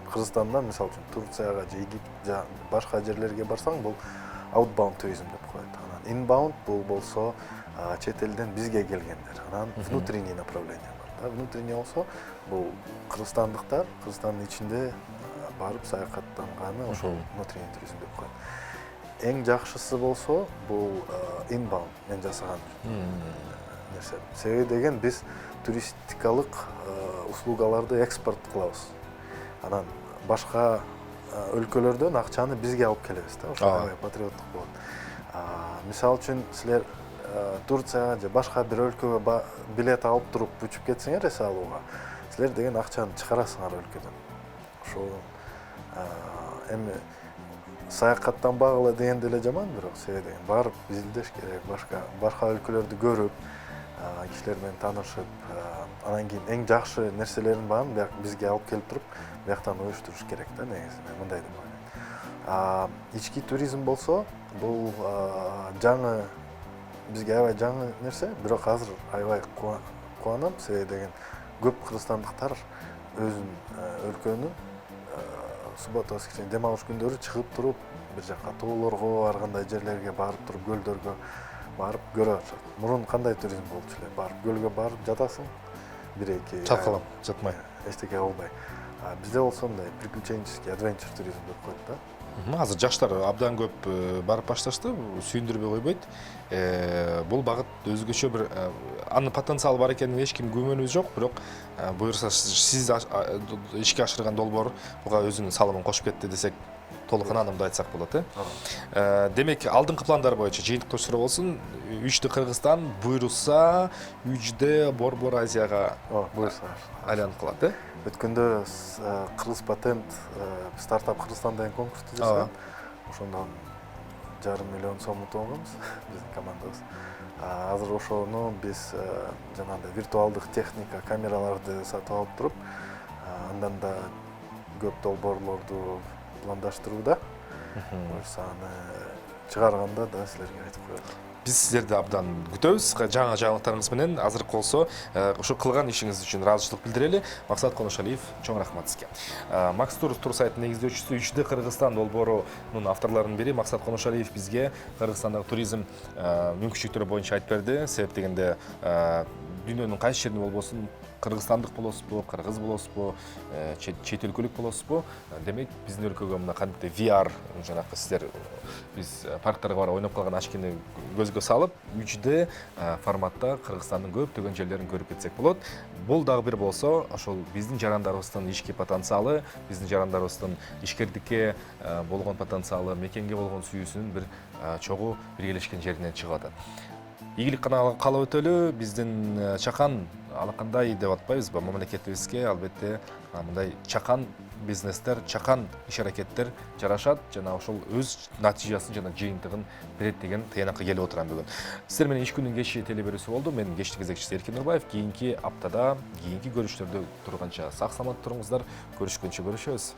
Кыргызстандан, мисалы үчүн, Турцияга же Египет же башка жерлерге барсаң, бул outbound туризм деп коет. Анан inbound бул болсо чет элден бизге келгендер. Анан внутренний направление бар. Внутренний болсо бул кыргызстандыктар, Кыргызстандын ичинде барып саякаттанганы ошол внутренний туризм деп коет. Эң жакшысы болсо бул inbound мен жасаган нерсе. Себеби деген биз туристикалык услугаларды экспорт кылабыз. Анан башка өлкөлөрдөн акчаны бизге алып келебиз да, ошо аябай патриоттук болот. Мисалы үчүн силер Турцияга же башка бир өлкөгө билет алып туруп учуп кетсеңер эс алууга, силер деген акчаны чыгарасыңар өлкөдөн. Ошо эми саякаттанбагыла дегенде эле жаман, бирок себеби деген барып изилдеш керек, башка өлкөлөрдү көрүп, кишилер менен таанышып, анан кийин эң жакшы нерселерин баарын бизге алып келип туруп, бияктан уюштуруш керек да негизи. Мен мындай деп ойлойм. Ички туризм болсо, бул жаңы бизге аябай жаңы нерсе, бирок азыр аябай кубанам, себеби деген көп кыргызстандыктар өзүнүн өлкөнүн суббота воскресенье дем алыш күндөрү чыгып туруп, бир жака тоолорго, ар кандай жерлерге барып туруп, көлдөргө барып көрө атышат. Мурун кандай туризм болчу эле? Барып көлгө барып жатасың, 1-2
Чалкалап жатмай.
Эчтеке кылбай. Бизде болсо мындай приключенческий адвенчур туризм деп коет да.
Азыр жаштар абдан көп барып башташты, сүйүндүрбөй койбойт. Бул багыт өзгөчө бир анын потенциалы бар экенине эч ким күмөнүбүз жок, бирок буюрса сиз ишке ашырган долбоор буга өзүнүн салымын кошуп кетти десек толук анымды айтсак болот. Демек, алдыңкы пландар боюнча жыйынтыктоочулар болсун, 3D Кыргызстан буйруса 3D Борбор Азияга айланып калат.
Өткөндө Кыргыз патент стартап Кыргызстан деген конкурс түзүлгөн. Ошондон 5,5 миллион сом утуп алганбыз биздин командабыз. Азыр ошону биз жанагындай виртуалдык техника, камераларды сатып алып туруп, андан да көп долбоорлорду пландаштырууда. Буюрса аны чыгарганда да силерге айтып коелу.
Биз силерди абдан күтөбүз. Жаңы жаңылыктарыңыз менен азыркы болсо ушу кылган ишиңиз үчүн ыраазычылык билдирели. Максат Коношалиев, чоң рахмат сизге. Макс Тур сайтынын негиздөөчүсү, 3D Кыргызстан долбоорунун авторлорунун бири Максат Коношалиев бизге Кыргызстандагы туризм мүмкүнчүлүктөрү боюнча айтып берди. Себеп дегенде дүйнөнүн кайсы жеринде болбосун, кыргызстандык болосузбу, кыргыз болосузбу, чет өлкөлүк болосузбу, демек биздин өлкөгө мына кандайдыр VR жанакы сиздер биз парктарга барып ойноп калган очкини көзгө салып, 3D форматта Кыргызстандын көптөгөн жерлерин көрүп кетсек болот. Бул дагы бир болсо, ошол биздин жарандарыбыздын ишки потенциалы, биздин жарандарыбыздын ишкердикке болгон потенциалы, мекенге болгон сүйүүсүнүн бир чогуу биргелешкен жеринен чыгып атат. Ийгилик гана каалап өтөлү, биздин чакан алакандай деп атпайбызбы, мамлекетибизге албетте мындай чакан бизнестер, чакан иш-аракеттер жарашат жана ошол өз натыйжасын жана жыйынтыгын берет деген тыянакка келип отурам бүгүн. Сиздер менен иш күнүн кечи телеберүүсү болду. Мен кештик кезекчиси Эркин Нурбаев. Кийинки аптада, кийинки көрүштөрдө турганча сак саламат туруңуздар. Көрүшкөнчө көрүшөбүз.